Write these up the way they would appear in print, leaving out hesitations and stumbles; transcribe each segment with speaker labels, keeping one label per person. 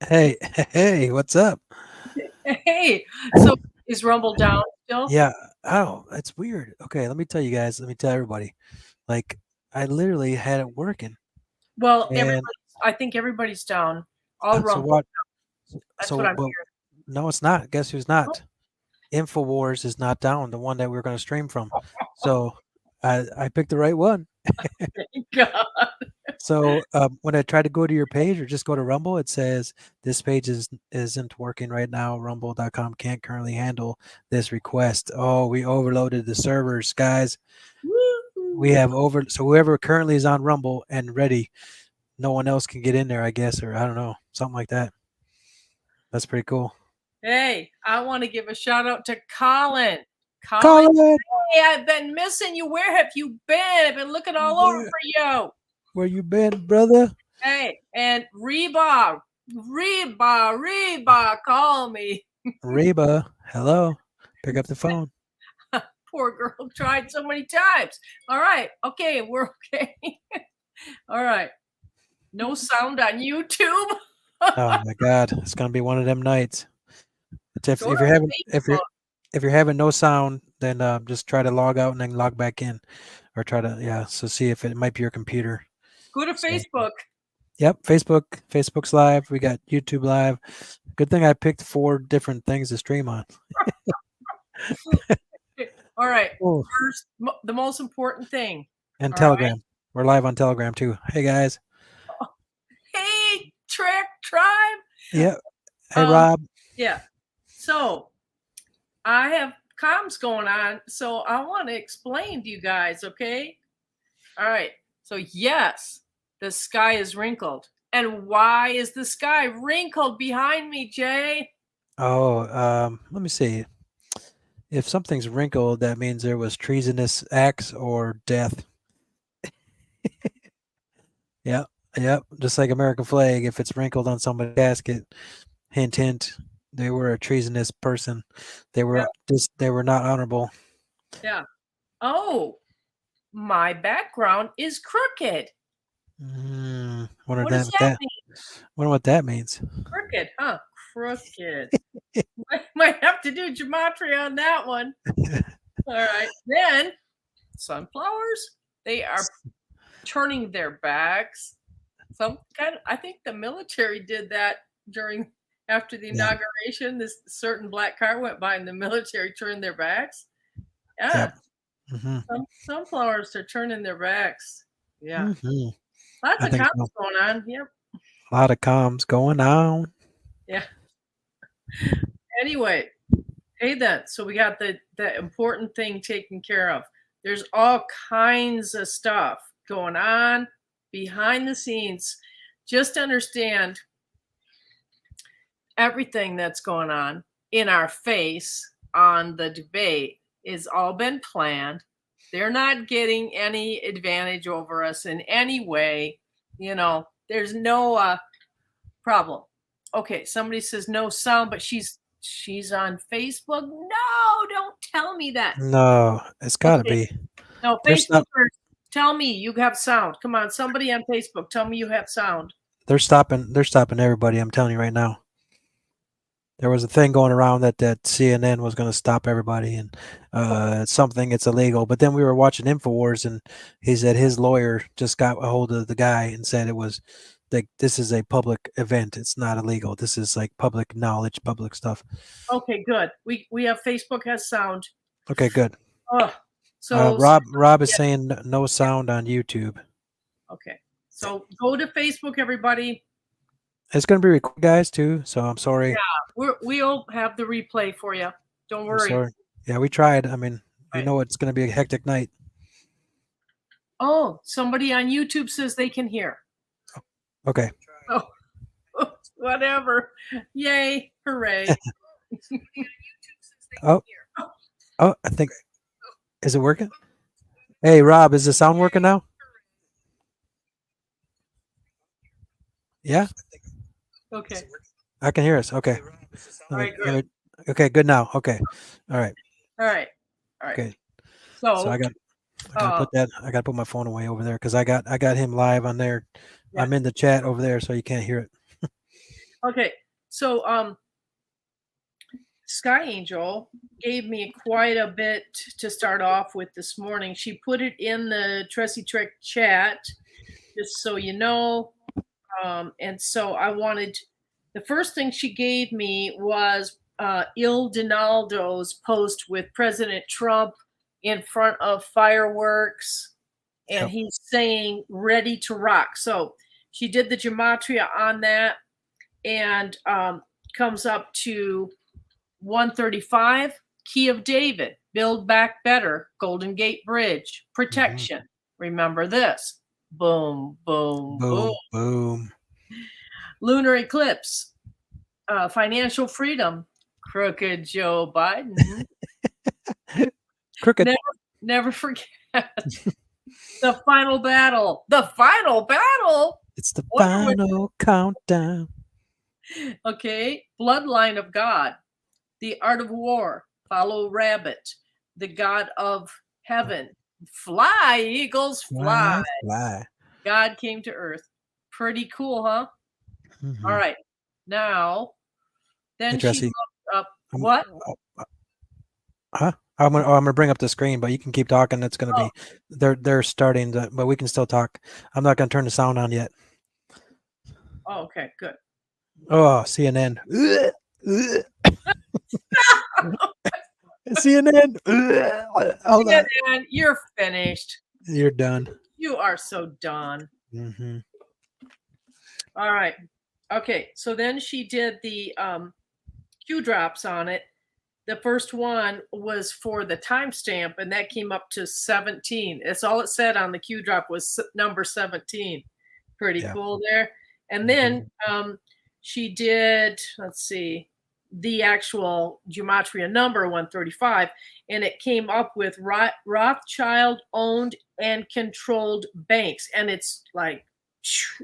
Speaker 1: Hey, hey, what's up?
Speaker 2: Hey, so is Rumble down still?
Speaker 1: Yeah. Oh, it's weird. Okay, let me tell you guys. Let me tell everybody. Like, I literally had it working,
Speaker 2: Well,
Speaker 1: and
Speaker 2: I think everybody's down. All
Speaker 1: so
Speaker 2: Rumble.
Speaker 1: what?
Speaker 2: That's what I'm
Speaker 1: But
Speaker 2: hearing.
Speaker 1: no, it's not. Guess who's not? Infowars is not down. The one that we are going to stream from. So I picked the right one.
Speaker 2: Thank God.
Speaker 1: So when I try to go to your page or just go to Rumble, it says this page isn't working right now. Rumble.com can't currently handle this request. Oh, we overloaded the servers, guys. We
Speaker 2: Woo.
Speaker 1: have over so whoever currently is on Rumble and ready, no one else can get in there, I guess, or I don't know, something like that. That's pretty cool.
Speaker 2: Hey, I want to give a shout out to Colin. Colin,
Speaker 1: Colin,
Speaker 2: hey, I've been missing you. Where have you been? I've been looking all over
Speaker 1: where
Speaker 2: for you.
Speaker 1: where you been, brother?
Speaker 2: Hey, and Reba, call me.
Speaker 1: Reba, hello. Pick up the phone.
Speaker 2: Poor girl tried so many times. All right, okay, we're okay. All right. No sound on YouTube.
Speaker 1: Oh my God, it's gonna be one of them nights.
Speaker 2: Go
Speaker 1: If
Speaker 2: to
Speaker 1: you're having
Speaker 2: Facebook.
Speaker 1: if you're having no sound, then just try to log out and then log back in, or try to so see if it might be your computer.
Speaker 2: Go to
Speaker 1: So
Speaker 2: Facebook.
Speaker 1: yep, Facebook's live. We got YouTube live. Good thing I picked 4 different things to stream on.
Speaker 2: All right.
Speaker 1: Oh,
Speaker 2: First, the most important thing.
Speaker 1: and
Speaker 2: All right.
Speaker 1: Telegram. We're live on Telegram too. Hey guys.
Speaker 2: Hey, Trek Tribe.
Speaker 1: Yeah. Hey
Speaker 2: Um,
Speaker 1: Rob.
Speaker 2: yeah. So I have comms going on. So I want to explain to you guys, okay? All right. So yes, the sky is wrinkled. And why is the sky wrinkled behind me, Jay?
Speaker 1: Oh, let me see. If something's wrinkled, that means there was treasonous acts or death. Yeah. Yep. Just like American flag, if it's wrinkled on somebody's casket, hint hint, they were a treasonous person.
Speaker 2: Yeah.
Speaker 1: They were not honorable.
Speaker 2: Yeah. Oh, my background is crooked.
Speaker 1: Wonder
Speaker 2: What does
Speaker 1: that
Speaker 2: that
Speaker 1: that
Speaker 2: mean?
Speaker 1: wonder what that means.
Speaker 2: Crooked, huh? Crooked. Might have to do gematria on that one. All right. Then sunflowers, they are turning their backs. Some kind of, I think the military did that during after the
Speaker 1: Yeah.
Speaker 2: inauguration. This certain black car went by and the military turned their backs. Yeah.
Speaker 1: Yep. Hmm.
Speaker 2: Some sunflowers are turning their backs. Yeah.
Speaker 1: Hmm.
Speaker 2: Lots
Speaker 1: I
Speaker 2: of
Speaker 1: think
Speaker 2: comments
Speaker 1: so.
Speaker 2: going on. Yep.
Speaker 1: A lot of comms going on.
Speaker 2: Yeah. Anyway, hey then. So we got the important thing taken care of. There's all kinds of stuff going on behind the scenes. Just understand everything that's going on in our face on the debate is all been planned. They're not getting any advantage over us in any way. There's no problem. Okay, somebody says no sound, but she's on Facebook. No, don't tell me that.
Speaker 1: No, it's got to
Speaker 2: Okay,
Speaker 1: be.
Speaker 2: no,
Speaker 1: There's not.
Speaker 2: Facebookers, tell me you have sound. Come on, somebody on Facebook, tell me you have sound.
Speaker 1: They're stopping. They're stopping everybody. I'm telling you right now. There was a thing going around that CNN was going to stop everybody and something it's illegal. But then we were watching Infowars and he said his lawyer just got a hold of the guy and said it was like this is a public event. It's not illegal. This is like public knowledge, public stuff.
Speaker 2: Okay, good. We have Facebook has sound.
Speaker 1: Okay, good.
Speaker 2: Oh, so
Speaker 1: Rob is
Speaker 2: yeah,
Speaker 1: saying no sound on YouTube.
Speaker 2: okay. So go to Facebook, everybody.
Speaker 1: It's going to be recorded, guys, too. So I'm
Speaker 2: Yeah,
Speaker 1: sorry.
Speaker 2: we'll have the replay for you. Don't
Speaker 1: I'm
Speaker 2: worry.
Speaker 1: sorry. Yeah, we tried. I mean, we
Speaker 2: Right.
Speaker 1: know it's going to be a hectic night.
Speaker 2: Oh, somebody on YouTube says they can hear.
Speaker 1: Okay.
Speaker 2: Oh, whatever. Yay! Hooray!
Speaker 1: Oh, oh, I think is it working? Hey, Rob, is the sound working now? Yeah,
Speaker 2: Okay.
Speaker 1: I can hear us. Okay.
Speaker 2: All right. Good.
Speaker 1: Okay, good now. Okay. All right.
Speaker 2: All right. All right.
Speaker 1: Okay. So
Speaker 2: So,
Speaker 1: I gotta put that I gotta put my phone away over there because I got him live on there.
Speaker 2: yeah.
Speaker 1: I'm in the chat over there, so you can't hear it.
Speaker 2: Okay. So Sky Angel gave me quite a bit to start off with this morning. She put it in the Tressie Trek chat, just so you know. And so I wanted, the first thing she gave me was Il Donaldo's post with President Trump in front of fireworks, and he's saying ready to rock. So she did the gematria on that, and comes up to 135, Key of David, Build Back Better, Golden Gate Bridge, Protection. Remember this. Boom, boom, boom.
Speaker 1: Boom.
Speaker 2: Lunar eclipse, financial freedom, crooked Joe Biden.
Speaker 1: Crooked.
Speaker 2: Never forget. The final battle. The final battle.
Speaker 1: It's the final countdown.
Speaker 2: Okay. Bloodline of God. The art of war. Follow rabbit. The God of heaven. Fly, eagles, fly.
Speaker 1: Fly.
Speaker 2: God came to earth. Pretty cool, huh? All right. Now, then she looked up what?
Speaker 1: Huh? I'm gonna bring up the screen, but you can keep talking. It's gonna be they're starting to, but we can still talk. I'm not gonna turn the sound on yet.
Speaker 2: Oh, okay, good.
Speaker 1: Oh, CNN. CNN. Hold on.
Speaker 2: CNN, you're finished.
Speaker 1: You're done.
Speaker 2: You are so done.
Speaker 1: Mm-hmm.
Speaker 2: All right. Okay, so then she did the Q drops on it. The first one was for the timestamp, and that came up to 17. That's all it said on the Q drop was number 17. Pretty cool there. And then she did, let's see, the actual gematria number 135, and it came up with Rothschild owned and controlled banks, and it's like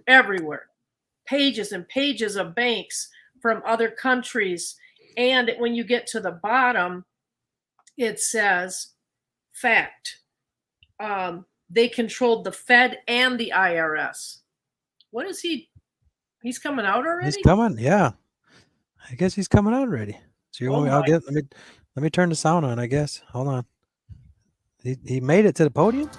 Speaker 2: everywhere, pages and pages of banks from other countries. And when you get to the bottom, it says fact, they controlled the Fed and the IRS. What is he's coming out already?
Speaker 1: He's coming, yeah. I guess he's coming out already. So let me turn the sound on, I guess. Hold on. He made it to the podium?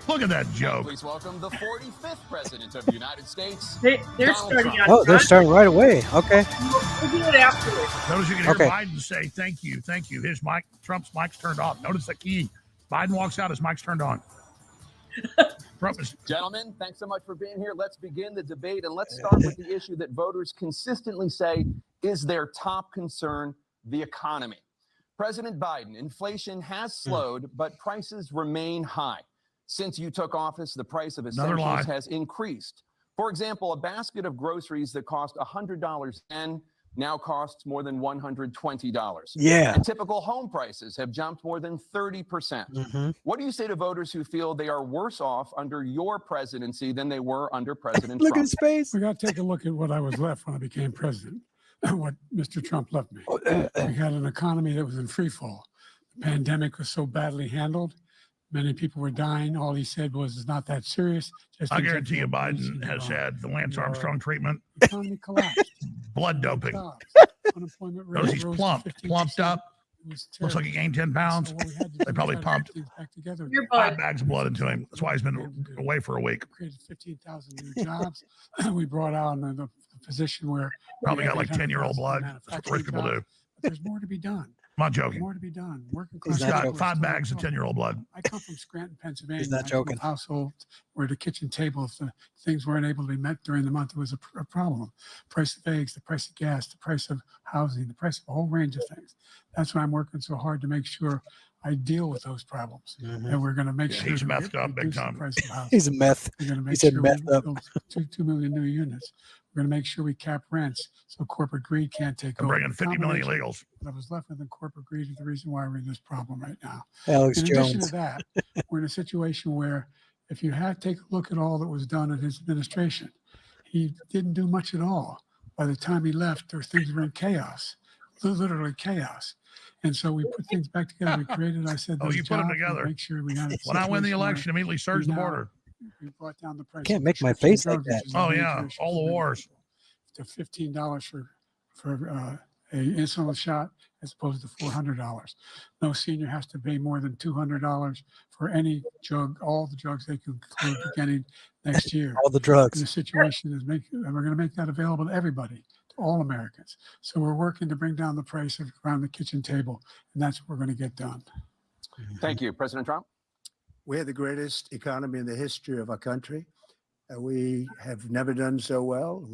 Speaker 3: Look at that joke.
Speaker 4: Please welcome the 45th president of the United States.
Speaker 2: They're starting on.
Speaker 1: Oh, they're starting right away. Okay.
Speaker 2: We'll do it afterwards.
Speaker 3: Notice you can hear Biden say, thank you, thank you. His mic, Trump's mic's turned off. Notice the key. Biden walks out, his mic's turned on.
Speaker 4: Gentlemen, thanks so much for being here. Let's begin the debate, and let's start with the issue that voters consistently say is their top concern, the economy. President Biden, inflation has slowed, but prices remain high. Since you took office, the price of essentials has increased. For example, a basket of groceries that cost $100 then now costs more than $120.
Speaker 1: Yeah.
Speaker 4: And typical home prices have jumped more than 30%. What do you say to voters who feel they are worse off under your presidency than they were under President Trump?
Speaker 1: Look at his face.
Speaker 5: We got to take a look at what I was left when I became president, what Mr. Trump left me. We had an economy that was in free fall. The pandemic was so badly handled. Many people were dying. All he said was, it's not that serious.
Speaker 3: I guarantee you Biden has had the Lance Armstrong treatment.
Speaker 5: The economy collapsed.
Speaker 3: Blood doping.
Speaker 5: Unemployment rate
Speaker 3: Notice he's plumped up. Looks like he gained 10 pounds. They probably pumped 5 bags of blood into him. That's why he's been away for a week.
Speaker 5: Created 15,000 new jobs. We brought out the position where
Speaker 3: probably got like 10-year-old blood. That's what rich people do.
Speaker 5: But there's more to be done.
Speaker 3: I'm not joking.
Speaker 5: More to be done.
Speaker 3: He's got 5 bags of 10-year-old blood.
Speaker 5: I come from Scranton, Pennsylvania.
Speaker 1: He's not joking.
Speaker 5: Household where the kitchen table, if the things weren't able to be met during the month, it was a problem. Price of eggs, the price of gas, the price of housing, the price of a whole range of things. That's why I'm working so hard to make sure I deal with those problems. And we're going to make sure
Speaker 3: he's methed up big time.
Speaker 1: He's a meth.
Speaker 5: We're going to make
Speaker 1: he said
Speaker 5: sure
Speaker 1: meth up.
Speaker 5: 2 million new units. We're going to make sure we cap rents so corporate greed can't take over.
Speaker 3: Bringing 50 million illegals.
Speaker 5: What I was left with in corporate greed is the reason why we're in this problem right now.
Speaker 1: Alex
Speaker 5: in
Speaker 1: Jones.
Speaker 5: addition to that, we're in a situation where if you take a look at all that was done in his administration, he didn't do much at all. By the time he left, things were in chaos, literally chaos. And so we put things back together. We created, I said,
Speaker 3: you put them together.
Speaker 5: Make sure we had
Speaker 3: when I win the election, immediately surge the border.
Speaker 5: We brought down the price.
Speaker 1: Can't make my face like that.
Speaker 3: Oh, yeah. All the wars.
Speaker 5: To $15 for for a insulin shot as opposed to $400. No senior has to pay more than $200 for any drug, all the drugs they can include beginning next year.
Speaker 1: All the
Speaker 5: And
Speaker 1: drugs.
Speaker 5: the situation is and we're going to make that available to everybody, to all Americans. So we're working to bring down the price around the kitchen table, and that's what we're going to get done.
Speaker 4: Thank you. President Trump?
Speaker 6: We had the greatest economy in the history of our country. We have never done so well.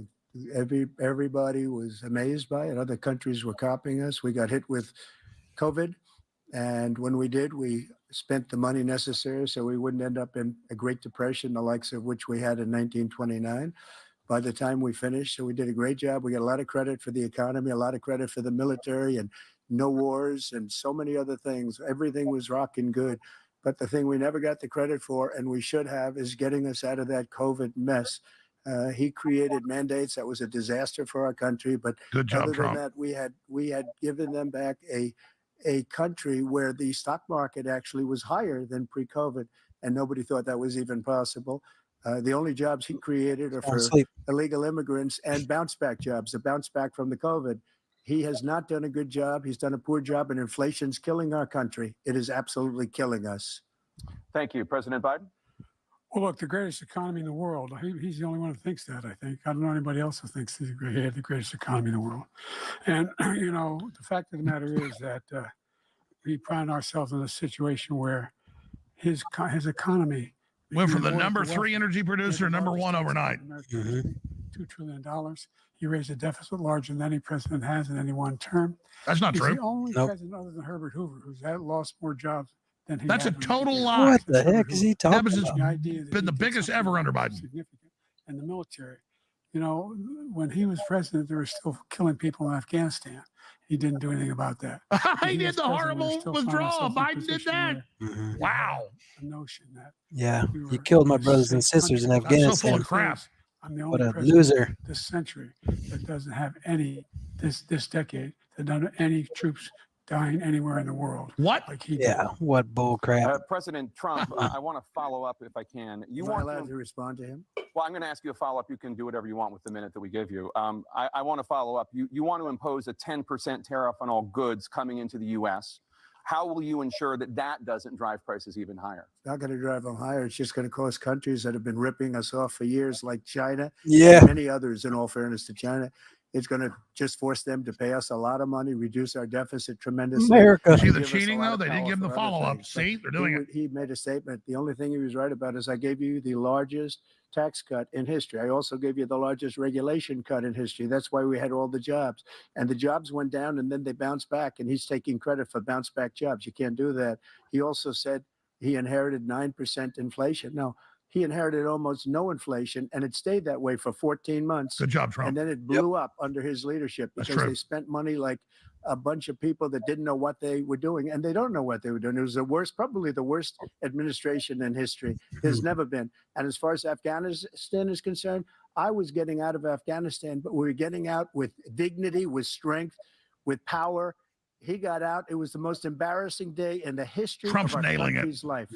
Speaker 6: Everybody was amazed by it. Other countries were copying us. We got hit with COVID. And when we did, we spent the money necessary so we wouldn't end up in a Great Depression, the likes of which we had in 1929. By the time we finished, so we did a great job. We got a lot of credit for the economy, a lot of credit for the military, and no wars and so many other things. Everything was rocking good. But the thing we never got the credit for, and we should have, is getting us out of that COVID mess. He created mandates that was a disaster for our country. But
Speaker 3: Good job,
Speaker 6: other
Speaker 3: Trump.
Speaker 6: than that, we had given them back a country where the stock market actually was higher than pre-COVID, and nobody thought that was even possible. The only jobs he created are for illegal immigrants and bounce back jobs, the bounce back from the COVID. He has not done a good job. He's done a poor job, and inflation's killing our country. It is absolutely killing us.
Speaker 4: Thank you. President Biden?
Speaker 5: Well, look, the greatest economy in the world. He's the only one who thinks that, I think. I don't know anybody else who thinks he had the greatest economy in the world. And, you know, the fact of the matter is that we find ourselves in a situation where his economy
Speaker 3: went from the number 3 energy producer, number 1 overnight.
Speaker 5: $2 trillion. He raised a deficit larger than any president has in any one term.
Speaker 3: That's not
Speaker 5: He's
Speaker 3: true.
Speaker 5: the only president other than Herbert Hoover who's lost more jobs than he
Speaker 3: That's a
Speaker 5: had when he
Speaker 3: total
Speaker 5: began.
Speaker 3: lie.
Speaker 1: What the heck is he talking
Speaker 3: Deficit's
Speaker 1: about?
Speaker 5: The idea that
Speaker 3: been
Speaker 5: he
Speaker 3: the
Speaker 5: did
Speaker 3: biggest
Speaker 5: something
Speaker 3: ever under Biden.
Speaker 5: significant. And the military, you know, when he was president, they were still killing people in Afghanistan. He didn't do anything about that.
Speaker 3: He did the horrible withdrawal. Biden did that. Wow.
Speaker 5: The notion that
Speaker 1: Yeah,
Speaker 5: we
Speaker 1: he
Speaker 5: were
Speaker 1: killed my
Speaker 5: a
Speaker 1: brothers and
Speaker 5: safe
Speaker 1: sisters in
Speaker 5: country.
Speaker 3: That's so full
Speaker 1: Afghanistan.
Speaker 3: of crap.
Speaker 5: I'm the
Speaker 1: What
Speaker 5: only
Speaker 1: a
Speaker 5: president
Speaker 1: loser.
Speaker 5: this century that doesn't have any this decade that doesn't have any troops dying anywhere in the world.
Speaker 3: What?
Speaker 5: Like he
Speaker 1: Yeah, what bull crap.
Speaker 4: President Trump, I want to follow up if I can.
Speaker 6: Am I allowed to respond to him?
Speaker 4: Well, I'm going to ask you a follow-up. You can do whatever you want with the minute that we give you. I want to follow up. You want to impose a 10% tariff on all goods coming into the U.S. How will you ensure that that doesn't drive prices even higher?
Speaker 6: It's not going to drive them higher. It's just going to cost countries that have been ripping us off for years, like China,
Speaker 1: Yeah.
Speaker 6: and many others, in all fairness to China. It's going to just force them to pay us a lot of money, reduce our deficit tremendously.
Speaker 1: America.
Speaker 3: See the
Speaker 6: Give us a
Speaker 3: cheating,
Speaker 6: lot
Speaker 3: though?
Speaker 6: of
Speaker 3: They didn't
Speaker 6: power
Speaker 3: give him the
Speaker 6: for other
Speaker 3: follow-up.
Speaker 6: things. But
Speaker 3: See? They're doing it.
Speaker 6: He made a statement. The only thing he was right about is I gave you the largest tax cut in history. I also gave you the largest regulation cut in history. That's why we had all the jobs. And the jobs went down and then they bounced back. And he's taking credit for bounce back jobs. You can't do that. He also said he inherited 9% inflation. No, he inherited almost no inflation, and it stayed that way for 14 months.
Speaker 3: Good job, Trump.
Speaker 6: And then it blew up under his leadership
Speaker 3: That's
Speaker 6: because
Speaker 3: true.
Speaker 6: they spent money like a bunch of people that didn't know what they were doing, and they don't know what they were doing. It was the worst, probably the worst administration in history. There's never been. And as far as Afghanistan is concerned, I was getting out of Afghanistan, but we were getting out with dignity, with strength, with power. He got out. It was the most embarrassing day in the history
Speaker 3: Trump's
Speaker 6: of our
Speaker 3: nailing it.
Speaker 6: country's life.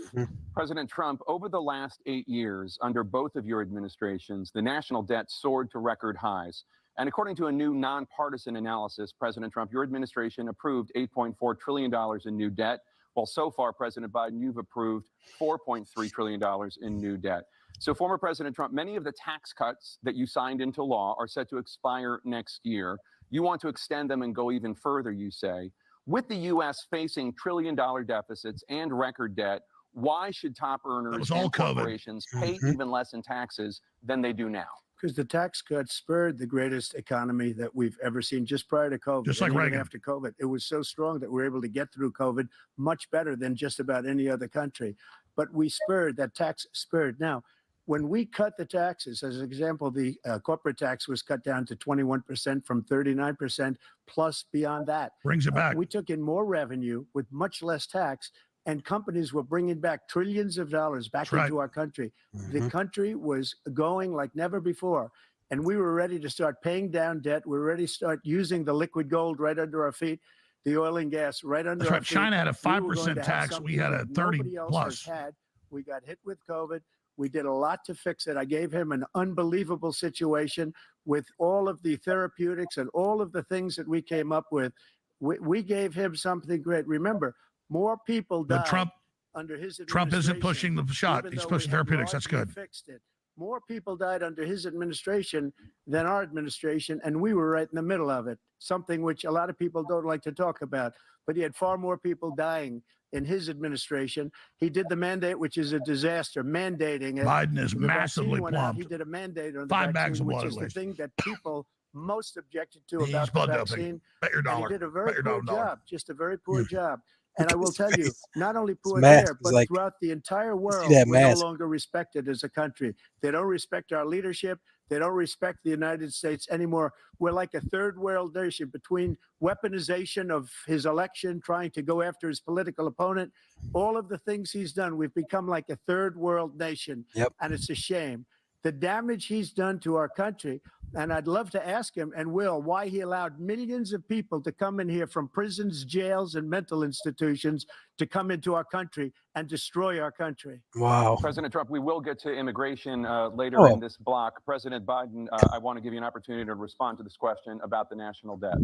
Speaker 4: President Trump, over the last 8 years, under both of your administrations, the national debt soared to record highs. And according to a new nonpartisan analysis, President Trump, your administration approved $8.4 trillion in new debt. Well, so far, President Biden, you've approved $4.3 trillion in new debt. So, former President Trump, many of the tax cuts that you signed into law are set to expire next year. You want to extend them and go even further, you say. With the U.S. facing trillion-dollar deficits and record debt, why should top earners and corporations pay even less in taxes than they do now?
Speaker 6: Because the tax cuts spurred the greatest economy that we've ever seen just prior to COVID.
Speaker 3: Just like
Speaker 6: and even
Speaker 3: Reagan.
Speaker 6: after COVID. It was so strong that we were able to get through COVID much better than just about any other country. But we spurred, that tax spurred. Now, when we cut the taxes, as an example, the corporate tax was cut down to 21% from 39%, plus beyond that.
Speaker 3: Brings it back.
Speaker 6: We took in more revenue with much less tax, and companies were bringing back trillions of dollars back
Speaker 3: That's right.
Speaker 6: into our country. The country was going like never before, and we were ready to start paying down debt. We were ready to start using the liquid gold right under our feet, the oil and gas right under
Speaker 3: That's
Speaker 6: our
Speaker 3: right.
Speaker 6: feet.
Speaker 3: China had a
Speaker 6: We were going
Speaker 3: 5%
Speaker 6: to have
Speaker 3: tax. We
Speaker 6: something
Speaker 3: had a
Speaker 6: that
Speaker 3: 30
Speaker 6: nobody else
Speaker 3: plus.
Speaker 6: has had. We got hit with COVID. We did a lot to fix it. I gave him an unbelievable situation with all of the therapeutics and all of the things that we came up with. We gave him something great. Remember, more people
Speaker 3: But
Speaker 6: died under his administration.
Speaker 3: Trump isn't pushing the shot.
Speaker 6: even
Speaker 3: He's
Speaker 6: though
Speaker 3: pushing
Speaker 6: we had
Speaker 3: therapeutics. That's
Speaker 6: largely
Speaker 3: good.
Speaker 6: Fixed it. More people died under his administration than our administration, and we were right in the middle of it, something which a lot of people don't like to talk about. But he had far more people dying in his administration. He did the mandate, which is a disaster, mandating it.
Speaker 3: Biden is
Speaker 6: The
Speaker 3: massively
Speaker 6: vaccine went out. He
Speaker 3: plumped.
Speaker 6: did a mandate on the
Speaker 3: 5 bags
Speaker 6: vaccine,
Speaker 3: of
Speaker 6: which
Speaker 3: blood
Speaker 6: is
Speaker 3: at
Speaker 6: the
Speaker 3: least.
Speaker 6: thing that people most objected to
Speaker 3: He's
Speaker 6: about the
Speaker 3: blood doping.
Speaker 6: vaccine.
Speaker 3: Bet your
Speaker 6: And
Speaker 3: dollar.
Speaker 6: he did a
Speaker 3: Bet
Speaker 6: very
Speaker 3: your
Speaker 6: poor
Speaker 3: dollar.
Speaker 6: job, just a very poor
Speaker 3: Yeah.
Speaker 6: job. And I will tell you, not only poor
Speaker 1: mask
Speaker 6: there,
Speaker 1: is
Speaker 6: but
Speaker 1: like-
Speaker 6: throughout the entire world,
Speaker 1: that
Speaker 6: we're no
Speaker 1: mask.
Speaker 6: longer respected as a country. They don't respect our leadership. They don't respect the United States anymore. We're like a third world nation between weaponization of his election, trying to go after his political opponent, all of the things he's done. We've become like a third world nation.
Speaker 1: Yep.
Speaker 6: And it's a shame. The damage he's done to our country. And I'd love to ask him, and will, why he allowed millions of people to come in here from prisons, jails, and mental institutions to come into our country and destroy our country.
Speaker 1: Wow.
Speaker 4: President Trump, we will get to immigration later
Speaker 1: Oh.
Speaker 4: in this block. President Biden, I want to give you an opportunity to respond to this question about the national debt.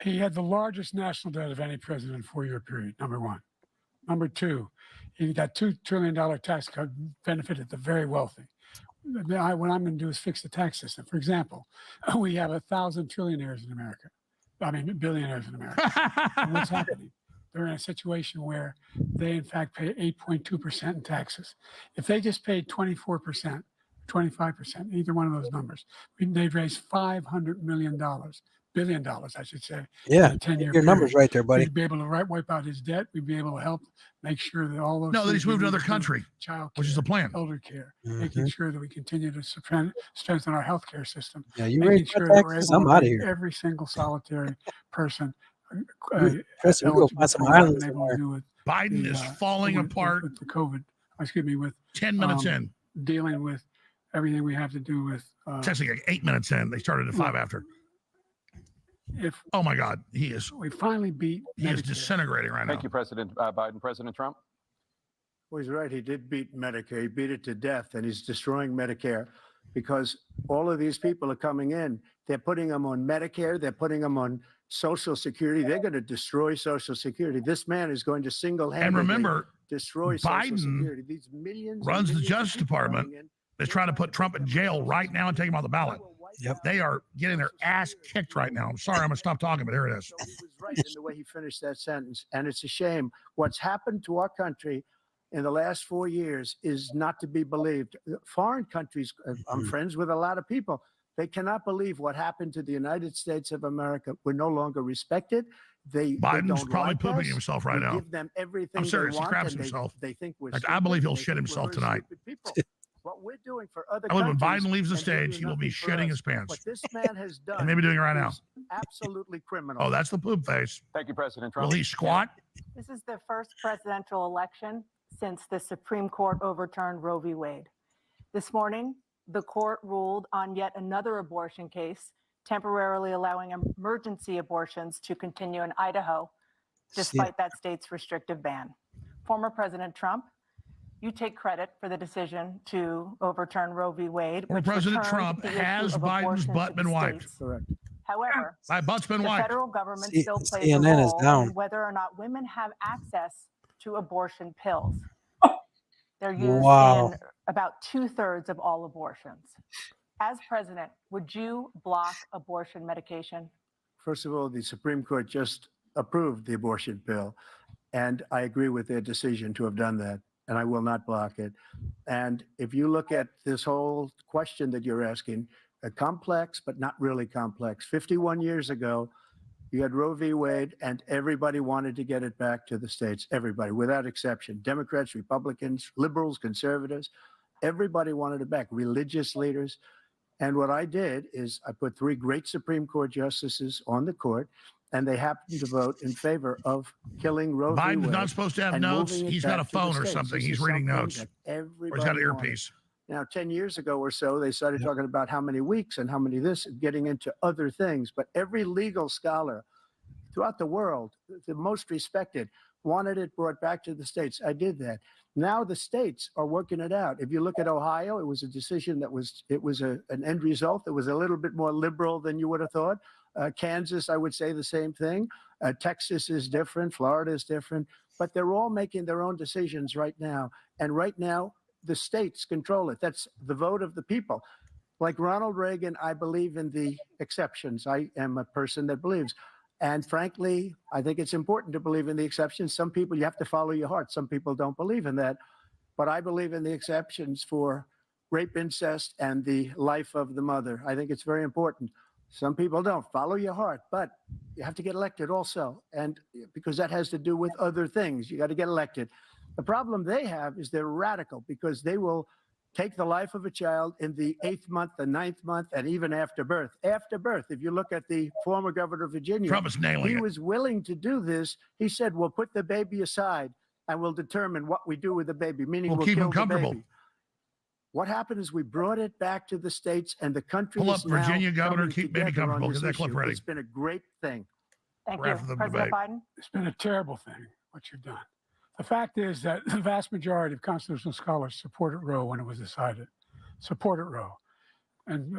Speaker 5: He had the largest national debt of any president in a 4-year period, number one. Number two, he got $2 trillion tax cut, benefited the very wealthy. What I'm going to do is fix the tax system. For example, we have 1,000 trillionaires in America. I mean, billionaires in America. And what's happening? They're in a situation where they, in fact, pay 8.2% in taxes. If they just paid 24%, 25%, either one of those numbers, they'd raise $500 million, billion dollars, I should say.
Speaker 1: Yeah.
Speaker 5: in a 10-year
Speaker 1: Your numbers
Speaker 5: period.
Speaker 1: right there, buddy.
Speaker 5: We'd be able to wipe out his debt. We'd be able to help make sure that all those.
Speaker 3: No, they
Speaker 5: things
Speaker 3: just
Speaker 5: we
Speaker 3: moved to
Speaker 5: need
Speaker 3: another
Speaker 5: do,
Speaker 3: country,
Speaker 5: child
Speaker 3: which is
Speaker 5: care,
Speaker 3: the plan.
Speaker 5: elder care,
Speaker 1: Mhm.
Speaker 5: making sure that we continue to strengthen our healthcare system,
Speaker 1: Yeah, you
Speaker 5: making
Speaker 1: raise
Speaker 5: sure
Speaker 1: my
Speaker 5: that we're
Speaker 1: taxes,
Speaker 5: able
Speaker 1: I'm
Speaker 5: to
Speaker 1: out of
Speaker 5: make
Speaker 1: here.
Speaker 5: every single solitary person
Speaker 1: Chris, we go
Speaker 5: eligible
Speaker 1: find some
Speaker 5: for what
Speaker 1: islands
Speaker 5: they're able to
Speaker 1: somewhere.
Speaker 5: do with
Speaker 3: Biden
Speaker 5: the,
Speaker 3: is falling apart
Speaker 5: with the COVID. Excuse me, with
Speaker 3: 10 minutes
Speaker 5: um,
Speaker 3: in.
Speaker 5: dealing with everything we have to do with.
Speaker 3: It's actually like 8 minutes in. They started at 5 after.
Speaker 5: If
Speaker 3: Oh my God, he is
Speaker 5: we finally beat
Speaker 3: Medicare.
Speaker 5: Medicare,
Speaker 3: Disintegrating right now.
Speaker 4: Thank you, President Biden. President Trump?
Speaker 6: Well, he's right. He did beat Medicare. He beat it to death, and he's destroying Medicare because all of these people are coming in. They're putting them on Medicare. They're putting them on Social Security. They're going to destroy Social Security. This man is going to single-handedly
Speaker 3: And remember,
Speaker 6: destroy Social
Speaker 3: Biden
Speaker 6: Security. These millions and
Speaker 3: runs the
Speaker 6: millions of
Speaker 3: Justice
Speaker 6: people
Speaker 3: Department.
Speaker 6: coming in,
Speaker 3: They're trying to put Trump in jail right now and take him off the ballot.
Speaker 1: Yep.
Speaker 3: They are getting their ass kicked right now. I'm sorry, I'm gonna stop talking, but here it is.
Speaker 6: So he was right in the way he finished that sentence. And it's a shame. What's happened to our country in the last 4 years is not to be believed. Foreign countries, I'm friends with a lot of people. They cannot believe what happened to the United States of America. We're no longer respected. They
Speaker 3: Biden's
Speaker 6: don't
Speaker 3: probably
Speaker 6: like
Speaker 3: pooping
Speaker 6: us.
Speaker 3: himself right
Speaker 6: We
Speaker 3: now.
Speaker 6: give them everything
Speaker 3: I'm serious.
Speaker 6: they
Speaker 3: He
Speaker 6: want,
Speaker 3: craps
Speaker 6: and
Speaker 3: himself.
Speaker 6: They think we're
Speaker 3: Fact, I
Speaker 6: stupid,
Speaker 3: believe he'll
Speaker 6: and they
Speaker 3: shit
Speaker 6: think we're
Speaker 3: himself
Speaker 6: very
Speaker 3: tonight.
Speaker 6: stupid people. What we're doing for other
Speaker 3: I believe when
Speaker 6: countries
Speaker 3: Biden leaves the
Speaker 6: and they're
Speaker 3: stage,
Speaker 6: doing
Speaker 3: he will be
Speaker 6: nothing for
Speaker 3: shitting
Speaker 6: us.
Speaker 3: his pants.
Speaker 6: What this man has done
Speaker 3: And maybe doing it right now.
Speaker 6: is absolutely criminal.
Speaker 3: Oh, that's the poop face.
Speaker 4: Thank you, President Trump.
Speaker 3: Will he squat?
Speaker 7: This is the first presidential election since the Supreme Court overturned Roe v. Wade. This morning, the court ruled on yet another abortion case, temporarily allowing emergency abortions to continue in Idaho, despite that state's restrictive ban. Former President Trump, you take credit for the decision to overturn Roe v. Wade.
Speaker 3: Former
Speaker 7: which
Speaker 3: President
Speaker 7: returned
Speaker 3: Trump,
Speaker 7: the issue
Speaker 3: has
Speaker 7: of
Speaker 3: Biden's
Speaker 7: abortion
Speaker 3: butt
Speaker 7: to the
Speaker 3: been wiped?
Speaker 7: states.
Speaker 6: Correct.
Speaker 7: However,
Speaker 3: My butt's been
Speaker 7: the
Speaker 3: wiped.
Speaker 7: federal government
Speaker 1: C-
Speaker 7: still plays
Speaker 1: CNN
Speaker 7: a
Speaker 1: is
Speaker 7: role
Speaker 1: down.
Speaker 7: in whether or not women have access to abortion pills. They're used
Speaker 1: Wow.
Speaker 7: in about 2/3 of all abortions. As president, would you block abortion medication?
Speaker 6: First of all, the Supreme Court just approved the abortion bill, and I agree with their decision to have done that, and I will not block it. And if you look at this whole question that you're asking, complex, but not really complex. 51 years ago, you had Roe v. Wade, and everybody wanted to get it back to the states. Everybody, without exception. Democrats, Republicans, liberals, conservatives, everybody wanted it back. Religious leaders. And what I did is I put 3 great Supreme Court justices on the court, and they happened to vote in favor of killing Roe v.
Speaker 3: Biden's
Speaker 6: Wade.
Speaker 3: not supposed to have
Speaker 6: and
Speaker 3: notes.
Speaker 6: moving it
Speaker 3: He's got a
Speaker 6: back to the
Speaker 3: phone or
Speaker 6: states.
Speaker 3: something.
Speaker 6: This
Speaker 3: He's
Speaker 6: is
Speaker 3: reading
Speaker 6: something
Speaker 3: notes.
Speaker 6: that
Speaker 3: Or
Speaker 6: everybody
Speaker 3: he's got an
Speaker 6: wanted.
Speaker 3: earpiece.
Speaker 6: Now, 10 years ago or so, they started talking about how many weeks and how many this, getting into other things. But every legal scholar throughout the world, the most respected, wanted it brought back to the states. I did that. Now the states are working it out. If you look at Ohio, it was a decision that was an end result that was a little bit more liberal than you would have thought. Kansas, I would say the same thing. Texas is different. Florida is different. But they're all making their own decisions right now. And right now, the states control it. That's the vote of the people. Like Ronald Reagan, I believe in the exceptions. I am a person that believes. And frankly, I think it's important to believe in the exceptions. Some people, you have to follow your heart. Some people don't believe in that. But I believe in the exceptions for rape, incest, and the life of the mother. I think it's very important. Some people don't. Follow your heart. But you have to get elected also. And because that has to do with other things. You got to get elected. The problem they have is they're radical because they will take the life of a child in the 8th month, the 9th month, and even after birth. After birth, if you look at the former governor of Virginia,
Speaker 3: Trump is nailing
Speaker 6: he
Speaker 3: it.
Speaker 6: was willing to do this. He said, we'll put the baby aside and we'll determine what we do with the baby, meaning
Speaker 3: We'll
Speaker 6: we'll
Speaker 3: keep
Speaker 6: kill
Speaker 3: him
Speaker 6: the
Speaker 3: comfortable.
Speaker 6: baby. What happened is we brought it back to the states, and the country
Speaker 3: Pull up
Speaker 6: is now
Speaker 3: Virginia governor,
Speaker 6: coming
Speaker 3: keep baby
Speaker 6: together on
Speaker 3: comfortable.
Speaker 6: this
Speaker 3: Get that clip
Speaker 6: issue.
Speaker 3: ready.
Speaker 6: It's been a great thing.
Speaker 7: Thank
Speaker 3: Right
Speaker 7: you.
Speaker 3: after the
Speaker 7: President
Speaker 3: debate.
Speaker 7: Biden?
Speaker 5: It's been a terrible thing, what you've done. The fact is that the vast majority of constitutional scholars supported Roe when it was decided. Supported Roe. And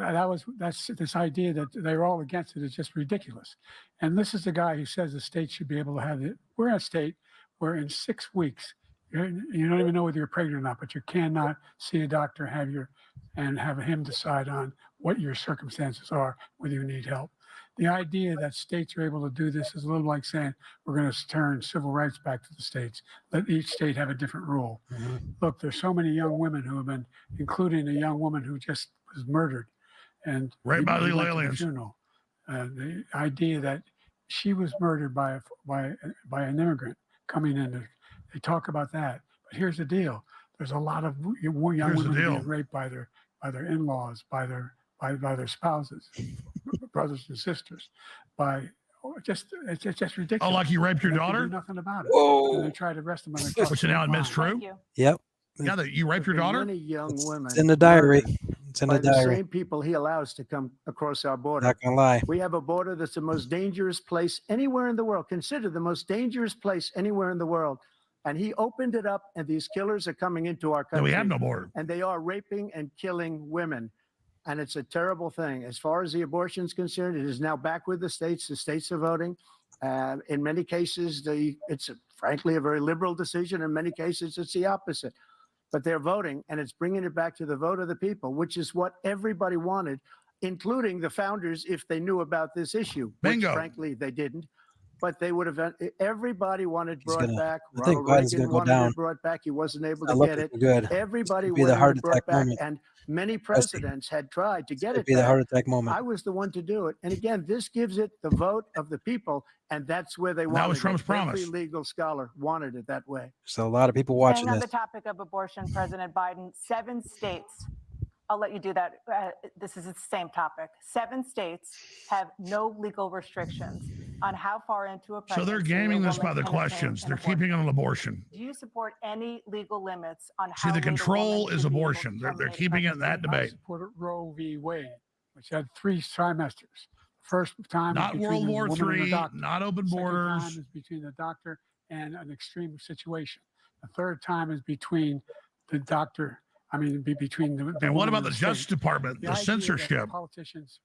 Speaker 5: that's this idea that they're all against it is just ridiculous. And this is the guy who says the state should be able to have it. We're in a state where in 6 weeks, you don't even know whether you're pregnant or not, but you cannot see a doctor and have him decide on what your circumstances are, whether you need help. The idea that states are able to do this is a little like saying we're going to turn civil rights back to the states. Let each state have a different rule. Look, there's so many young women who have been, including a young woman who just was murdered, and
Speaker 3: Right
Speaker 5: he
Speaker 3: by
Speaker 5: went
Speaker 3: illegal
Speaker 5: to the
Speaker 3: aliens.
Speaker 5: funeral. The idea that she was murdered by an immigrant coming in. They talk about that, but here's the deal: there's a lot of young women being raped by their in-laws, by their spouses, brothers and sisters, it's just ridiculous.
Speaker 3: Oh, like you raped your
Speaker 5: They can
Speaker 3: daughter?
Speaker 5: do nothing about it.
Speaker 1: Whoa.
Speaker 5: And they try to arrest them on
Speaker 3: Which now admits true.
Speaker 7: Thank you.
Speaker 1: Yep.
Speaker 3: Yeah, that you raped your
Speaker 6: There have been
Speaker 3: daughter?
Speaker 6: Many young women.
Speaker 1: It's in the diary.
Speaker 6: murdered
Speaker 1: It's in
Speaker 6: by
Speaker 1: the diary.
Speaker 6: same people he allows to come across our border.
Speaker 1: Not gonna lie.
Speaker 6: We have a border that's the most dangerous place anywhere in the world, considered the most dangerous place anywhere in the world. And he opened it up, and these killers are coming into our
Speaker 3: No,
Speaker 6: country.
Speaker 3: we have no border.
Speaker 6: And they are raping and killing women. And it's a terrible thing. As far as the abortion is concerned, it is now back with the states. The states are voting. In many cases, it's frankly a very liberal decision. In many cases, it's the opposite. But they're voting, and it's bringing it back to the vote of the people, which is what everybody wanted, including the founders, if they knew about this issue.
Speaker 3: Bingo.
Speaker 6: Which, frankly, they didn't. But they would have. Everybody wanted
Speaker 1: He's
Speaker 6: brought
Speaker 1: gonna-
Speaker 6: back.
Speaker 1: I think
Speaker 6: Ronald
Speaker 1: Biden's
Speaker 6: Reagan
Speaker 1: gonna go
Speaker 6: wanted
Speaker 1: down.
Speaker 6: it brought back. He wasn't able
Speaker 1: Not
Speaker 6: to get
Speaker 1: looking
Speaker 6: it.
Speaker 1: good.
Speaker 6: Everybody
Speaker 1: be the
Speaker 6: wanted
Speaker 1: heart
Speaker 6: it brought
Speaker 1: attack
Speaker 6: back,
Speaker 1: moment.
Speaker 6: and many
Speaker 1: Rusty.
Speaker 6: presidents had tried to get
Speaker 1: It'd
Speaker 6: it
Speaker 1: be the
Speaker 6: back.
Speaker 1: heart attack moment.
Speaker 6: I was the one to do it. And again, this gives it the vote of the people, and that's where they
Speaker 3: That
Speaker 6: wanted
Speaker 3: was Trump's
Speaker 6: it.
Speaker 3: promise.
Speaker 6: Every legal scholar wanted it that way.
Speaker 1: So a lot of people watching
Speaker 7: Staying on
Speaker 1: this.
Speaker 7: the topic of abortion, President Biden, 7 states, I'll let you do that. This is the same topic. 7 states have no legal restrictions on how far into a
Speaker 3: So
Speaker 7: pregnancy
Speaker 3: they're
Speaker 7: a
Speaker 3: gaming this by
Speaker 7: woman
Speaker 3: the
Speaker 7: can obtain
Speaker 3: questions.
Speaker 7: an
Speaker 3: They're
Speaker 7: abortion.
Speaker 3: keeping it on abortion.
Speaker 7: Do you support any legal limits on
Speaker 3: See,
Speaker 7: how
Speaker 3: the
Speaker 7: late a
Speaker 3: control
Speaker 7: woman
Speaker 3: is
Speaker 7: should be able to
Speaker 3: abortion. They're
Speaker 7: terminate a
Speaker 3: keeping it in that
Speaker 7: pregnancy?
Speaker 5: I
Speaker 3: debate.
Speaker 5: supported Roe v. Wade, which had 3 trimesters. First time
Speaker 3: Not
Speaker 5: is between
Speaker 3: World
Speaker 5: the
Speaker 3: War
Speaker 5: woman and the
Speaker 3: III,
Speaker 5: doctor.
Speaker 3: not open
Speaker 5: Second
Speaker 3: borders.
Speaker 5: time is between the doctor and an extreme situation. The third time is between the doctor. Between the
Speaker 3: And what
Speaker 5: woman
Speaker 3: about
Speaker 5: and
Speaker 3: the
Speaker 5: state.
Speaker 3: Justice Department, the
Speaker 5: idea that
Speaker 3: censorship?
Speaker 5: Politicians,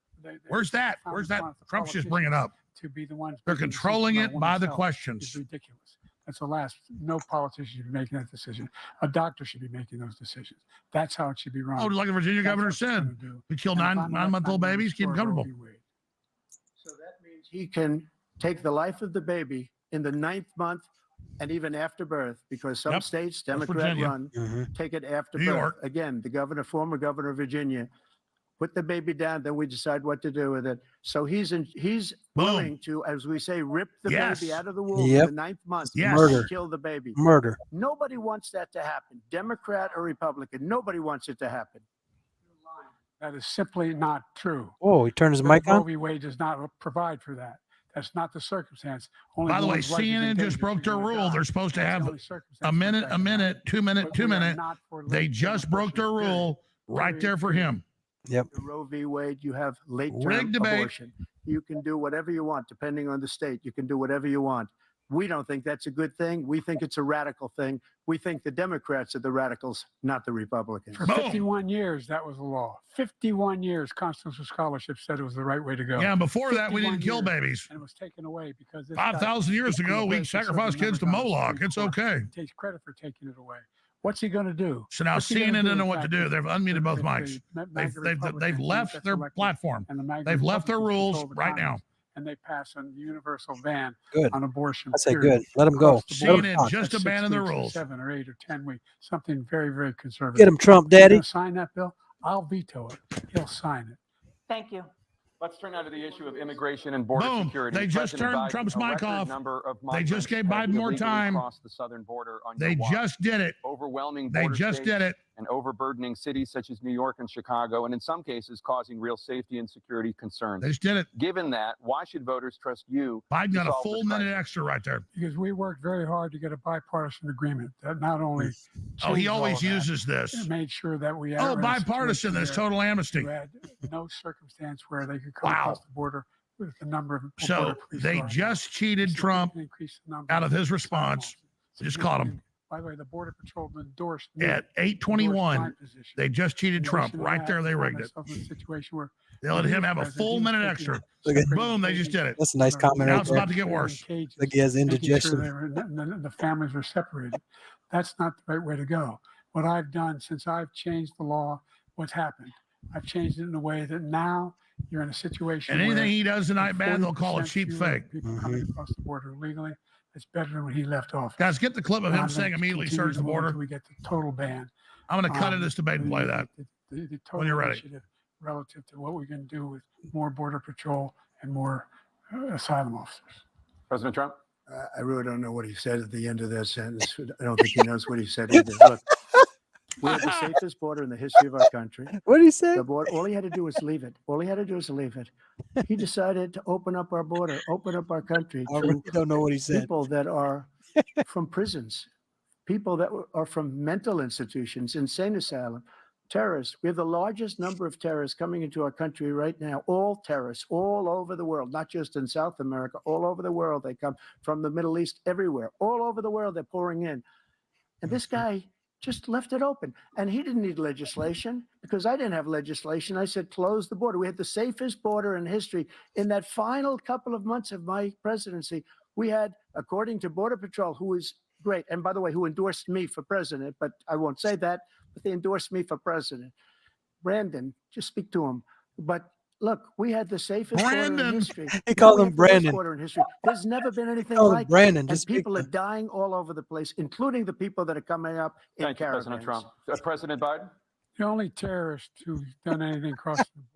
Speaker 3: Where's that?
Speaker 5: found
Speaker 3: Where's that?
Speaker 5: upon the
Speaker 3: Trump's just
Speaker 5: politicians
Speaker 3: bringing up.
Speaker 5: to be the ones
Speaker 3: They're
Speaker 5: making decisions
Speaker 3: controlling
Speaker 5: about
Speaker 3: it by
Speaker 5: women's
Speaker 3: the
Speaker 5: health
Speaker 3: questions.
Speaker 5: is ridiculous. That's the last. No politician should be making that decision. A doctor should be making those decisions. That's how it should be run.
Speaker 3: Oh, like the Virginia
Speaker 5: That's
Speaker 3: governor
Speaker 5: what it's
Speaker 3: said,
Speaker 5: gonna do.
Speaker 3: we kill
Speaker 5: And if I'm
Speaker 3: nine-month-old
Speaker 5: elected, I'm gonna
Speaker 3: babies, keep them
Speaker 5: restore Roe
Speaker 3: comfortable.
Speaker 5: v. Wade.
Speaker 6: So that means he can take the life of the baby in the 9th month and even after birth, because some
Speaker 3: Yep.
Speaker 6: states,
Speaker 3: That's
Speaker 6: Democrat
Speaker 3: Virginia.
Speaker 6: run,
Speaker 1: Mhm.
Speaker 6: take it after
Speaker 3: New
Speaker 6: birth.
Speaker 3: York.
Speaker 6: Again, the former governor of Virginia, put the baby down, then we decide what to do with it. So he's willing to, as we say, rip the
Speaker 3: Yes.
Speaker 6: baby out of the womb
Speaker 1: Yep.
Speaker 6: in the 9th month
Speaker 3: Yes.
Speaker 1: Murder.
Speaker 6: and kill the baby.
Speaker 1: Murder.
Speaker 6: Nobody wants that to happen, Democrat or Republican. Nobody wants it to happen.
Speaker 5: That is simply not true.
Speaker 1: Oh, he turned his
Speaker 5: Roe
Speaker 1: mic on.
Speaker 5: v. Wade does not provide for that. That's not the circumstance. Only
Speaker 3: By the way,
Speaker 5: one's life is in
Speaker 3: CNN
Speaker 5: danger
Speaker 3: just
Speaker 5: if
Speaker 3: broke
Speaker 5: you're
Speaker 3: their
Speaker 5: gonna
Speaker 3: rule.
Speaker 5: die.
Speaker 3: They're supposed to
Speaker 5: That's the
Speaker 3: have
Speaker 5: only circumstance
Speaker 3: a
Speaker 5: where
Speaker 3: minute,
Speaker 5: that
Speaker 3: a
Speaker 5: can
Speaker 3: minute,
Speaker 5: happen.
Speaker 3: 2 minute,
Speaker 5: But
Speaker 3: 2
Speaker 5: we are
Speaker 3: minute.
Speaker 5: not for
Speaker 3: They
Speaker 5: late-term
Speaker 3: just broke their
Speaker 5: abortion, period.
Speaker 3: rule right there for him.
Speaker 1: Yep.
Speaker 6: The Roe v. Wade, you have late-term
Speaker 3: Rigged debate.
Speaker 6: abortion. You can do whatever you want, depending on the state. You can do whatever you want. We don't think that's a good thing. We think it's a radical thing. We think the Democrats are the radicals, not the Republicans.
Speaker 5: For
Speaker 3: Boom.
Speaker 5: 51 years, that was the law. 51 years, Constitutional Scholarship said it was the right way to go.
Speaker 3: Yeah, and before that, we
Speaker 5: 51
Speaker 3: didn't kill
Speaker 5: years,
Speaker 3: babies.
Speaker 5: And it was taken away because this guy
Speaker 3: 5,000 years
Speaker 5: who
Speaker 3: ago, we
Speaker 5: embraced and served
Speaker 3: sacrificed
Speaker 5: the
Speaker 3: kids to
Speaker 5: members on the
Speaker 3: Moloch.
Speaker 5: Supreme
Speaker 3: It's
Speaker 5: Court.
Speaker 3: okay.
Speaker 5: He takes credit for taking it away. What's he going to do?
Speaker 3: So now
Speaker 5: What's he gonna
Speaker 3: CNN
Speaker 5: do
Speaker 3: doesn't know
Speaker 5: with
Speaker 3: what to do.
Speaker 5: fact
Speaker 3: They've unmuted
Speaker 5: if
Speaker 3: both
Speaker 5: the
Speaker 3: mics.
Speaker 5: MAGA
Speaker 3: They've
Speaker 5: Republican who
Speaker 3: left
Speaker 5: gets
Speaker 3: their
Speaker 5: elected
Speaker 3: platform.
Speaker 5: and the MAGA
Speaker 3: They've left their
Speaker 5: Republicans
Speaker 3: rules
Speaker 5: control the
Speaker 3: right now.
Speaker 5: Congress, and they pass a universal ban
Speaker 1: Good.
Speaker 5: on abortion.
Speaker 1: I say
Speaker 5: period,
Speaker 1: good. Let them go.
Speaker 5: across the
Speaker 1: Let 'em
Speaker 5: board.
Speaker 3: CNN
Speaker 1: talk.
Speaker 3: just
Speaker 5: That's 6
Speaker 3: abandoned the
Speaker 5: weeks or
Speaker 3: rules.
Speaker 5: 7 or 8 or 10 weeks, something very, very conservative.
Speaker 1: Get him, Trump,
Speaker 5: He's
Speaker 1: daddy.
Speaker 5: gonna sign that bill. I'll veto it. He'll sign it.
Speaker 7: Thank you.
Speaker 4: Let's turn now to the issue of immigration and border
Speaker 3: Boom.
Speaker 4: security.
Speaker 3: They just
Speaker 4: President
Speaker 3: turned
Speaker 4: Biden,
Speaker 3: Trump's
Speaker 4: a
Speaker 3: mic
Speaker 4: record
Speaker 3: off.
Speaker 4: number of
Speaker 3: They just
Speaker 4: migrants
Speaker 3: gave
Speaker 4: have
Speaker 3: Biden more
Speaker 4: illegally
Speaker 3: time.
Speaker 4: crossed the southern border on
Speaker 3: They
Speaker 4: your watch.
Speaker 3: just did it.
Speaker 4: Overwhelming
Speaker 3: They
Speaker 4: border
Speaker 3: just
Speaker 4: states
Speaker 3: did it.
Speaker 4: and overburdening cities such as New York and Chicago, and in some cases causing real safety and security concerns.
Speaker 3: They just did it.
Speaker 4: Given that, why should voters trust you?
Speaker 3: Biden
Speaker 4: to
Speaker 3: got a
Speaker 4: solve
Speaker 3: full
Speaker 4: this
Speaker 3: minute
Speaker 4: crisis?
Speaker 3: extra right there.
Speaker 5: Because we worked very hard to get a bipartisan agreement that not only
Speaker 3: Oh, he
Speaker 5: changed all
Speaker 3: always
Speaker 5: of that,
Speaker 3: uses this.
Speaker 5: it made sure that we
Speaker 3: Oh,
Speaker 5: were in a
Speaker 3: bipartisan.
Speaker 5: situation
Speaker 3: There's
Speaker 5: where
Speaker 3: total amnesty.
Speaker 5: you had no circumstance where they could come
Speaker 3: Wow.
Speaker 5: across the border with the number of
Speaker 3: So
Speaker 5: border police
Speaker 3: they
Speaker 5: are now.
Speaker 3: just cheated Trump
Speaker 5: Significantly increased the number
Speaker 3: out of his
Speaker 5: asylum
Speaker 3: response.
Speaker 5: officers.
Speaker 3: They just caught him.
Speaker 5: Significantly- By the way, the Border Patrol endorsed me,
Speaker 3: At
Speaker 5: endorsed my
Speaker 3: 8:21,
Speaker 5: position.
Speaker 3: they just cheated
Speaker 5: In
Speaker 3: Trump.
Speaker 5: addition to
Speaker 3: Right
Speaker 5: that,
Speaker 3: there, they
Speaker 5: we found
Speaker 3: rigged it.
Speaker 5: ourselves in a situation where
Speaker 3: They let
Speaker 5: when he
Speaker 3: him
Speaker 5: was
Speaker 3: have a
Speaker 5: president,
Speaker 3: full
Speaker 5: he was
Speaker 3: minute
Speaker 5: taking
Speaker 3: extra.
Speaker 1: Look at-
Speaker 5: separating
Speaker 3: Boom, they just
Speaker 5: babies
Speaker 3: did it.
Speaker 1: That's a nice
Speaker 5: from
Speaker 1: comment
Speaker 3: Now
Speaker 1: right
Speaker 3: it's
Speaker 1: there.
Speaker 3: about to get
Speaker 5: children in
Speaker 3: worse.
Speaker 5: cages,
Speaker 1: Like he has
Speaker 5: making sure
Speaker 1: indigestion.
Speaker 5: they were, the families were separated. That's not the right way to go. What I've done since I've changed the law, what's happened? I've changed it in a way that now you're in a situation
Speaker 3: And anything
Speaker 5: where
Speaker 3: he does tonight bad, they'll call it
Speaker 5: 40%
Speaker 3: cheap
Speaker 5: fewer
Speaker 3: fake.
Speaker 5: people coming across the border illegally. It's better than when he left office.
Speaker 3: Guys, get the clip of
Speaker 5: And
Speaker 3: him
Speaker 5: I'm
Speaker 3: saying
Speaker 5: gonna
Speaker 3: immediately
Speaker 5: continue
Speaker 3: search
Speaker 5: to
Speaker 3: the
Speaker 5: move
Speaker 3: border.
Speaker 5: until we get the total ban.
Speaker 3: I'm going to cut
Speaker 5: on
Speaker 3: this debate and play that.
Speaker 5: The total
Speaker 3: you're ready.
Speaker 5: initiative relative to what we can do with more border patrol and more asylum officers.
Speaker 4: President Trump?
Speaker 6: I really don't know what he said at the end of that sentence. I don't think he knows what he said either. Look, we have the safest border in the history of our country.
Speaker 1: What did he say?
Speaker 6: The border, all he had to do was leave it. All he had to do was leave it. He decided to open up our border, open up our country
Speaker 1: I
Speaker 6: to
Speaker 1: really don't know what he said.
Speaker 6: people that are from prisons, people that are from mental institutions, insane asylum, terrorists. We have the largest number of terrorists coming into our country right now, all terrorists all over the world, not just in South America, all over the world. They come from the Middle East, everywhere, all over the world, they're pouring in. And this guy just left it open. And he didn't need legislation because I didn't have legislation. I said, close the border. We had the safest border in history. In that final couple of months of my presidency, we had, according to Border Patrol, who is great, and by the way, who endorsed me for president, but I won't say that, but they endorsed me for president. Brandon, just speak to him. But look, we had the safest border
Speaker 3: Brandon.
Speaker 6: in history.
Speaker 1: He
Speaker 6: Now
Speaker 1: called
Speaker 6: we
Speaker 1: him
Speaker 6: have the worst
Speaker 1: Brandon.
Speaker 6: border in history. There's never been anything
Speaker 1: Call him
Speaker 6: like it.
Speaker 1: Brandon.
Speaker 6: And
Speaker 1: Just speak
Speaker 6: people
Speaker 1: to
Speaker 6: are
Speaker 1: him.
Speaker 6: dying all over the place, including the people that are coming up in
Speaker 4: Thank you, President
Speaker 6: caravans.
Speaker 4: Trump. President Biden?
Speaker 5: The only terrorist who's done anything across the border.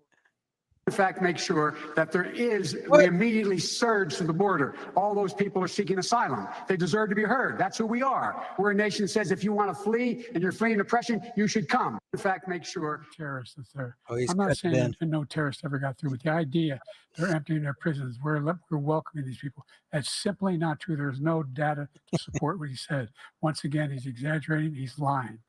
Speaker 8: In fact, make sure that there is,
Speaker 1: What?
Speaker 8: we immediately surge to the border. All those people are seeking asylum. They deserve to be heard. That's who we are. We're a nation that says if you want to flee and you're fleeing oppression, you should come. In fact, make sure.
Speaker 5: Terrorists that's there.
Speaker 1: Oh, he's
Speaker 5: I'm not
Speaker 1: cut
Speaker 5: saying
Speaker 1: in.
Speaker 5: that no terrorists ever got through, but the idea they're emptying their prisons, we're welcoming these people. That's simply not true. There's no data to support what he said. Once again, he's exaggerating. He's lying.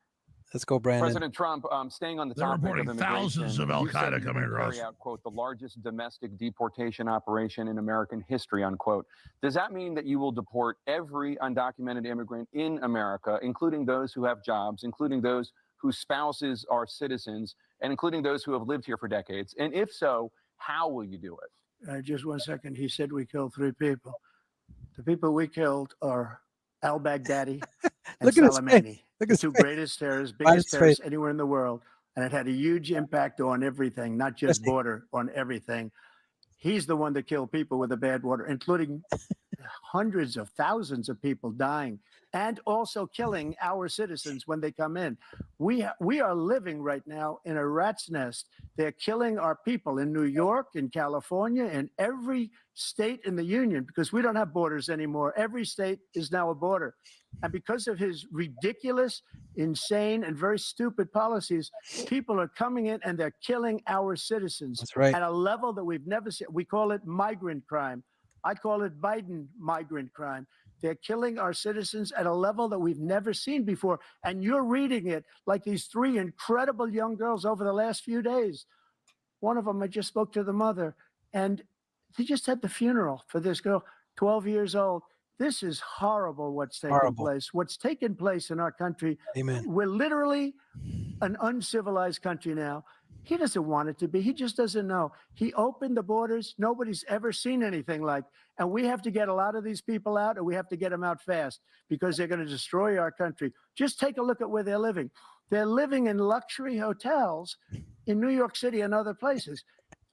Speaker 1: Let's go, Brandon.
Speaker 4: President Trump, staying on the
Speaker 3: They're
Speaker 4: topic of
Speaker 3: reporting
Speaker 4: immigration,
Speaker 3: thousands of
Speaker 4: you
Speaker 3: Al-Qaeda
Speaker 4: said you
Speaker 3: coming
Speaker 4: would
Speaker 3: across.
Speaker 4: carry out, quote, the largest domestic deportation operation in American history, unquote. Does that mean that you will deport every undocumented immigrant in America, including those who have jobs, including those whose spouses are citizens, and including those who have lived here for decades? And if so, how will you do it?
Speaker 6: Just 1 second. He said we killed 3 people. The people we killed are al-Baghdadi and
Speaker 1: Look at his face.
Speaker 6: Soleimani,
Speaker 1: Look
Speaker 6: the
Speaker 1: at his
Speaker 6: 2
Speaker 1: face.
Speaker 6: greatest terrorists,
Speaker 1: Right,
Speaker 6: biggest
Speaker 1: his face.
Speaker 6: terrorists anywhere in the world. And it had a huge impact on everything, not just
Speaker 1: Interesting.
Speaker 6: border, on everything. He's the one that killed people with the bad water, including hundreds of thousands of people dying and also killing our citizens when they come in. We are living right now in a rat's nest. They're killing our people in New York, in California, in every state in the union because we don't have borders anymore. Every state is now a border. And because of his ridiculous, insane, and very stupid policies, people are coming in and they're killing our citizens
Speaker 1: That's right.
Speaker 6: at a level that we've never seen. We call it migrant crime. I call it Biden migrant crime. They're killing our citizens at a level that we've never seen before. And you're reading it like these 3 incredible young girls over the last few days. One of them, I just spoke to the mother, and he just had the funeral for this girl, 12 years old. This is horrible what's taking
Speaker 1: Horrible.
Speaker 6: place. What's taken place in our country,
Speaker 1: Amen.
Speaker 6: we're literally an uncivilized country now. He doesn't want it to be. He just doesn't know. He opened the borders. Nobody's ever seen anything like. And we have to get a lot of these people out, and we have to get them out fast because they're going to destroy our country. Just take a look at where they're living. They're living in luxury hotels in New York City and other places.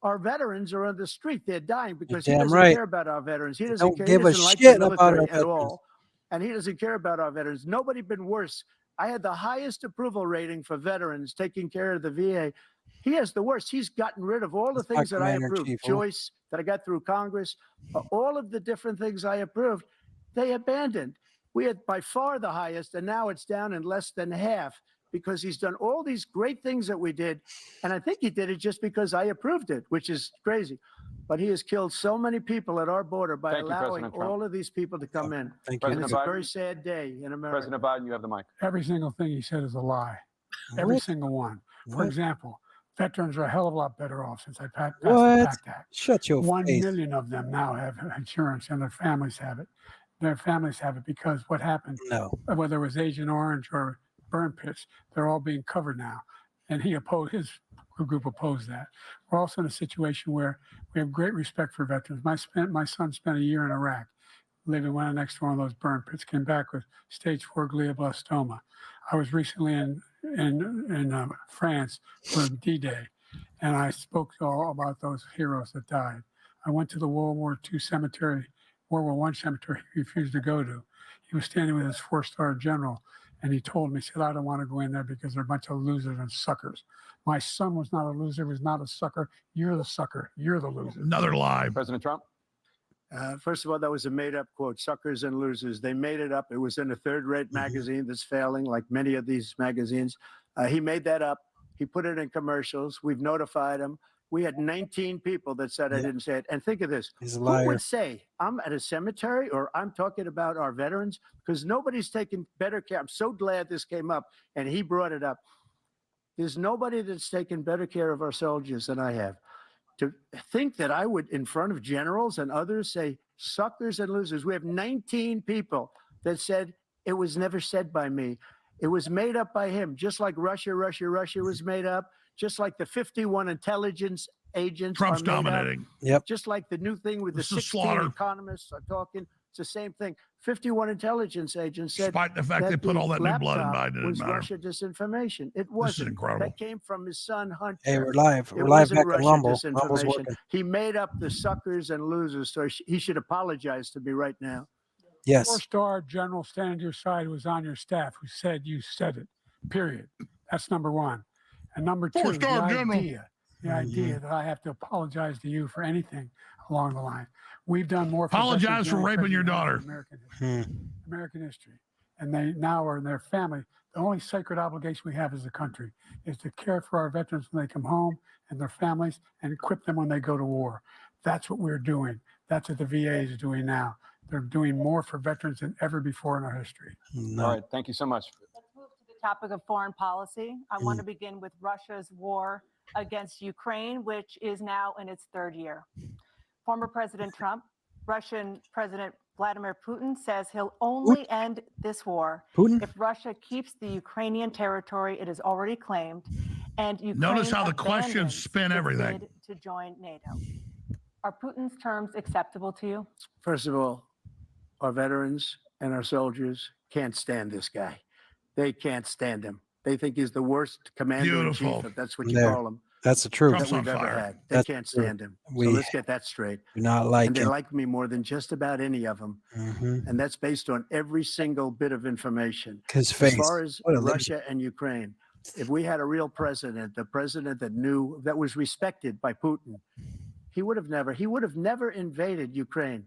Speaker 6: Our veterans are on the street. They're dying because he
Speaker 1: damn
Speaker 6: doesn't
Speaker 1: right.
Speaker 6: care about our veterans. He doesn't
Speaker 1: Don't
Speaker 6: care.
Speaker 1: give
Speaker 6: He
Speaker 1: a
Speaker 6: doesn't like
Speaker 1: shit
Speaker 6: the
Speaker 1: about our
Speaker 6: military at
Speaker 1: veterans.
Speaker 6: all. And he doesn't care about our veterans. Nobody been worse. I had the highest approval rating for veterans taking care of the VA. He has the worst. He's gotten rid of all the
Speaker 1: That's not
Speaker 6: things that I approved.
Speaker 1: Commander-in-Chief, fool.
Speaker 6: Joyce, that I got through Congress, all of the different things I approved, they abandoned. We had by far the highest, and now it's down in less than half because he's done all these great things that we did. And I think he did it just because I approved it, which is crazy. But he has killed so many people at our border by
Speaker 4: Thank you,
Speaker 6: allowing
Speaker 4: President Trump.
Speaker 6: all of these people to come in.
Speaker 1: Thank you.
Speaker 6: And it's
Speaker 4: President
Speaker 6: a
Speaker 4: Biden.
Speaker 6: very sad day in America.
Speaker 4: President Biden, you have the mic.
Speaker 5: Every single thing he said is a lie. Every
Speaker 1: What?
Speaker 5: single one. For
Speaker 1: What?
Speaker 5: example, veterans are a hell of a lot better off since I passed the
Speaker 1: What?
Speaker 5: PACT Act.
Speaker 1: Shut your
Speaker 5: 1
Speaker 1: face.
Speaker 5: million of them now have insurance and their families have it. Their families have it because what happened,
Speaker 1: No.
Speaker 5: whether it was Agent Orange or burn pits, they're all being covered now. And he opposed, his group opposed that. We're also in a situation where we have great respect for veterans. My son spent a year in Iraq, living right next to one of those burn pits, came back with stage 4 glioblastoma. I was recently in France for D-Day, and I spoke all about those heroes that died. I went to the World War II cemetery, World War I cemetery he refused to go to. He was standing with his 4-star general, and he told me, he said, I don't want to go in there because they're a bunch of losers and suckers. My son was not a loser, was not a sucker. You're the sucker. You're the loser.
Speaker 3: Another lie.
Speaker 4: President Trump.
Speaker 6: First of all, that was a made-up quote, suckers and losers. They made it up. It was in a third-rate magazine that's failing, like many of these magazines. He made that up. He put it in commercials. We've notified him. We had 19 people that said I didn't say it. And think of this.
Speaker 1: He's a
Speaker 6: Who
Speaker 1: liar.
Speaker 6: would say I'm at a cemetery or I'm talking about our veterans? Because nobody's taking better care. I'm so glad this came up and he brought it up. There's nobody that's taken better care of our soldiers than I have. To think that I would, in front of generals and others, say suckers and losers. We have 19 people that said it was never said by me. It was made up by him, just like Russia was made up, just like the 51 intelligence agents
Speaker 3: Trump's
Speaker 6: are made
Speaker 3: dominating.
Speaker 6: up, just like the new thing with
Speaker 3: This
Speaker 6: the
Speaker 3: is
Speaker 6: 16
Speaker 3: slaughter.
Speaker 6: economists are talking. It's the same thing. 51 intelligence agents said
Speaker 3: Despite the fact
Speaker 6: that
Speaker 3: they put
Speaker 6: the
Speaker 3: all that new blood in
Speaker 6: laptop
Speaker 3: Biden, it didn't
Speaker 6: was
Speaker 3: matter.
Speaker 6: Russia disinformation. It
Speaker 3: This is
Speaker 6: wasn't.
Speaker 3: incredible.
Speaker 6: That came from his son Hunter.
Speaker 1: Hey, we're live.
Speaker 6: It
Speaker 1: We're live
Speaker 6: wasn't
Speaker 1: back on
Speaker 6: Russia
Speaker 1: Rumble. Rumble's
Speaker 6: disinformation.
Speaker 1: working.
Speaker 6: He made up the suckers and losers, so he should apologize to me right now.
Speaker 1: Yes.
Speaker 5: 4-star general standing to your side who was on your staff who said you said it, period. That's number one. And number two,
Speaker 3: 4-star general.
Speaker 5: the idea that I have to apologize to you for anything along the line. We've done more. for
Speaker 3: Apologize
Speaker 5: veterans
Speaker 3: for
Speaker 5: than any
Speaker 3: raping your
Speaker 5: president
Speaker 3: daughter.
Speaker 5: in American history. And they now are in their family. The only sacred obligation we have as a country is to care for our veterans when they come home and their families and equip them when they go to war. That's what we're doing. That's what the VA is doing now. They're doing more for veterans than ever before in our history.
Speaker 1: No.
Speaker 4: All right. Thank you so much.
Speaker 7: Let's move to the topic of foreign policy. I want to begin with Russia's war against Ukraine, which is now in its 3rd year. Former President Trump, Russian President Vladimir Putin says he'll only end this war
Speaker 1: Putin?
Speaker 7: if Russia keeps the Ukrainian territory it has already claimed and Ukraine
Speaker 3: Notice how the questions
Speaker 7: abandons
Speaker 3: spin
Speaker 7: its
Speaker 3: everything.
Speaker 7: bid to join NATO. Are Putin's terms acceptable to you?
Speaker 6: First of all, our veterans and our soldiers can't stand this guy. They can't stand him. They think he's the worst commander in chief,
Speaker 3: Beautiful.
Speaker 6: if that's what you
Speaker 1: There.
Speaker 6: call him,
Speaker 1: That's the truth.
Speaker 3: Trump's
Speaker 6: that
Speaker 3: on
Speaker 6: we've ever
Speaker 3: fire.
Speaker 6: had. They
Speaker 1: That's
Speaker 6: can't
Speaker 1: true.
Speaker 6: stand him.
Speaker 1: We
Speaker 6: So let's get that straight.
Speaker 1: do not like
Speaker 6: And they
Speaker 1: him.
Speaker 6: like me more than just about any of them. And that's based on every single bit of information.
Speaker 1: His
Speaker 6: As
Speaker 1: face.
Speaker 6: far as
Speaker 1: What a loser.
Speaker 6: Russia and Ukraine, if we had a real president, the president that knew, that was respected by Putin, he would have never invaded Ukraine.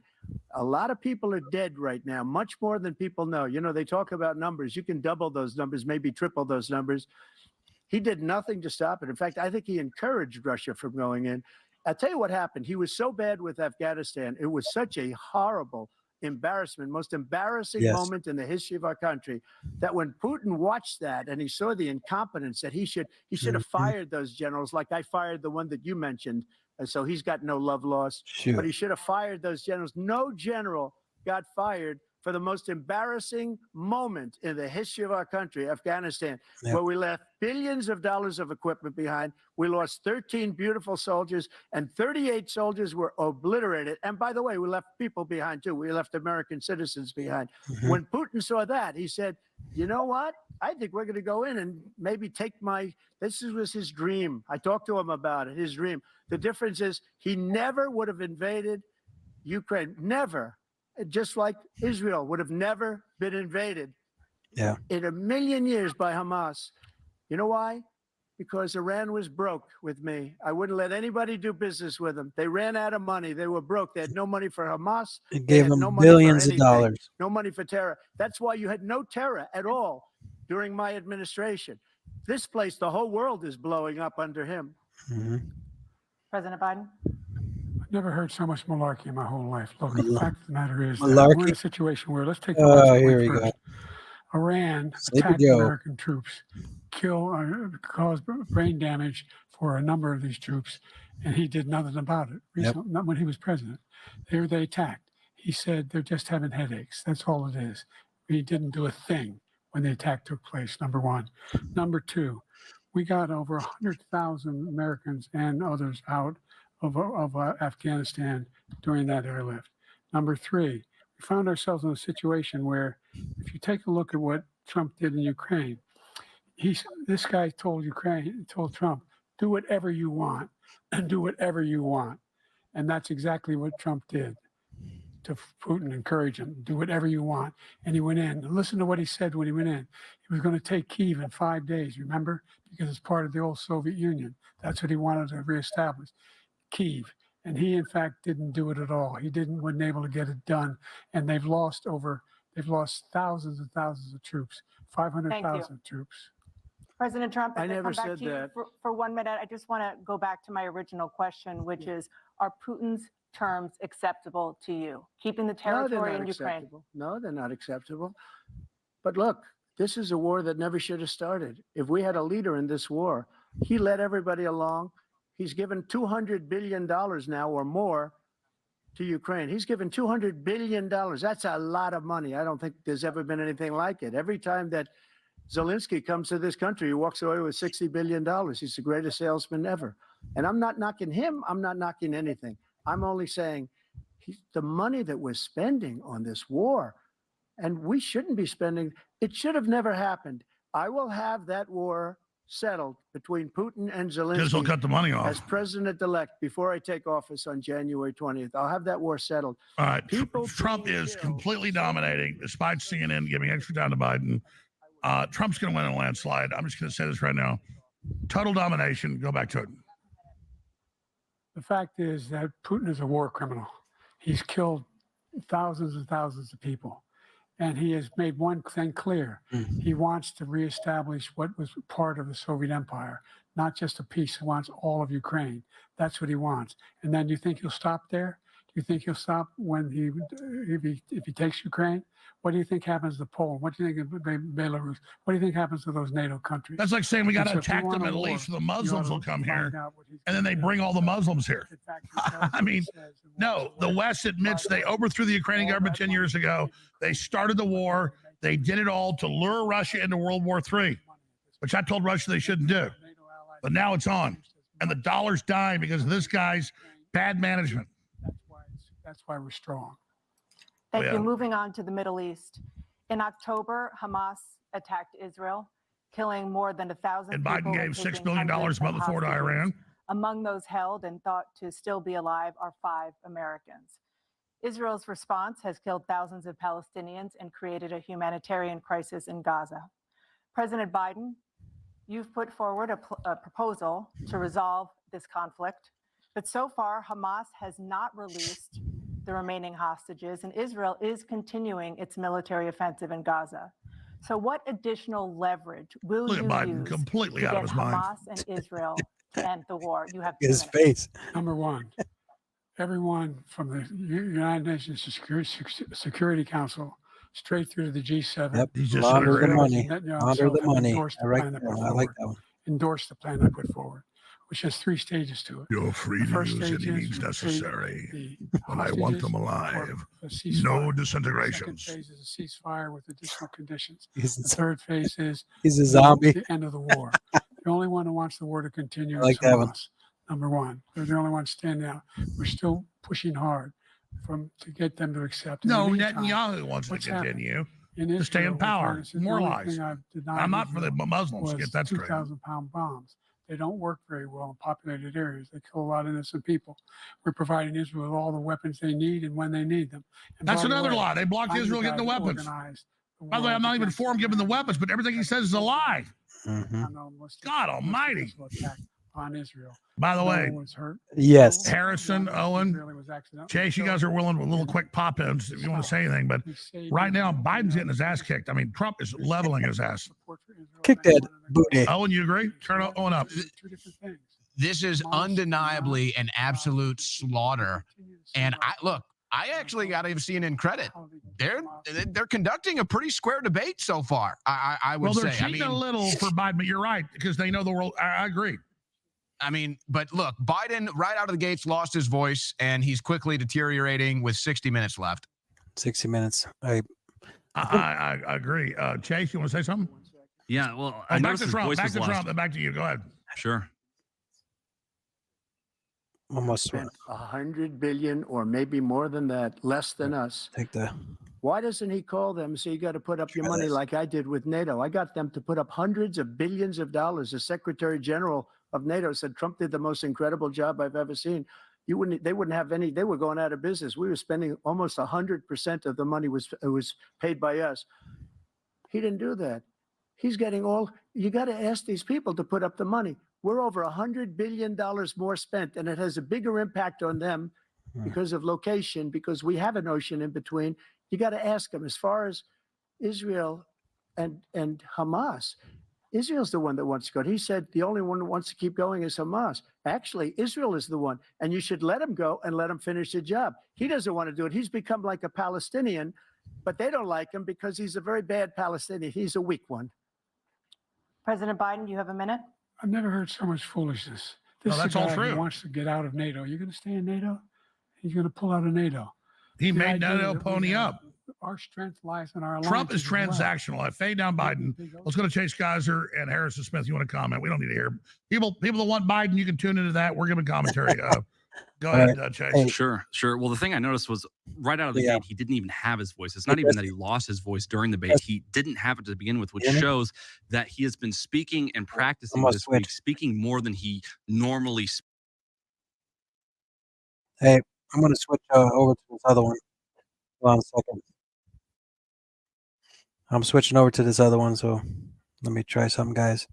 Speaker 6: A lot of people are dead right now, much more than people know. You know, they talk about numbers. You can double those numbers, maybe triple those numbers. He did nothing to stop it. In fact, I think he encouraged Russia from going in. I'll tell you what happened. He was so bad with Afghanistan. It was such a horrible embarrassment, most embarrassing
Speaker 1: Yes.
Speaker 6: moment in the history of our country, that when Putin watched that and he saw the incompetence, that he should have fired those generals, like I fired the one that you mentioned. And so he's got no love lost,
Speaker 1: Shoot.
Speaker 6: but he should have fired those generals. No general got fired for the most embarrassing moment in the history of our country, Afghanistan, where we left billions of dollars of equipment behind. We lost 13 beautiful soldiers, and 38 soldiers were obliterated. And by the way, we left people behind too. We left American citizens behind. When Putin saw that, he said, you know what? I think we're going to go in and maybe take this was his dream. I talked to him about it, his dream. The difference is he never would have invaded Ukraine. Never. Just like Israel would have never been invaded in a million years by Hamas. You know why? Because Iran was broke with me. I wouldn't let anybody do business with them. They ran out of money. They were broke. They had no money for Hamas.
Speaker 1: It gave them
Speaker 6: no money for
Speaker 1: billions of
Speaker 6: anything.
Speaker 1: dollars.
Speaker 6: No money for terror. That's why you had no terror at all during my administration. This place, the whole world is blowing up under him.
Speaker 7: President Biden?
Speaker 5: I've never heard so much malarkey in my whole life. Look, the fact of the matter is that
Speaker 1: Malarkey?
Speaker 5: we're in a situation where, let's take the last
Speaker 1: Here
Speaker 5: point
Speaker 1: we
Speaker 5: first.
Speaker 1: go.
Speaker 5: Iran
Speaker 1: Sleepy
Speaker 5: attacked
Speaker 1: Joe.
Speaker 5: American troops, caused brain damage for a number of these troops, and he did nothing about it. Not when he was president. They attacked. He said they're just having headaches. That's all it is. He didn't do a thing when the attack took place, number one. Number two, we got over 100,000 Americans and others out of Afghanistan during that airlift. Number three, we found ourselves in a situation where, if you take a look at what Trump did in Ukraine, this guy told Trump, do whatever you want, and do whatever you want. And that's exactly what Trump did to Putin, encourage him, do whatever you want. And he went in. And listen to what he said when he went in. He was going to take Kyiv in 5 days, remember? Because it's part of the old Soviet Union. That's what he wanted to reestablish. Kyiv, and he in fact didn't do it at all. He wasn't able to get it done, and they've lost thousands and thousands of troops, 500,000 troops.
Speaker 7: President Trump,
Speaker 6: I
Speaker 7: as
Speaker 6: never
Speaker 7: come back
Speaker 6: said
Speaker 7: to you
Speaker 6: that.
Speaker 7: for 1 minute, I just want to go back to my original question, which is, are Putin's terms acceptable to you? Keeping the territory in Ukraine?
Speaker 6: Acceptable. No, they're not acceptable. But look, this is a war that never should have started. If we had a leader in this war, he led everybody along. He's given $200 billion now or more to Ukraine. He's given $200 billion. That's a lot of money. I don't think there's ever been anything like it. Every time that Zelensky comes to this country, he walks away with $60 billion. He's the greatest salesman ever. And I'm not knocking him. I'm not knocking anything. I'm only saying the money that we're spending on this war, and we shouldn't be spending, it should have never happened. I will have that war settled between Putin and
Speaker 3: Just will
Speaker 6: Zelensky
Speaker 3: cut the money off.
Speaker 6: as president-elect before I take office on January 20th. I'll have that war settled.
Speaker 3: All right.
Speaker 6: People
Speaker 3: Trump
Speaker 6: being
Speaker 3: is
Speaker 6: killed.
Speaker 3: completely dominating, despite CNN giving extra time to Biden. Trump's going to win in a landslide. I'm just going to say this right now. Total domination. Go back to it.
Speaker 5: The fact is that Putin is a war criminal. He's killed thousands and thousands of people. And he has made one thing clear. He wants to reestablish what was part of the Soviet Empire, not just a piece. He wants all of Ukraine. That's what he wants. And then you think he'll stop there? Do you think he'll stop when if he takes Ukraine? What do you think happens to Poland? What do you think of Belarus? What do you think happens to those NATO countries?
Speaker 3: That's like saying we got to
Speaker 5: So if you
Speaker 3: attack the
Speaker 5: want a
Speaker 3: Middle
Speaker 5: war,
Speaker 3: East so the
Speaker 5: you ought
Speaker 3: Muslims
Speaker 5: to
Speaker 3: will come
Speaker 5: find
Speaker 3: here,
Speaker 5: out what he's
Speaker 3: and then they
Speaker 5: gonna
Speaker 3: bring
Speaker 5: do.
Speaker 3: all the Muslims here.
Speaker 5: In fact, he tells
Speaker 3: I
Speaker 5: you
Speaker 3: mean,
Speaker 5: what he says and
Speaker 3: No,
Speaker 5: wants to
Speaker 3: the
Speaker 5: win.
Speaker 3: West admits they overthrew the Ukrainian
Speaker 5: All
Speaker 3: government
Speaker 5: that
Speaker 3: 10 years
Speaker 5: money
Speaker 3: ago.
Speaker 5: is
Speaker 3: They started the war. They did it all to lure Russia into World War III, which I told Russia they shouldn't do. But now it's on. And the dollar's dying because of this guy's bad management.
Speaker 5: That's why we're strong.
Speaker 7: Thank
Speaker 3: Yeah.
Speaker 7: you. Moving on to the Middle East. In October, Hamas attacked Israel, killing more than 1,000
Speaker 3: And
Speaker 7: people.
Speaker 3: Biden gave
Speaker 7: and
Speaker 3: $6
Speaker 7: taking
Speaker 3: billion
Speaker 7: hundreds
Speaker 3: about
Speaker 7: of
Speaker 3: the floor to
Speaker 7: hostages.
Speaker 3: Iran.
Speaker 7: Among those held and thought to still be alive are 5 Americans. Israel's response has killed thousands of Palestinians and created a humanitarian crisis in Gaza. President Biden, you've put forward a proposal to resolve this conflict, but so far Hamas has not released the remaining hostages, and Israel is continuing its military offensive in Gaza. So what additional leverage will
Speaker 3: Look at
Speaker 7: you
Speaker 3: Biden,
Speaker 7: use
Speaker 3: completely
Speaker 7: to
Speaker 3: out of
Speaker 7: get
Speaker 3: his mind.
Speaker 7: Hamas and Israel to end the war? You have 2
Speaker 1: His
Speaker 7: minutes.
Speaker 1: face.
Speaker 5: Number one, everyone from the United Nations Security Council straight through to the G7.
Speaker 1: Yep.
Speaker 3: He's just
Speaker 1: Launder the
Speaker 3: celebrating.
Speaker 1: money.
Speaker 5: Netanyahu
Speaker 1: Launder
Speaker 5: himself
Speaker 1: the
Speaker 5: have
Speaker 1: money.
Speaker 5: endorsed the
Speaker 1: I like
Speaker 5: plan I
Speaker 1: that
Speaker 5: put
Speaker 1: one. I like
Speaker 5: forward.
Speaker 1: that one.
Speaker 5: Endorsed the plan I put forward. which has 3 stages to it.
Speaker 3: You're free
Speaker 5: The
Speaker 3: to
Speaker 5: first
Speaker 3: use
Speaker 5: stage
Speaker 3: any
Speaker 5: is
Speaker 3: means
Speaker 5: we
Speaker 3: necessary,
Speaker 5: free
Speaker 3: but I want
Speaker 5: hostages
Speaker 3: them
Speaker 5: for
Speaker 3: alive.
Speaker 5: a ceasefire.
Speaker 3: No
Speaker 5: The second
Speaker 3: disintegrations.
Speaker 5: phase is a ceasefire with additional conditions.
Speaker 1: He's,
Speaker 5: The third phase is
Speaker 1: he's a zombie.
Speaker 5: the end of the war. The only one who wants the war to continue
Speaker 1: I like
Speaker 5: is
Speaker 1: that one.
Speaker 5: Hamas. Number one, they're the only ones standing out. We're still pushing hard to get them to accept. In the
Speaker 3: No,
Speaker 5: meantime,
Speaker 3: Netanyahu wants to
Speaker 5: what's
Speaker 3: continue
Speaker 5: in
Speaker 3: to stay in
Speaker 5: Israel, we
Speaker 3: power.
Speaker 5: find this is
Speaker 3: More
Speaker 5: the only
Speaker 3: lies.
Speaker 5: thing I've denied
Speaker 3: I'm not for the
Speaker 5: Israel
Speaker 3: Muslims.
Speaker 5: was
Speaker 3: Get that straight.
Speaker 5: 2,000-pound bombs. They don't work very well in populated areas. They kill a lot of innocent people. We're providing Israel with all the weapons they need and when they need them. And
Speaker 3: That's
Speaker 5: by the
Speaker 3: another
Speaker 5: way,
Speaker 3: lie. They blocked
Speaker 5: I'm the
Speaker 3: Israel
Speaker 5: guy
Speaker 3: getting the
Speaker 5: that
Speaker 3: weapons.
Speaker 5: organized the
Speaker 3: By the way, I'm
Speaker 5: war
Speaker 3: not even
Speaker 5: against
Speaker 3: for him giving the
Speaker 5: Iran.
Speaker 3: weapons, but everything he says is a lie.
Speaker 1: Mhm.
Speaker 3: God almighty.
Speaker 5: Attack on Israel.
Speaker 3: By the
Speaker 5: No
Speaker 3: way,
Speaker 5: one was hurt.
Speaker 1: Yes.
Speaker 3: Harrison,
Speaker 5: One
Speaker 3: Owen,
Speaker 5: Israeli was accidentally
Speaker 3: Chase, you guys are willing with little quick pop-ins if you want to say anything, but
Speaker 5: We saved
Speaker 3: right now,
Speaker 5: Israel.
Speaker 3: Biden's getting his ass kicked. I mean, Trump is leveling his ass.
Speaker 5: Support for Israel
Speaker 1: Kick
Speaker 5: of anyone
Speaker 1: that
Speaker 5: in the
Speaker 1: booty.
Speaker 3: Owen, you agree? Turn Owen up.
Speaker 5: Two different things.
Speaker 9: This is undeniably an absolute slaughter. And I actually got to give CNN credit. They're conducting a pretty square debate so far. I would
Speaker 3: Well, they're
Speaker 9: say.
Speaker 3: cheating a little for Biden, but you're right because they know the world. I agree.
Speaker 9: I mean, but look, Biden right out of the gates lost his voice, and he's quickly deteriorating with 60 minutes left.
Speaker 1: 60 minutes.
Speaker 3: I agree. Chase, you want to say something?
Speaker 10: Yeah, well,
Speaker 3: Oh,
Speaker 10: I
Speaker 3: back
Speaker 10: noticed
Speaker 3: to
Speaker 10: his
Speaker 3: Trump.
Speaker 10: voice
Speaker 3: Back
Speaker 10: was
Speaker 3: to
Speaker 10: lost.
Speaker 3: Trump. Then back to you. Go ahead.
Speaker 10: Sure.
Speaker 1: Almost
Speaker 6: Spent $100 billion or maybe more than that, less than us.
Speaker 1: take the.
Speaker 6: Why doesn't he call them? So you got to put up your
Speaker 1: Try
Speaker 6: money
Speaker 1: this.
Speaker 6: like I did with NATO. I got them to put up hundreds of billions of dollars. The Secretary General of NATO said Trump did the most incredible job I've ever seen. They wouldn't have any. They were going out of business. We were spending almost 100% of the money was paid by us. He didn't do that. He's getting all. You got to ask these people to put up the money. We're over $100 billion more spent, and it has a bigger impact on them because of location, because we have an ocean in between. You got to ask them. As far as Israel and Hamas, Israel's the one that wants to go. He said the only one who wants to keep going is Hamas. Actually, Israel is the one, and you should let him go and let him finish the job. He doesn't want to do it. He's become like a Palestinian, but they don't like him because he's a very bad Palestinian. He's a weak one.
Speaker 7: President Biden, you have a minute.
Speaker 5: I've never heard so much foolishness.
Speaker 3: No,
Speaker 5: This is
Speaker 3: that's
Speaker 5: a
Speaker 3: all
Speaker 5: guy
Speaker 3: true.
Speaker 5: who wants to get out of NATO. You're going to stay in NATO? He's going to pull out of NATO.
Speaker 3: He
Speaker 5: The
Speaker 3: made
Speaker 5: idea
Speaker 3: NATO
Speaker 5: that we
Speaker 3: pony
Speaker 5: have-
Speaker 3: up.
Speaker 5: Our strength lies in our alliance.
Speaker 3: Trump is transactional. I fade down Biden. Let's go to Chase Geyser and Harrison Smith. You want to comment? We don't need to hear people that want Biden. You can tune into that. We're giving commentary. Go ahead, Chase.
Speaker 1: Hey.
Speaker 10: Sure. Well, the thing I noticed was right out of the
Speaker 1: Yeah.
Speaker 10: gate, he didn't even have his voice. It's not even that he lost his voice during the debate. He didn't have it to begin with, which
Speaker 1: Hear me?
Speaker 10: shows that he has been speaking and practicing
Speaker 1: Almost
Speaker 10: this week,
Speaker 1: switched.
Speaker 10: speaking more than he normally speaks.
Speaker 1: Hey, I'm going to switch over to this other one. Hold on a second. I'm switching over to this other one, so let me try something, guys.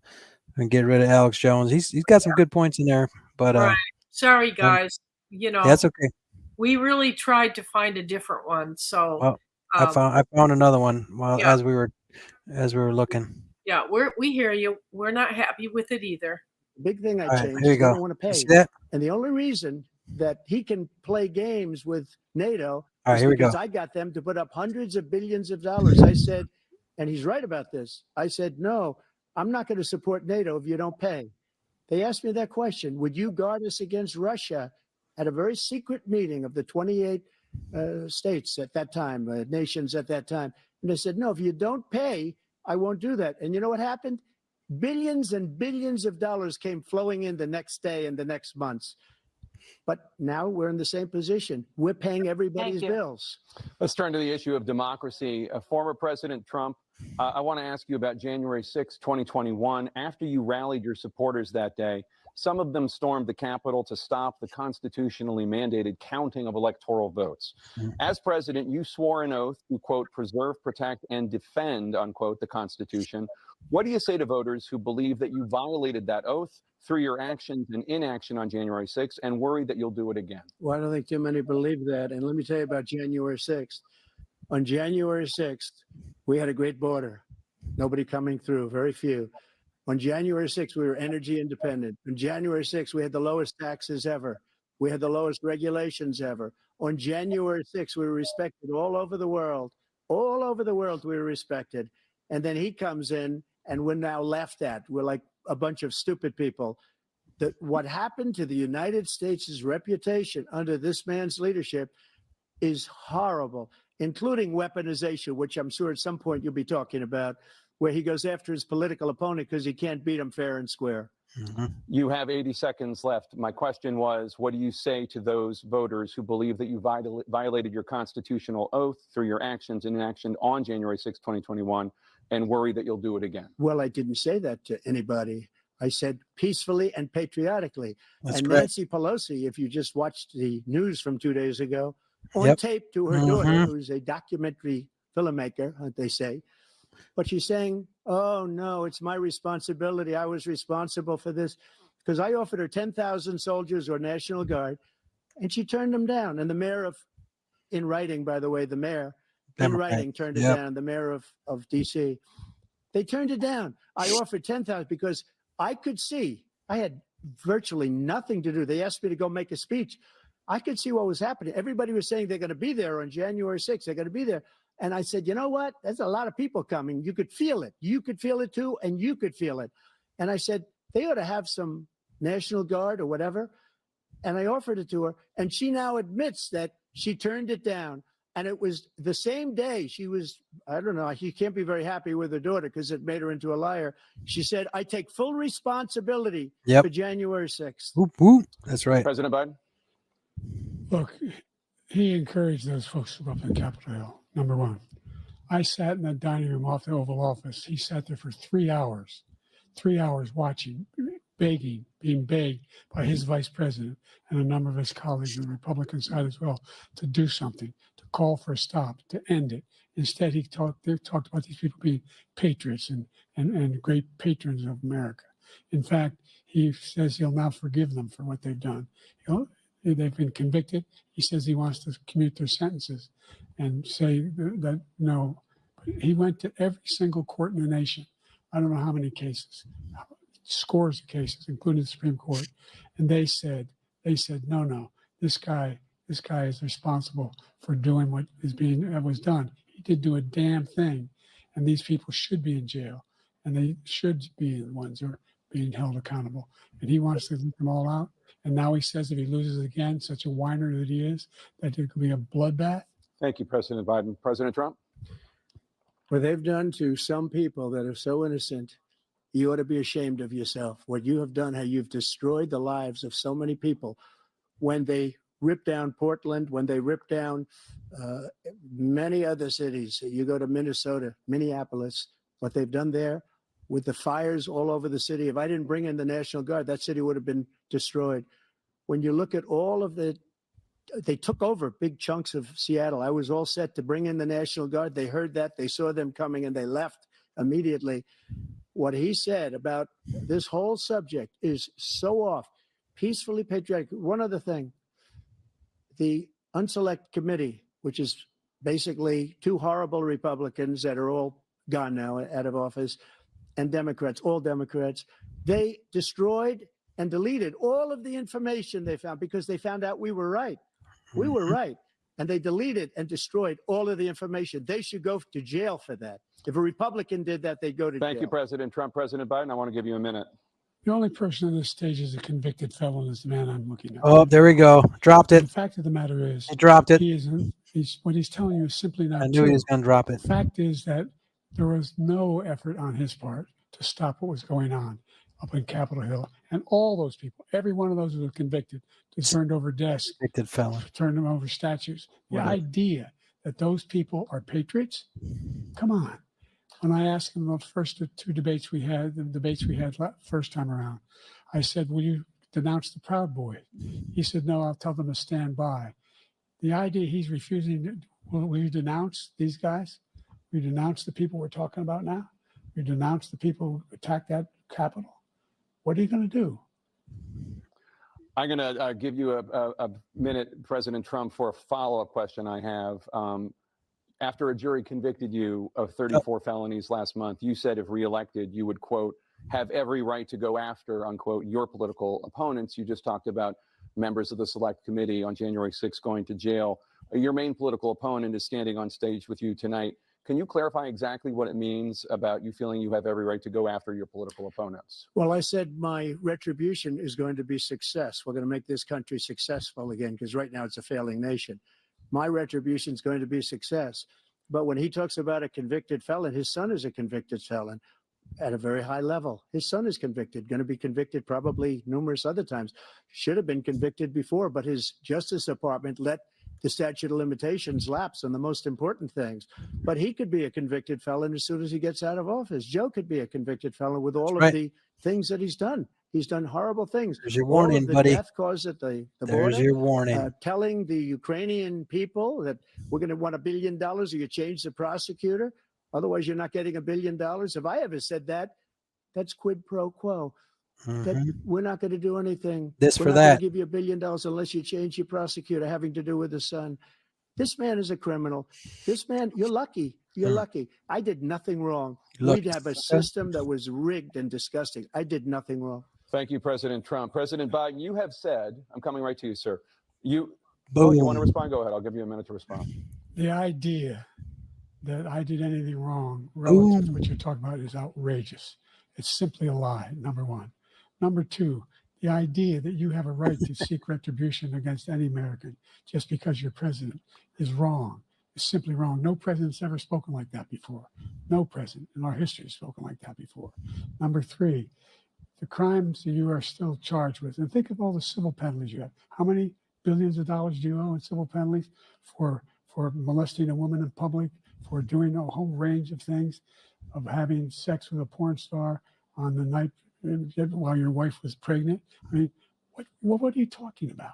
Speaker 1: And get rid of Alex Jones. He's got some good points in there, but
Speaker 2: Right. Sorry, guys. You know,
Speaker 1: that's okay.
Speaker 2: we really tried to find a different one. So
Speaker 1: Well, I found another one while
Speaker 2: yeah.
Speaker 1: as we were looking.
Speaker 2: yeah, we hear you. We're not happy with it either.
Speaker 6: The big thing I
Speaker 1: All right,
Speaker 6: changed
Speaker 1: here you
Speaker 6: is they
Speaker 1: go.
Speaker 6: don't want to pay.
Speaker 1: You see that?
Speaker 6: And the only reason that he can play games with NATO
Speaker 1: All right,
Speaker 6: is
Speaker 1: here we go.
Speaker 6: because I got them to put up hundreds of billions of dollars. I said, and he's right about this. I said, no, I'm not going to support NATO if you don't pay. They asked me that question. Would you guard us against Russia at a very secret meeting of the 28 states at that time, nations at that time? And they said, no, if you don't pay, I won't do that. And you know what happened? Billions and billions of dollars came flowing in the next day and the next months. But now we're in the same position. We're paying everybody's
Speaker 7: Thank you.
Speaker 6: bills.
Speaker 4: Let's turn to the issue of democracy. Former President Trump, I want to ask you about January 6, 2021. After you rallied your supporters that day, some of them stormed the Capitol to stop the constitutionally mandated counting of electoral votes. As president, you swore an oath to, quote, preserve, protect, and defend, unquote, the Constitution. What do you say to voters who believe that you violated that oath through your actions and inaction on January 6th and worry that you'll do it again?
Speaker 6: Well, I don't think too many believe that. And let me tell you about January 6th. On January 6th, we had a great border. Nobody coming through, very few. On January 6th, we were energy independent. On January 6th, we had the lowest taxes ever. We had the lowest regulations ever. On January 6th, we were respected all over the world. All over the world, we were respected. And then he comes in, and we're now laughed at. We're like a bunch of stupid people. that what happened to the United States' reputation under this man's leadership is horrible, including weaponization, which I'm sure at some point you'll be talking about, where he goes after his political opponent because he can't beat him fair and square.
Speaker 4: You have 80 seconds left. My question was, what do you say to those voters who believe that you violated your constitutional oath through your actions and inaction on January 6, 2021, and worry that you'll do it again?
Speaker 6: Well, I didn't say that to anybody. I said peacefully and patriotically.
Speaker 1: That's
Speaker 6: and
Speaker 1: correct.
Speaker 6: Nancy Pelosi, if you just watched the news from 2 days ago, on tape to her daughter, who's a documentary filmmaker, they say, but she's saying, oh, no, it's my responsibility. I was responsible for this because I offered her 10,000 soldiers or National Guard, and she turned them down. And the mayor in writing, by the way, the mayor in writing turned it down, the mayor of D.C. They turned it down. I offered 10,000 because I could see I had virtually nothing to do. They asked me to go make a speech. I could see what was happening. Everybody was saying they're going to be there on January 6th. They're going to be there. And I said, you know what? There's a lot of people coming. You could feel it. You could feel it too, and you could feel it. And I said, they ought to have some National Guard or whatever. And I offered it to her. And she now admits that she turned it down. And it was the same day she was, I don't know, she can't be very happy with her daughter because it made her into a liar. She said, I take full responsibility for January 6th.
Speaker 1: Whoop, whoop. That's right.
Speaker 4: President Biden?
Speaker 5: Look, he encouraged those folks to go up in Capitol Hill, number one. I sat in the dining room off the Oval Office. He sat there for 3 hours watching, begging, being begged by his vice president and a number of his colleagues on the Republican side as well to do something, to call for a stop, to end it. Instead, they talked about these people being patriots and great patrons of America. In fact, he says he'll now forgive them for what they've done. They've been convicted. He says he wants to commute their sentences and say that no. But he went to every single court in the nation. I don't know how many cases, scores of cases, including the Supreme Court. And they said, no, this guy is responsible for doing what was done. He did do a damn thing. And these people should be in jail. And they should be the ones who are being held accountable. And he wants to let them all out. And now he says if he loses again, such a whiner that he is, that it could be a bloodbath.
Speaker 4: Thank you, President Biden. President Trump?
Speaker 6: What they've done to some people that are so innocent, you ought to be ashamed of yourself. What you have done, how you've destroyed the lives of so many people. When they ripped down Portland, when they ripped down many other cities, you go to Minnesota, Minneapolis, what they've done there with the fires all over the city. If I didn't bring in the National Guard, that city would have been destroyed. When you look at all of they took over big chunks of Seattle. I was all set to bring in the National Guard. They heard that, they saw them coming, and they left immediately. What he said about this whole subject is so off. Peacefully patriotic. One other thing, the Unselect Committee, which is basically two horrible Republicans that are all gone now out of office, and Democrats, all Democrats, they destroyed and deleted all of the information they found because they found out we were right. We were right. And they deleted and destroyed all of the information. They should go to jail for that. If a Republican did that, they'd go to jail.
Speaker 4: Thank you, President Trump. President Biden, I want to give you a minute.
Speaker 5: The only person on this stage is a convicted felon is the man I'm looking at.
Speaker 1: Oh, there we go. Dropped it.
Speaker 5: The fact of the matter is,
Speaker 1: He dropped it.
Speaker 5: What he's telling you is simply not
Speaker 1: I knew
Speaker 5: true.
Speaker 1: he was going to drop it.
Speaker 5: The fact is that there was no effort on his part to stop what was going on up in Capitol Hill. And all those people, every one of those who were convicted, turned over desks,
Speaker 1: Convicted felon.
Speaker 5: turned them over statues. The idea that those people are patriots, come on. When I asked him the first two debates we had, first time around, I said, will you denounce the Proud Boys? He said, no, I'll tell them to stand by. The idea he's refusing, will you denounce these guys? Will you denounce the people we're talking about now? Will you denounce the people who attacked that Capitol? What are you going to do?
Speaker 4: I'm going to give you a minute, President Trump, for a follow-up question I have. After a jury convicted you of 34 felonies last month, you said if reelected, you would, quote, have every right to go after, unquote, your political opponents. You just talked about members of the Select Committee on January 6th going to jail. Your main political opponent is standing on stage with you tonight. Can you clarify exactly what it means about you feeling you have every right to go after your political opponents?
Speaker 6: Well, I said my retribution is going to be success. We're going to make this country successful again, because right now it's a failing nation. My retribution is going to be success. But when he talks about a convicted felon, his son is a convicted felon at a very high level. His son is convicted, going to be convicted probably numerous other times. Should have been convicted before, but his Justice Department let the statute of limitations lapse on the most important things. But he could be a convicted felon as soon as he gets out of office. Joe could be a convicted felon with all of the things that he's done. He's done horrible things.
Speaker 1: There's your
Speaker 6: All
Speaker 1: warning,
Speaker 6: of the
Speaker 1: buddy.
Speaker 6: death caused at the
Speaker 1: There's
Speaker 6: border.
Speaker 1: your warning.
Speaker 6: Telling the Ukrainian people that we're going to want $1 billion or you change the prosecutor. Otherwise, you're not getting $1 billion. If I ever said that, that's quid pro quo. That we're not going to do anything.
Speaker 1: This
Speaker 6: we're
Speaker 1: for
Speaker 6: not
Speaker 1: that.
Speaker 6: going to give you $1 billion unless you change your prosecutor having to do with the son. This man is a criminal. This man, you're lucky. You're lucky. I did nothing wrong.
Speaker 1: Look,
Speaker 6: We'd have a system that was rigged and disgusting. I did nothing wrong.
Speaker 4: Thank you, President Trump. President Biden, you have said, I'm coming right to you, sir. You
Speaker 1: boom.
Speaker 4: you want to respond? Go ahead. I'll give you a minute to respond.
Speaker 5: The idea that I did anything wrong relative to what you're talking about is outrageous. It's simply a lie, number one. Number two, the idea that you have a right to seek retribution against any American just because you're president is wrong. It's simply wrong. No president's ever spoken like that before. No president in our history has spoken like that before. Number three, the crimes that you are still charged with, and think of all the civil penalties you have. How many billions of dollars do you owe in civil penalties for molesting a woman in public, for doing a whole range of things, of having sex with a porn star on the night while your wife was pregnant? I mean, what are you talking about?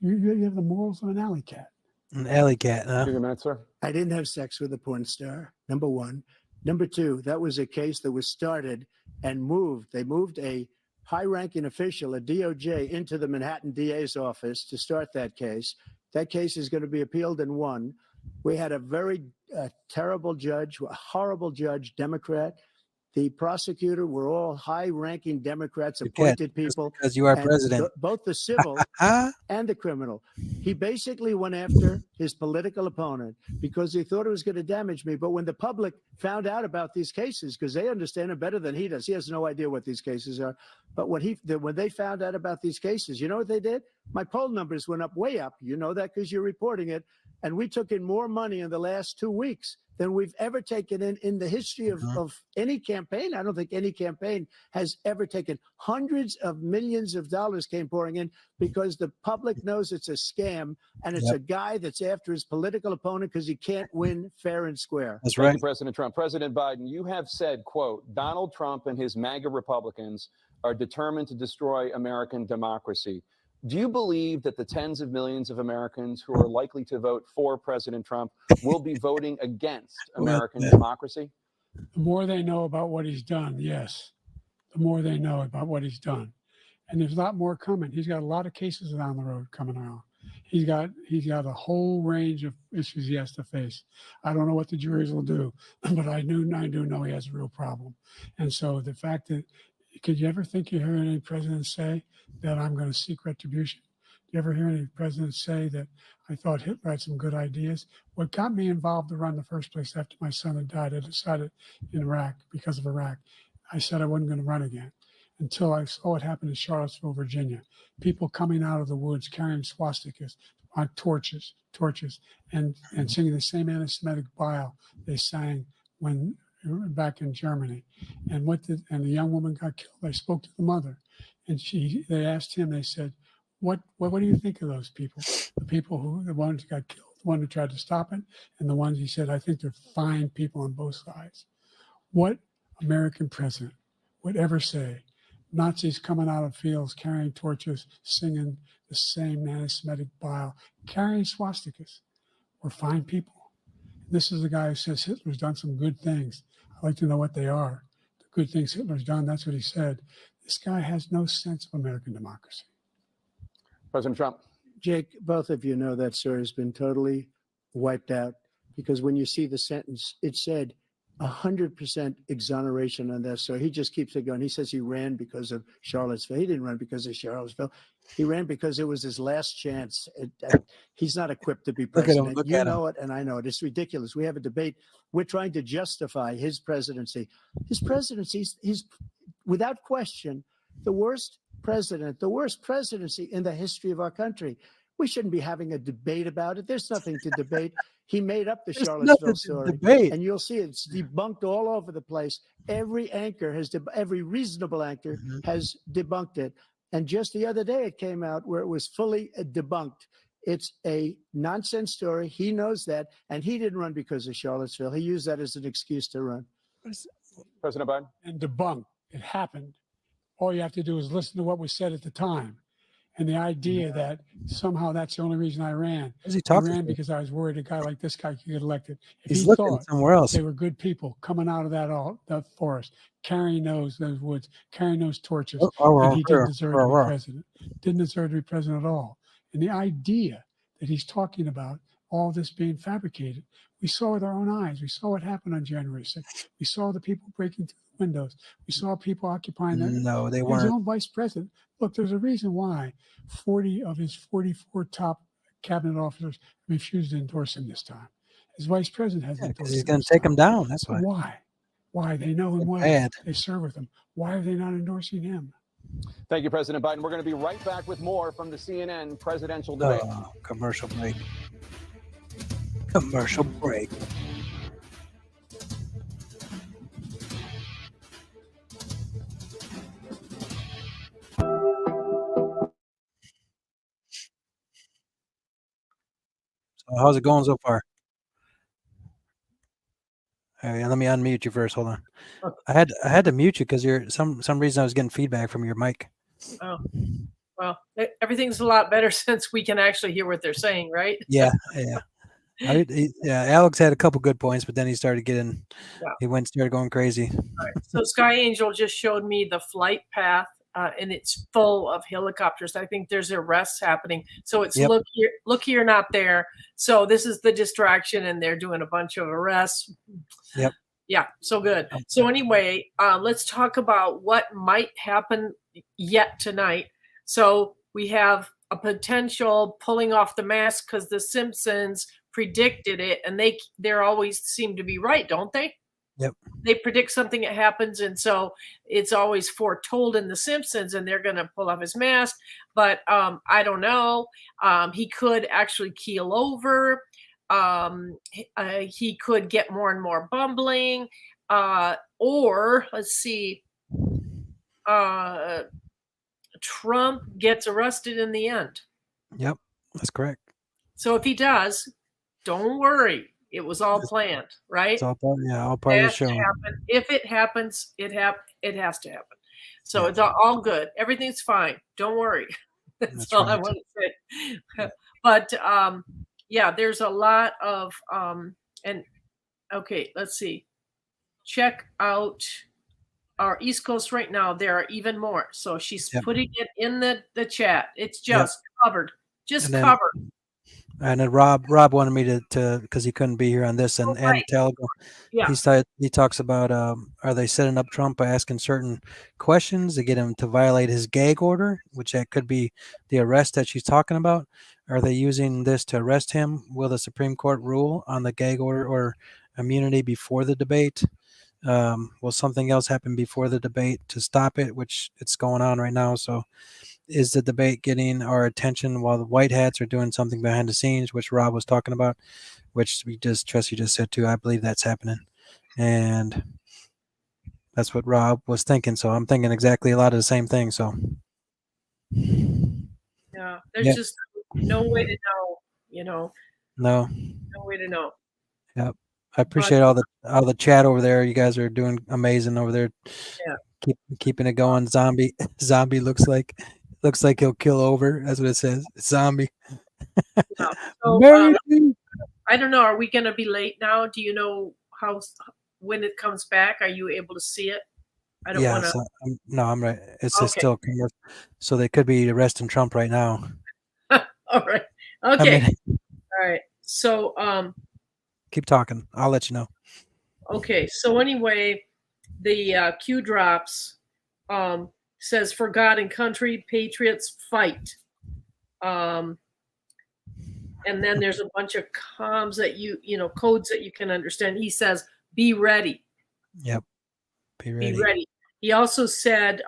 Speaker 5: You have the morals of an alley cat.
Speaker 1: An alley cat, huh?
Speaker 4: Give you a minute, sir.
Speaker 6: I didn't have sex with a porn star, number one. Number two, that was a case that was started and moved. They moved a high-ranking official, a DOJ, into the Manhattan DA's office to start that case. That case is going to be appealed and won. We had a very terrible judge, a horrible judge, Democrat. The prosecutor were all high-ranking Democrats, appointed people.
Speaker 1: Because you are president.
Speaker 6: Both the civil and the criminal. He basically went after his political opponent because he thought it was going to damage me. But when the public found out about these cases, because they understand it better than he does, he has no idea what these cases are. But when they found out about these cases, you know what they did? My poll numbers went up, way up. You know that because you're reporting it. And we took in more money in the last 2 weeks than we've ever taken in the history of any campaign. I don't think any campaign has ever taken. Hundreds of millions of dollars came pouring in because the public knows it's a scam and it's a guy that's after his political opponent because he can't win fair and square.
Speaker 1: That's
Speaker 4: Thank
Speaker 1: right.
Speaker 4: you, President Trump. President Biden, you have said, quote, Donald Trump and his MAGA Republicans are determined to destroy American democracy. Do you believe that the tens of millions of Americans who are likely to vote for President Trump will be voting against American democracy?
Speaker 5: The more they know about what he's done, yes. The more they know about what he's done. And there's a lot more coming. He's got a lot of cases down the road coming around. He's got a whole range of issues he has to face. I don't know what the juries will do, but I do know he has a real problem. And so the fact that, could you ever think you hear any president say that I'm going to seek retribution? Do you ever hear any president say that I thought Hitler had some good ideas? What got me involved to run in the first place after my son had died, I decided in Iraq, because of Iraq, I said I wasn't going to run again until I saw what happened in Charlottesville, Virginia. People coming out of the woods carrying swastikas on torches, and singing the same anti-Semitic bile they sang when back in Germany. And the young woman got killed. I spoke to the mother, and they asked him, they said, what do you think of those people? The ones who got killed, the one who tried to stop it, and the ones he said, I think they're fine people on both sides. What American president would ever say Nazis coming out of fields carrying torches, singing the same anti-Semitic bile, carrying swastikas were fine people? This is the guy who says Hitler's done some good things. I'd like to know what they are. The good things Hitler's done, that's what he said. This guy has no sense of American democracy.
Speaker 4: President Trump.
Speaker 6: Jake, both of you know that, sir, has been totally wiped out because when you see the sentence, it said 100% exoneration on this. So he just keeps it going. He says he ran because of Charlottesville. He didn't run because of Charlottesville. He ran because it was his last chance. He's not equipped to be
Speaker 1: Look at him.
Speaker 6: president.
Speaker 1: Look
Speaker 6: You
Speaker 1: at him.
Speaker 6: know it, and I know it. It's ridiculous. We have a debate. We're trying to justify his presidency. His presidency, he's without question the worst president, the worst presidency in the history of our country. We shouldn't be having a debate about it. There's nothing to debate. He made up the
Speaker 1: There's
Speaker 6: Charlottesville
Speaker 1: nothing to
Speaker 6: story,
Speaker 1: debate.
Speaker 6: and you'll see it's debunked all over the place. Every anchor has, every reasonable anchor has debunked it. And just the other day, it came out where it was fully debunked. It's a nonsense story. He knows that, and he didn't run because of Charlottesville. He used that as an excuse to run.
Speaker 4: President Biden?
Speaker 5: And debunk. It happened. All you have to do is listen to what was said at the time. And the idea that somehow that's the only reason I ran.
Speaker 1: Who's he
Speaker 5: I
Speaker 1: talking
Speaker 5: ran
Speaker 1: to?
Speaker 5: because I was worried a guy like this guy could get elected. If
Speaker 1: He's
Speaker 5: he
Speaker 1: looking
Speaker 5: thought
Speaker 1: somewhere else.
Speaker 5: they were good people coming out of that forest, carrying those woods, carrying those torches, and he didn't deserve to be president. Didn't deserve to be president at all. And the idea that he's talking about all this being fabricated, we saw with our own eyes. We saw what happened on January 6th. We saw the people breaking through the windows. We saw people occupying that.
Speaker 1: No, they
Speaker 5: His
Speaker 1: weren't.
Speaker 5: own vice president. Look, there's a reason why 40 of his 44 top cabinet officers refused to endorse him this time. His vice president hasn't
Speaker 1: Because
Speaker 5: endorsed
Speaker 1: he's
Speaker 5: him
Speaker 1: going
Speaker 5: this
Speaker 1: to take
Speaker 5: time.
Speaker 1: him down. That's why.
Speaker 5: Why? Why? They know him well.
Speaker 1: Bad.
Speaker 5: They serve with him. Why are they not endorsing him?
Speaker 4: Thank you, President Biden. We're going to be right back with more from the CNN presidential debate.
Speaker 1: Commercial break. Commercial break. So how's it going so far? All right, let me unmute you first. Hold on. I had to mute you because you're some reason I was getting feedback from your mic.
Speaker 2: Oh, well, everything's a lot better since we can actually hear what they're saying, right?
Speaker 1: Yeah. Alex had a couple good points, but then he started getting, started going crazy.
Speaker 2: All right. So Sky Angel just showed me the flight path, and it's full of helicopters. I think there's arrests happening. So it's look here, not there. So this is the distraction, and they're doing a bunch of arrests.
Speaker 1: Yep.
Speaker 2: Yeah. So good. So anyway, let's talk about what might happen yet tonight. So we have a potential pulling off the mask because the Simpsons predicted it, and they always seem to be right, don't they?
Speaker 1: Yep.
Speaker 2: They predict something that happens, and so it's always foretold in the Simpsons, and they're going to pull off his mask. But I don't know. He could actually keel over. He could get more and more bumbling. Or let's see. Trump gets arrested in the end.
Speaker 1: Yep, that's correct.
Speaker 2: So if he does, don't worry. It was all planned, right?
Speaker 1: It's all part of the show.
Speaker 2: If it happens, it has to happen. So it's all good. Everything's fine. Don't worry. That's all I want to say. But there's a lot of let's see. Check out our East Coast right now. There are even more. So she's putting it in the chat. It's just covered. Covered.
Speaker 1: And then Rob wanted me to because he couldn't be here on this and Telegram. Yeah. He talks about are they setting up Trump by asking certain questions to get him to violate his gag order, which that could be the arrest that she's talking about. Are they using this to arrest him? Will the Supreme Court rule on the gag order or immunity before the debate? Will something else happen before the debate to stop it, which it's going on right now? So is the debate getting our attention while the white hats are doing something behind the scenes, which Rob was talking about, which Tracy just said too. I believe that's happening. And that's what Rob was thinking. So I'm thinking exactly a lot of the same thing. So
Speaker 2: yeah, there's just no way to know,
Speaker 1: No
Speaker 2: way to know.
Speaker 1: Yep. I appreciate all the chat over there. You guys are doing amazing over there. Yeah. Keeping it going. Zombie looks like he'll kill over. That's what it says. Zombie.
Speaker 2: Yeah. So, I don't know. Are we going to be late now? Do you know when it comes back? Are you able to see it? I don't want to.
Speaker 1: No, I'm right. It's still commercial. So they could be arresting Trump right now.
Speaker 2: All right. Okay. All right. So
Speaker 1: keep talking. I'll let you know.
Speaker 2: Okay, so anyway, the Q drops says, "For God and country, patriots fight." And then there's a bunch of comms that codes that you can understand. He says, "Be ready,
Speaker 1: Yep. Be
Speaker 2: be
Speaker 1: ready.
Speaker 2: ready." He also said,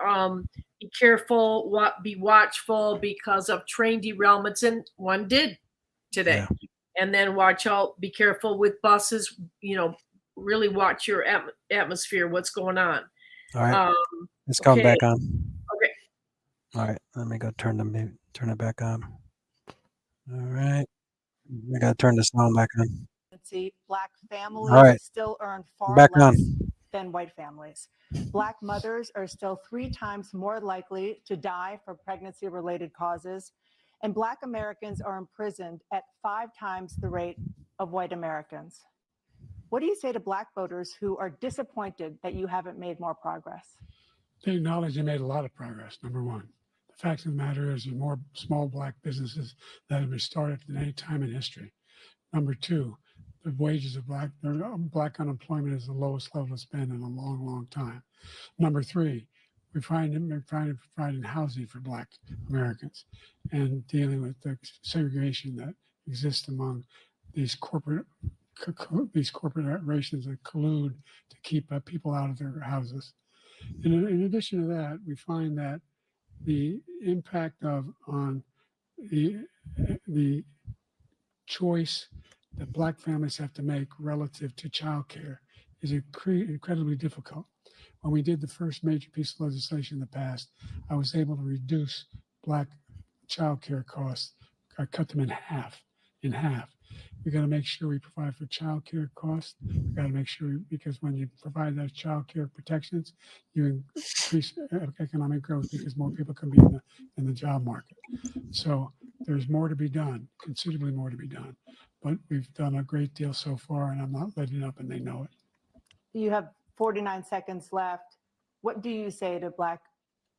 Speaker 2: "Be careful, be watchful because of train derailments," and one did today.
Speaker 1: Yeah.
Speaker 2: And then watch out, be careful with buses. Really watch your atmosphere. What's going on?
Speaker 1: All right. It's
Speaker 2: Okay.
Speaker 1: coming back on.
Speaker 2: Okay.
Speaker 1: All right. Let me go turn it back on. All right. I gotta turn the sound back on.
Speaker 7: Black families
Speaker 1: All right.
Speaker 7: still earn far
Speaker 1: Back
Speaker 7: less
Speaker 1: on.
Speaker 7: than white families. Black mothers are still 3 times more likely to die for pregnancy-related causes, and Black Americans are imprisoned at 5 times the rate of white Americans. What do you say to Black voters who are disappointed that you haven't made more progress?
Speaker 5: They acknowledge they made a lot of progress, number one. The fact of the matter is there's more small Black businesses that have been started than any time in history. Number two, the wages of Black unemployment is the lowest level it's been in a long, long time. Number three, we're providing housing for Black Americans and dealing with the segregation that exists among these corporations that collude to keep people out of their houses. In addition to that, we find that the impact on the choice that Black families have to make relative to childcare is incredibly difficult. When we did the first major piece of legislation in the past, I was able to reduce Black childcare costs. I cut them in half. We got to make sure we provide for childcare costs. We got to make sure, because when you provide those childcare protections, you increase economic growth because more people can be in the job market. So there's more to be done, considerably more to be done. But we've done a great deal so far, and I'm not letting up, and they know it.
Speaker 7: You have 49 seconds left. What do you say to Black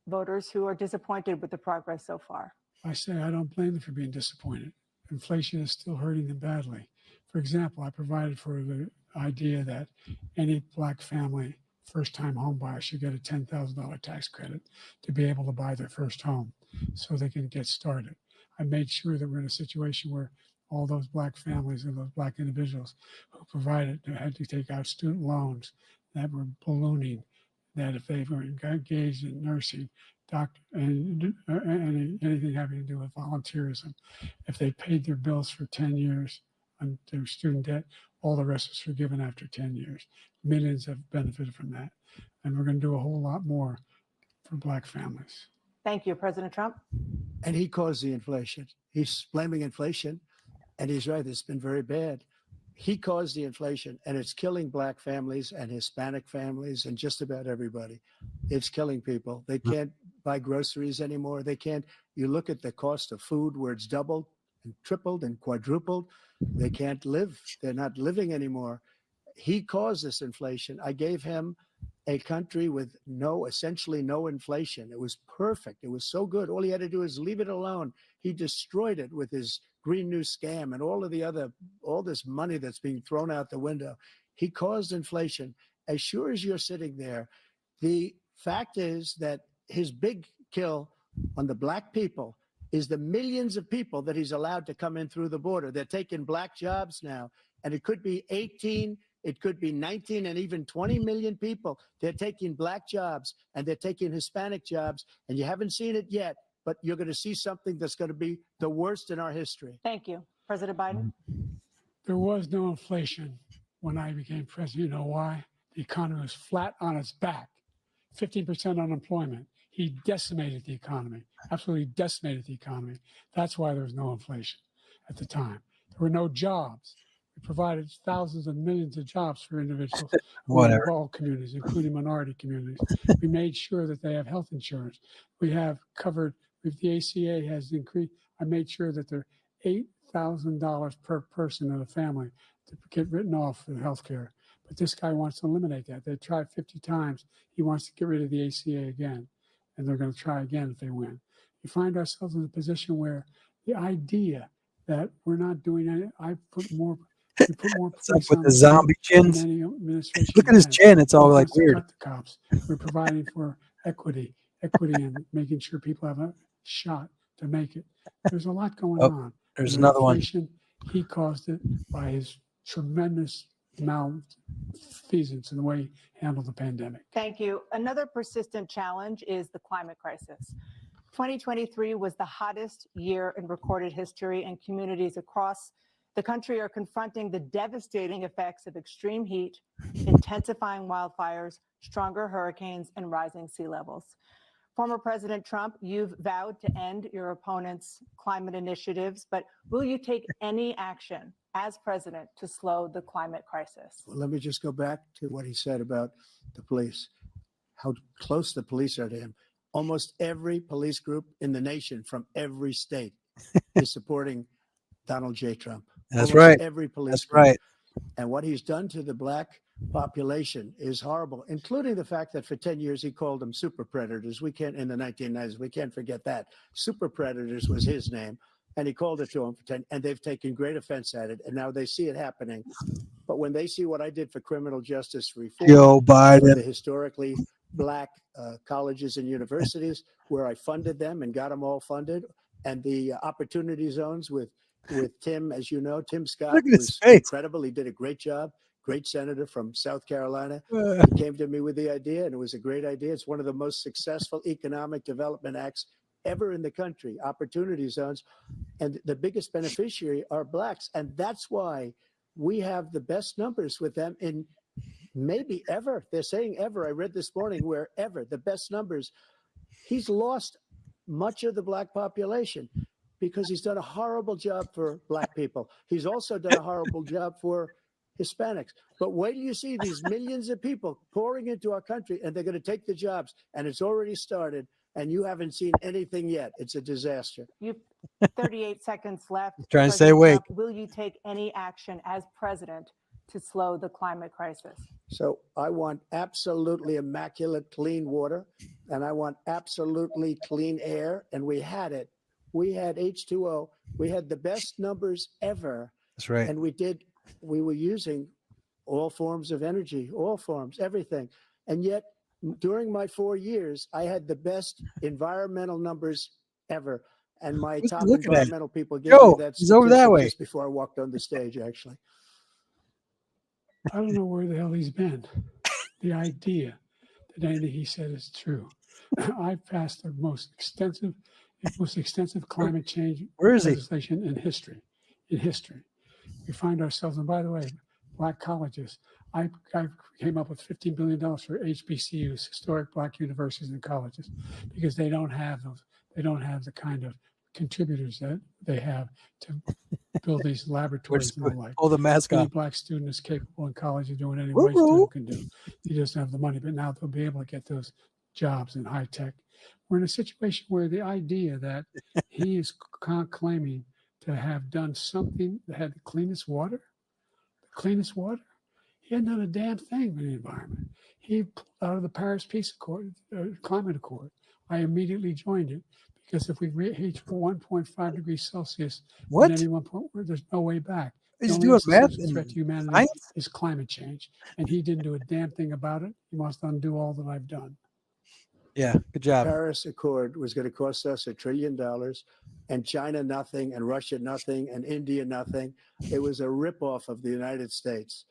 Speaker 7: voters who are disappointed with the progress so far?
Speaker 5: I say I don't blame them for being disappointed. Inflation is still hurting them badly. For example, I provided for the idea that any Black family first-time home buyer should get a $10,000 tax credit to be able to buy their first home so they can get started. I made sure that we're in a situation where all those Black families and those Black individuals who provided had to take out student loans that were ballooning, that if they were engaged in nursing, doctor, and anything having to do with volunteerism, if they paid their bills for 10 years on their student debt, all the rest was forgiven after 10 years. Millions have benefited from that. And we're going to do a whole lot more for Black families.
Speaker 7: Thank you, President Trump.
Speaker 6: And he caused the inflation. He's blaming inflation, and he's right. It's been very bad. He caused the inflation, and it's killing Black families and Hispanic families and just about everybody. It's killing people. They can't buy groceries anymore. They can't. You look at the cost of food where it's doubled and tripled and quadrupled. They can't live. They're not living anymore. He caused this inflation. I gave him a country with essentially no inflation. It was perfect. It was so good. All he had to do is leave it alone. He destroyed it with his Green New scam and all this money that's being thrown out the window. He caused inflation. As sure as you're sitting there, the fact is that his big kill on the Black people is the millions of people that he's allowed to come in through the border. They're taking Black jobs now, and it could be 18, it could be 19, and even 20 million people. They're taking Black jobs, and they're taking Hispanic jobs, and you haven't seen it yet, but you're going to see something that's going to be the worst in our history.
Speaker 7: Thank you. President Biden?
Speaker 5: There was no inflation when I became president. You know why? The economy was flat on its back, 15% unemployment. He decimated the economy, absolutely decimated the economy. That's why there was no inflation at the time. There were no jobs. We provided thousands and millions of jobs for individuals in all communities, including minority communities. We made sure that they have health insurance. We have covered, if the ACA has increased, I made sure that they're $8,000 per person in a family to get written off for health care. But this guy wants to eliminate that. They tried 50 times. He wants to get rid of the ACA again, and they're going to try again if they win. We find ourselves in a position where the idea that we're not doing any, I put more We put more
Speaker 1: What's up
Speaker 5: police
Speaker 1: with
Speaker 5: on
Speaker 1: the
Speaker 5: the street
Speaker 1: zombie
Speaker 5: than
Speaker 1: chins?
Speaker 5: any administration
Speaker 1: Look at his
Speaker 5: has.
Speaker 1: chin. It's all
Speaker 5: When it
Speaker 1: like
Speaker 5: comes to
Speaker 1: weird.
Speaker 5: cut the cops, we're providing for equity and making sure people have a shot to make it. There's a lot going
Speaker 1: Oh,
Speaker 5: on.
Speaker 1: there's
Speaker 5: And
Speaker 1: another one.
Speaker 5: inflation, he caused it by his tremendous malfeasance in the way he handled the pandemic.
Speaker 7: Thank you. Another persistent challenge is the climate crisis. 2023 was the hottest year in recorded history, and communities across the country are confronting the devastating effects of extreme heat, intensifying wildfires, stronger hurricanes, and rising sea levels. Former President Trump, you've vowed to end your opponent's climate initiatives, but will you take any action as president to slow the climate crisis?
Speaker 6: Well, let me just go back to what he said about the police, how close the police are to him. Almost every police group in the nation from every state is supporting Donald J. Trump.
Speaker 1: That's
Speaker 6: Almost
Speaker 1: right.
Speaker 6: every police
Speaker 1: That's
Speaker 6: group.
Speaker 1: right.
Speaker 6: And what he's done to the black population is horrible, including the fact that for 10 years he called them super predators. We can't, in the 1990s, we can't forget that. Super predators was his name. And he called it to them for 10, and they've taken great offense at it. And now they see it happening. But when they see what I did for criminal justice reform,
Speaker 1: Joe
Speaker 6: for
Speaker 1: Biden.
Speaker 6: the historically black colleges and universities, where I funded them and got them all funded, and the opportunity zones with Tim, as you know, Tim Scott
Speaker 1: Look at his
Speaker 6: was
Speaker 1: face.
Speaker 6: incredible. He did a great job. Great senator from South Carolina. He came to me with the idea, and it was a great idea. It's one of the most successful economic development acts ever in the country, opportunity zones. And the biggest beneficiary are blacks. And that's why we have the best numbers with them in maybe ever. They're saying ever. I read this morning where ever, the best numbers. He's lost much of the black population because he's done a horrible job for black people. He's also done a horrible job for Hispanics. But wait till you see these millions of people pouring into our country, and they're going to take the jobs, and it's already started, and you haven't seen anything yet. It's a disaster.
Speaker 7: You 38 seconds left.
Speaker 1: Trying to stay
Speaker 7: President
Speaker 1: awake.
Speaker 7: Trump, will you take any action as president to slow the climate crisis?
Speaker 6: So I want absolutely immaculate clean water, and I want absolutely clean air, and we had it. We had H2O. We had the best numbers ever.
Speaker 1: That's right.
Speaker 6: And we were using all forms of energy, all forms, everything. And yet, during my 4 years, I had the best environmental numbers ever. And my
Speaker 1: Who's he
Speaker 6: top
Speaker 1: looking at?
Speaker 6: environmental people gave
Speaker 1: Joe,
Speaker 6: me that
Speaker 1: he's over that
Speaker 6: statistic
Speaker 1: way.
Speaker 6: just before I walked on the stage, actually.
Speaker 5: I don't know where the hell he's been. The idea that anything he said is true. I passed the most extensive climate change
Speaker 1: Where is he?
Speaker 5: legislation in history. In history, we find ourselves, and by the way, black colleges. I came up with $15 billion for HBCUs, historic black universities and colleges, because they don't have those. They don't have the kind of contributors that they have to build these laboratories and the like.
Speaker 1: Pull the mask
Speaker 5: Any
Speaker 1: off.
Speaker 5: black student is capable in college of doing any
Speaker 1: Woo
Speaker 5: white
Speaker 1: woo.
Speaker 5: student can do. He doesn't have the money, but now they'll be able to get those jobs in high tech. We're in a situation where the idea that he is claiming to have done something that had the cleanest water, he hadn't done a damn thing with the environment. He pulled out of the Paris Peace Accord, Climate Accord. I immediately joined it because if we reach 1.5 degrees Celsius,
Speaker 1: What?
Speaker 5: at any one point, there's no way back. The
Speaker 1: He's
Speaker 5: only
Speaker 1: doing math
Speaker 5: existential threat to humanity
Speaker 1: science?
Speaker 5: is climate change, and he didn't do a damn thing about it. He wants to undo all that I've done.
Speaker 1: Yeah, good job.
Speaker 6: Paris Accord was going to cost us $1 trillion, and China nothing, and Russia nothing, and India nothing. It was a ripoff of the United States.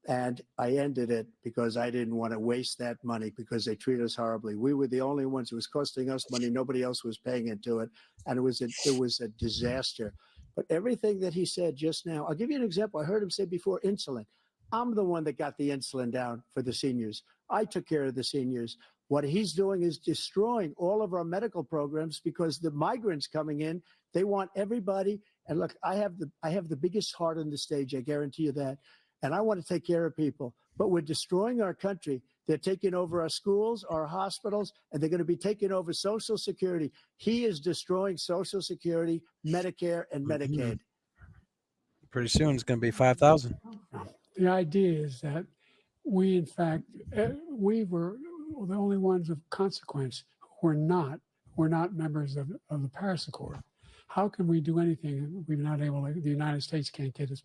Speaker 6: And I ended it because I didn't want to waste that money because they treat us horribly. We were the only ones. It was costing us money. Nobody else was paying into it. And it was a disaster. But everything that he said just now, I'll give you an example. I heard him say before insulin. I'm the one that got the insulin down for the seniors. I took care of the seniors. What he's doing is destroying all of our medical programs because the migrants coming in, they want everybody. And look, I have the biggest heart on the stage. I guarantee you that. And I want to take care of people, but we're destroying our country. They're taking over our schools, our hospitals, and they're going to be taking over Social Security. He is destroying Social Security, Medicare, and Medicaid.
Speaker 1: Pretty soon it's going to be 5,000.
Speaker 5: The idea is that we, in fact, we were the only ones of consequence who were not members of the Paris Accord. How can we do anything? We're not able to, the United States can't get its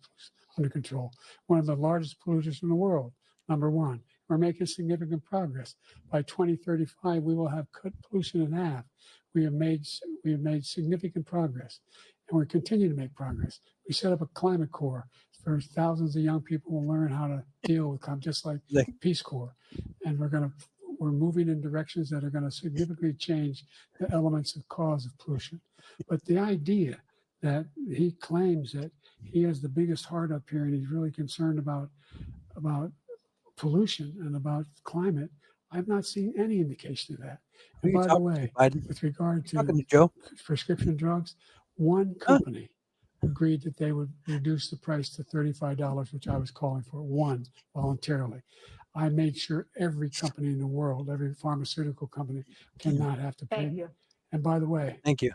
Speaker 5: under control. One of the largest polluters in the world, number one. We're making significant progress. By 2035, we will have cut pollution in half. We have made significant progress, and we continue to make progress. We set up a climate corps for thousands of young people will learn how to deal with climate, just like Peace Corps. And we're moving in directions that are going to significantly change the elements of cause of pollution. But the idea that he claims that he has the biggest heart up here and he's really concerned about pollution and about climate, I've not seen any indication of that. And by the way, with regard to
Speaker 1: Joe?
Speaker 5: prescription drugs, one company agreed that they would reduce the price to $35, which I was calling for, one voluntarily. I made sure every company in the world, every pharmaceutical company cannot have to pay.
Speaker 7: Thank you.
Speaker 5: And by the way,
Speaker 1: Thank you.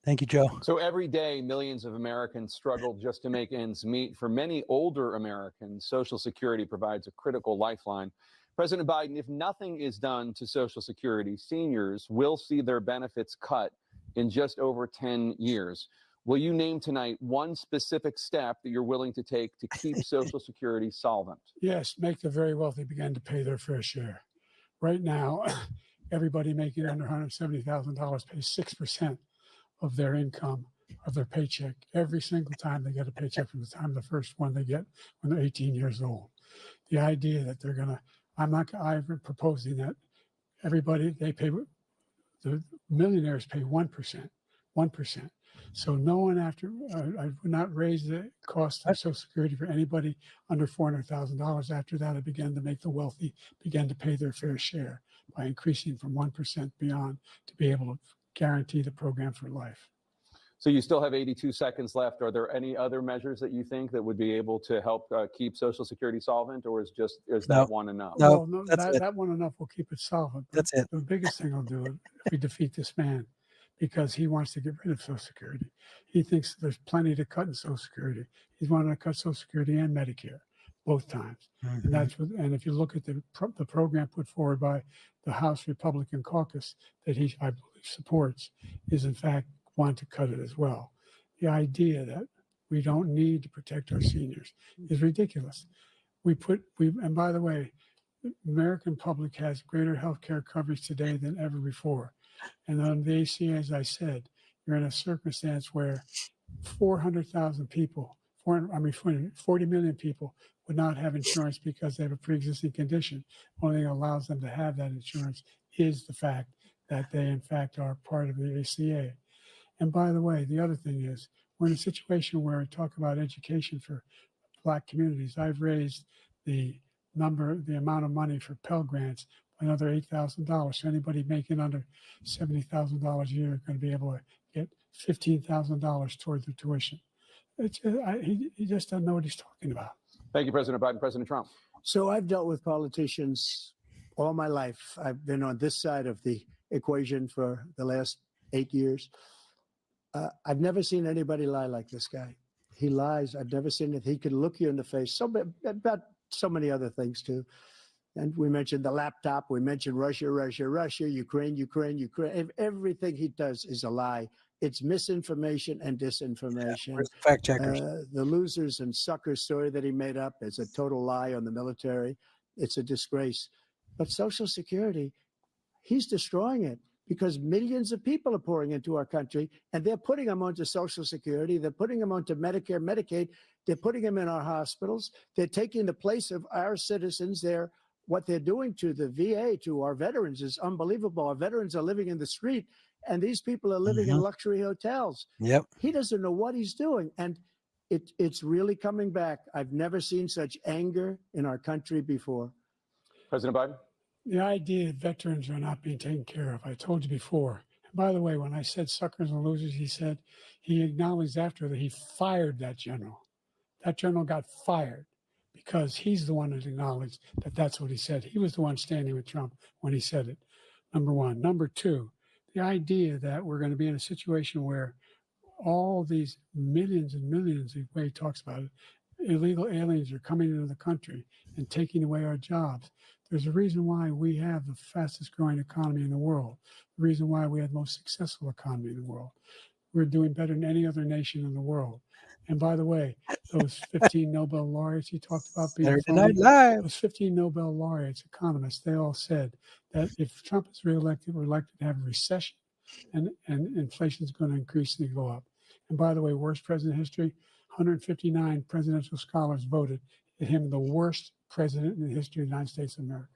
Speaker 1: Thank you, Joe.
Speaker 4: So every day, millions of Americans struggle just to make ends meet. For many older Americans, Social Security provides a critical lifeline. President Biden, if nothing is done to Social Security, seniors will see their benefits cut in just over 10 years. Will you name tonight one specific step that you're willing to take to keep Social Security solvent?
Speaker 5: yes, make the very wealthy begin to pay their fair share. Right now, everybody making under $170,000 pays 6% of their income, of their paycheck, every single time they get a paycheck from the time the first one they get when they're 18 years old. The idea that they're going to, I'm proposing that everybody, the millionaires pay 1%. So no one I would not raise the cost of Social Security for anybody under $400,000. After that, I began to make the wealthy begin to pay their fair share by increasing from 1% beyond to be able to guarantee the program for life.
Speaker 4: So you still have 82 seconds left. Are there any other measures that you think that would be able to help keep Social Security solvent, or is that one enough?
Speaker 5: No, that one enough will keep it solvent.
Speaker 1: That's it.
Speaker 5: The biggest thing I'll do if we defeat this man, because he wants to get rid of Social Security. He thinks there's plenty to cut in Social Security. He's wanting to cut Social Security and Medicare both times. And and if you look at the program put forward by the House Republican caucus that I believe supports, is in fact want to cut it as well. The idea that we don't need to protect our seniors is ridiculous. And by the way, the American public has greater health care coverage today than ever before. And on the ACA, as I said, you're in a circumstance where 400,000 people, 40 million people would not have insurance because they have a pre-existing condition. Only thing that allows them to have that insurance is the fact that they, in fact, are part of the ACA. And by the way, the other thing is we're in a situation where I talk about education for Black communities. I've raised the amount of money for Pell Grants by another $8,000. So anybody making under $70,000 a year is going to be able to get $15,000 towards their tuition. He just doesn't know what he's talking about.
Speaker 4: Thank you, President Biden. President Trump.
Speaker 6: So I've dealt with politicians all my life. I've been on this side of the equation for the last 8 years. I've never seen anybody lie like this guy. He lies. I've never seen it. He can look you in the face. About so many other things too. And we mentioned the laptop. We mentioned Russia, Ukraine. Everything he does is a lie. It's misinformation and disinformation.
Speaker 1: Where's the fact checkers?
Speaker 6: The losers and suckers story that he made up is a total lie on the military. It's a disgrace. But Social Security, he's destroying it because millions of people are pouring into our country, and they're putting them onto Social Security. They're putting them onto Medicare, Medicaid. They're putting them in our hospitals. They're taking the place of our citizens. What they're doing to the VA, to our veterans, is unbelievable. Our veterans are living in the street, and these people are living in luxury hotels.
Speaker 1: Yep.
Speaker 6: He doesn't know what he's doing, and it's really coming back. I've never seen such anger in our country before.
Speaker 4: President Biden.
Speaker 5: The idea that veterans are not being taken care of, I told you before. And by the way, when I said suckers and losers, he acknowledged after that he fired that general. That general got fired because he's the one that acknowledged that that's what he said. He was the one standing with Trump when he said it, number one. Number two, the idea that we're going to be in a situation where all these millions and millions, the way he talks about it, illegal aliens are coming into the country and taking away our jobs. There's a reason why we have the fastest growing economy in the world, the reason why we have the most successful economy in the world. we're doing better than any other nation in the world. And by the way, those 15 Nobel laureates he talked about being
Speaker 1: Saturday
Speaker 5: phony,
Speaker 1: Night Live.
Speaker 5: those 15 Nobel laureates, economists, they all said that if Trump is reelected, we're likely to have a recession and inflation is going to increasingly go up. And by the way, worst president in history, 159 presidential scholars voted him the worst president in the history of the United States of America.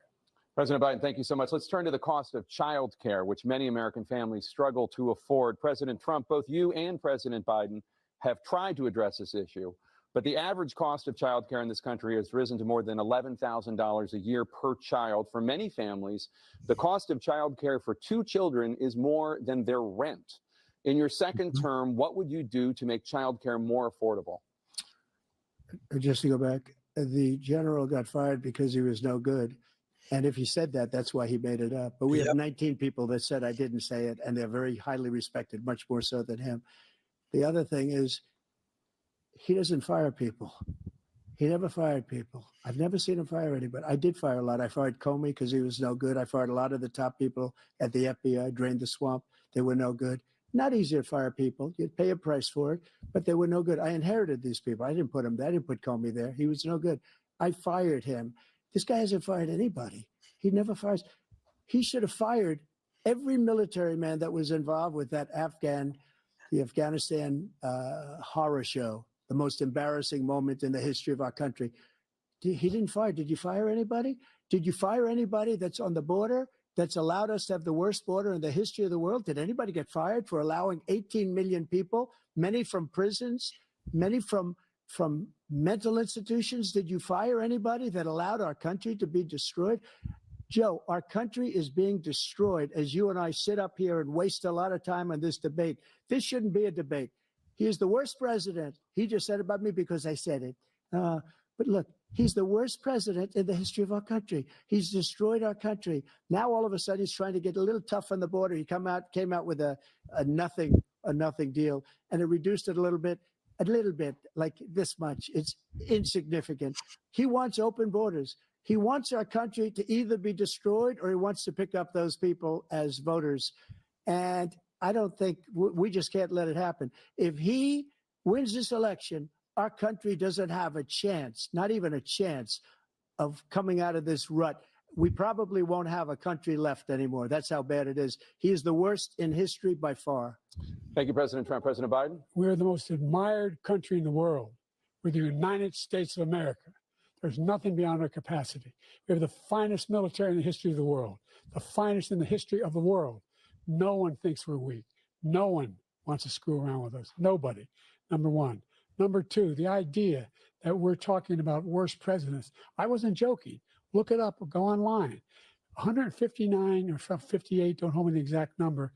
Speaker 4: President Biden, thank you so much. Let's turn to the cost of child care, which many American families struggle to afford. President Trump, both you and President Biden have tried to address this issue, but the average cost of child care in this country has risen to more than $11,000 a year per child. For many families, the cost of child care for 2 children is more than their rent. In your second term, what would you do to make child care more affordable?
Speaker 6: Just to go back, the general got fired because he was no good. And if he said that, that's why he made it up. But we have 19 people that said I didn't say it, and they're very highly respected, much more so than him. The other thing is, he doesn't fire people. He never fired people. I've never seen him fire anybody. I did fire a lot. I fired Comey because he was no good. I fired a lot of the top people at the FBI, drained the swamp. They were no good. Not easy to fire people. You'd pay a price for it, but they were no good. I inherited these people. I didn't put him there. I didn't put Comey there. He was no good. I fired him. This guy hasn't fired anybody. He never fires. He should have fired every military man that was involved with that the Afghanistan horror show, the most embarrassing moment in the history of our country. He didn't fire. Did you fire anybody? Did you fire anybody that's on the border that's allowed us to have the worst border in the history of the world? Did anybody get fired for allowing 18 million people, many from prisons, many from mental institutions? Did you fire anybody that allowed our country to be destroyed? Joe, our country is being destroyed as you and I sit up here and waste a lot of time on this debate. This shouldn't be a debate. He is the worst president. He just said about me because I said it. But look, he's the worst president in the history of our country. He's destroyed our country. Now, all of a sudden, he's trying to get a little tough on the border. He came out with a nothing deal, and it reduced it a little bit, like this much. It's insignificant. He wants open borders. He wants our country to either be destroyed or he wants to pick up those people as voters. And I don't think we just can't let it happen. If he wins this election, our country doesn't have a chance, not even a chance, of coming out of this rut. We probably won't have a country left anymore. That's how bad it is. He is the worst in history by far.
Speaker 4: Thank you, President Trump. President Biden?
Speaker 5: We're the most admired country in the world. We're the United States of America. There's nothing beyond our capacity. We have the finest military in the history of the world, the finest in the history of the world. No one thinks we're weak. No one wants to screw around with us. Nobody, number one. Number two, the idea that we're talking about worst presidents. I wasn't joking. Look it up or go online. 159 or 58, don't hold me the exact number,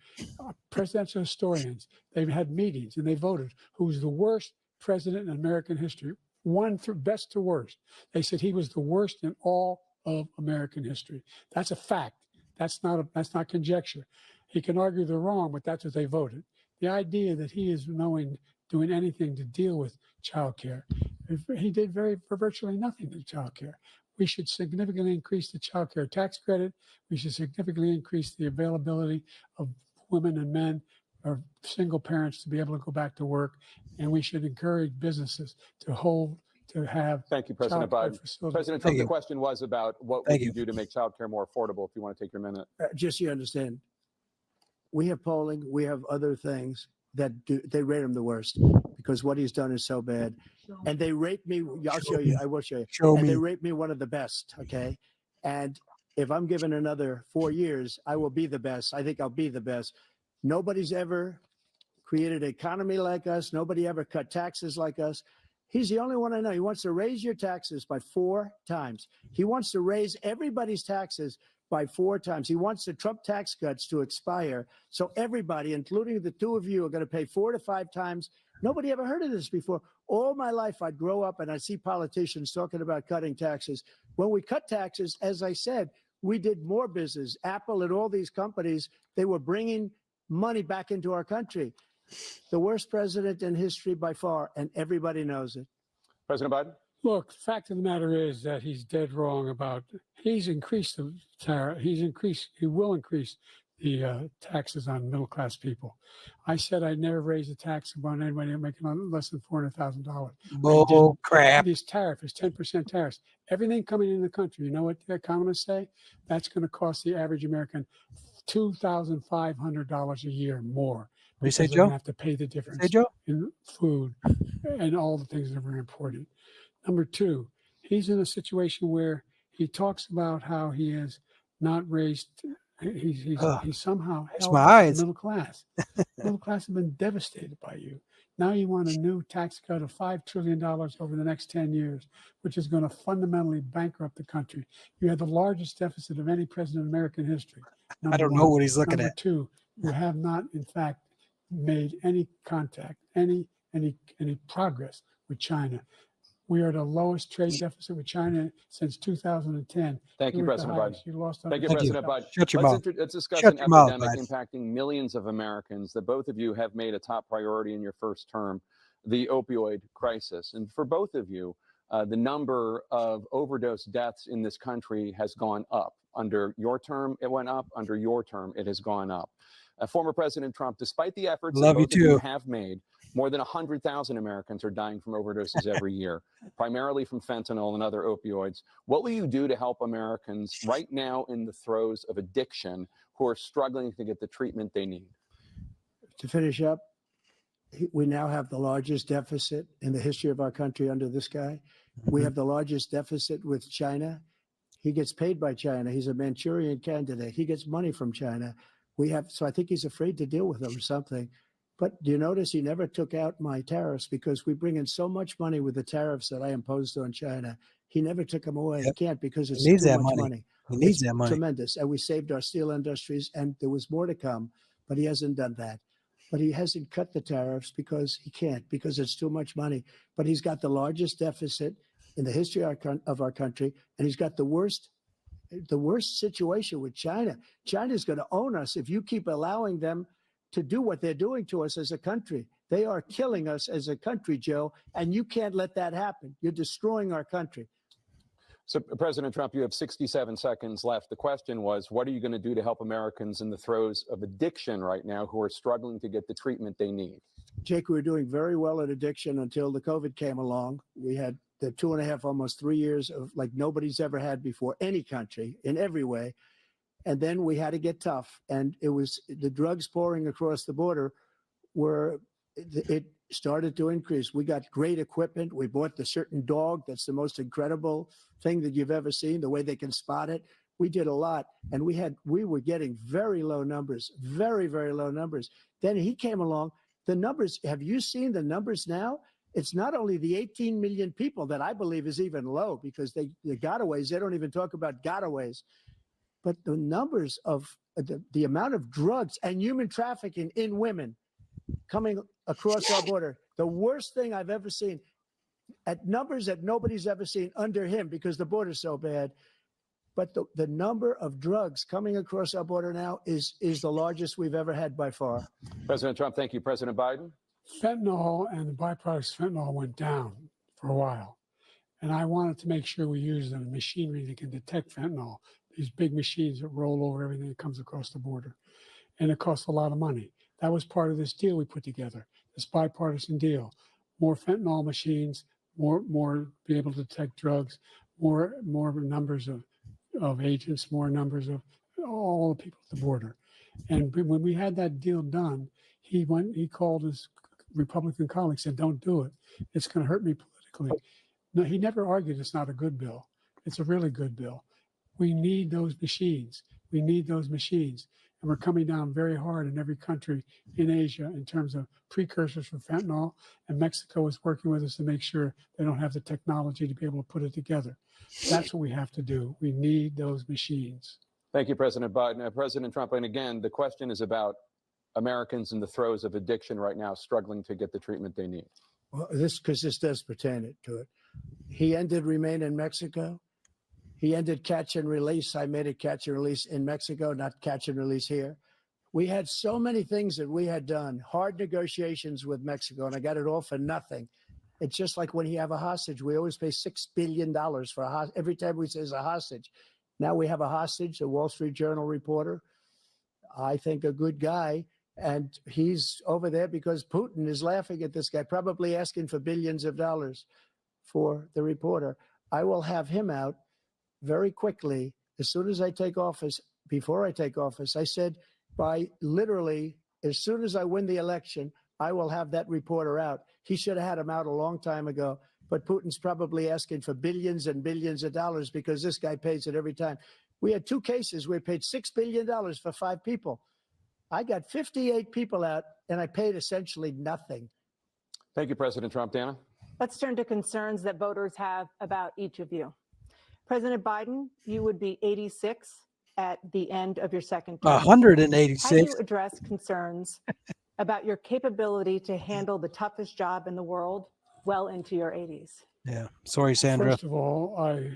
Speaker 5: presidential historians, they've had meetings and they voted who's the worst president in American history. One through best to worst. They said he was the worst in all of American history. That's a fact. That's not conjecture. He can argue they're wrong, but that's what they voted. The idea that he is doing anything to deal with child care, he did virtually nothing to child care. We should significantly increase the child care tax credit. We should significantly increase the availability of women and men or single parents to be able to go back to work. And we should encourage businesses to have.
Speaker 4: Thank you, President Biden. President Trump, the question was about what would you do to make child care more affordable, if you want to take your minute.
Speaker 6: Just so you understand, we have polling, we have other things that they rate him the worst because what he's done is so bad. And they rate me, I'll show you, I will show you. They rate me one of the best, okay? And if I'm given another 4 years, I will be the best. I think I'll be the best. Nobody's ever created an economy like us. Nobody ever cut taxes like us. He's the only one I know. He wants to raise your taxes by 4 times. He wants to raise everybody's taxes by 4 times. He wants the Trump tax cuts to expire. So everybody, including the two of you, are going to pay 4 to 5 times. Nobody ever heard of this before. All my life, I'd grow up and I'd see politicians talking about cutting taxes. When we cut taxes, as I said, we did more business. Apple and all these companies, they were bringing money back into our country. The worst president in history by far, and everybody knows it.
Speaker 4: President Biden?
Speaker 5: Look, the fact of the matter is that he's dead wrong about, he's increased the tariff, he will increase the taxes on middle class people. I said I'd never raise a tax on anybody making less than $400,000.
Speaker 1: Bull crap.
Speaker 5: This tariff is 10% tariffs. Everything coming in the country, you know what the economists say? That's going to cost the average American $2,500 a year more.
Speaker 1: What do you say,
Speaker 5: Because they're going
Speaker 1: Joe?
Speaker 5: to have to pay the
Speaker 1: Say,
Speaker 5: difference
Speaker 1: Joe?
Speaker 5: in food and all the things that are very important. Number two, he's in a situation where he talks about how he has not raised, he's somehow
Speaker 1: It's
Speaker 5: helped
Speaker 1: my
Speaker 5: the
Speaker 1: eyes.
Speaker 5: middle class. Middle class have been devastated by you. Now you want a new tax cut of $5 trillion over the next 10 years, which is going to fundamentally bankrupt the country. You had the largest deficit of any president in American history.
Speaker 1: I don't know what he's looking
Speaker 5: Number
Speaker 1: at.
Speaker 5: two, you have not, in fact, made any contact, any progress with China. We are the lowest trade deficit with China since 2010.
Speaker 4: Thank you,
Speaker 5: We're at the
Speaker 4: President Biden.
Speaker 5: highest. You lost
Speaker 4: Thank you,
Speaker 1: Thank you.
Speaker 4: President Biden.
Speaker 1: Shut your mouth.
Speaker 4: Let's discuss
Speaker 1: Shut
Speaker 4: an
Speaker 1: your mouth,
Speaker 4: epidemic
Speaker 1: guys.
Speaker 4: impacting millions of Americans that both of you have made a top priority in your first term, the opioid crisis. And for both of you, the number of overdose deaths in this country has gone up. Under your term, it went up. Under your term, it has gone up. Former President Trump, despite the efforts that
Speaker 1: Love you
Speaker 4: both of you
Speaker 1: too.
Speaker 4: have made, more than 100,000 Americans are dying from overdoses every year, primarily from fentanyl and other opioids. What will you do to help Americans right now in the throes of addiction who are struggling to get the treatment they need?
Speaker 6: To finish up, we now have the largest deficit in the history of our country under this guy. We have the largest deficit with China. He gets paid by China. He's a Manchurian candidate. He gets money from China. So I think he's afraid to deal with them or something. But do you notice he never took out my tariffs because we bring in so much money with the tariffs that I imposed on China. He never took them away.
Speaker 1: Yep.
Speaker 6: He can't because it's
Speaker 1: He needs
Speaker 6: too
Speaker 1: that
Speaker 6: much
Speaker 1: money.
Speaker 6: money.
Speaker 1: He needs
Speaker 6: It's
Speaker 1: that money.
Speaker 6: tremendous. And we saved our steel industries, and there was more to come, but he hasn't done that. But he hasn't cut the tariffs because he can't, because it's too much money. But he's got the largest deficit in the history of our country, and he's got the worst situation with China. China's going to own us if you keep allowing them to do what they're doing to us as a country. They are killing us as a country, Joe, and you can't let that happen. You're destroying our country.
Speaker 4: So, President Trump, you have 67 seconds left. The question was, what are you going to do to help Americans in the throes of addiction right now who are struggling to get the treatment they need?
Speaker 6: Jake, we were doing very well at addiction until the COVID came along. We had the 2.5, almost 3 years of like nobody's ever had before, any country in every way. And then we had to get tough. And it was the drugs pouring across the border it started to increase. We got great equipment. We bought the certain dog. That's the most incredible thing that you've ever seen, the way they can spot it. We did a lot. And we were getting very low numbers, very, very low numbers. Then he came along. The numbers, have you seen the numbers now? It's not only the 18 million people that I believe is even low because the gotaways, they don't even talk about gotaways. But the numbers of the amount of drugs and human trafficking in women coming across our border, the worst thing I've ever seen, at numbers that nobody's ever seen under him because the border's so bad. But the number of drugs coming across our border now is the largest we've ever had by far.
Speaker 4: President Trump, thank you. President Biden?
Speaker 5: Fentanyl and the byproducts of fentanyl went down for a while. And I wanted to make sure we use the machinery that can detect fentanyl, these big machines that roll over everything that comes across the border. And it costs a lot of money. That was part of this deal we put together, this bipartisan deal. More fentanyl machines, more be able to detect drugs, more numbers of agents, more numbers of all the people at the border. And when we had that deal done, he called his Republican colleagues, said, don't do it. It's going to hurt me politically. No, he never argued it's not a good bill. It's a really good bill. We need those machines. We need those machines. And we're coming down very hard in every country in Asia in terms of precursors for fentanyl. And Mexico is working with us to make sure they don't have the technology to be able to put it together. That's what we have to do. We need those machines.
Speaker 4: Thank you, President Biden. President Trump, and again, the question is about Americans in the throes of addiction right now struggling to get the treatment they need.
Speaker 6: Well, this does pertain to it. He ended Remain in Mexico. He ended catch and release. I made it catch and release in Mexico, not catch and release here. We had so many things that we had done, hard negotiations with Mexico, and I got it all for nothing. It's just like when you have a hostage, we always pay $6 billion for a hostage. Every time we say it's a hostage. Now we have a hostage, a Wall Street Journal reporter. I think, a good guy. And he's over there because Putin is laughing at this guy, probably asking for billions of dollars for the reporter. I will have him out very quickly as soon as I take office. Before I take office, I said by literally as soon as I win the election, I will have that reporter out. He should have had him out a long time ago. But Putin's probably asking for billions and billions of dollars because this guy pays it every time. We had 2 cases where we paid $6 billion for 5 people. I got 58 people out, and I paid essentially nothing.
Speaker 4: Thank you, President Trump. Dana?
Speaker 7: Let's turn to concerns that voters have about each of you. President Biden, you would be 86 at the end of your second term.
Speaker 1: 186.
Speaker 7: How do you address concerns about your capability to handle the toughest job in the world well into your 80s?
Speaker 1: Yeah. Sorry, Sandra.
Speaker 5: First of all, I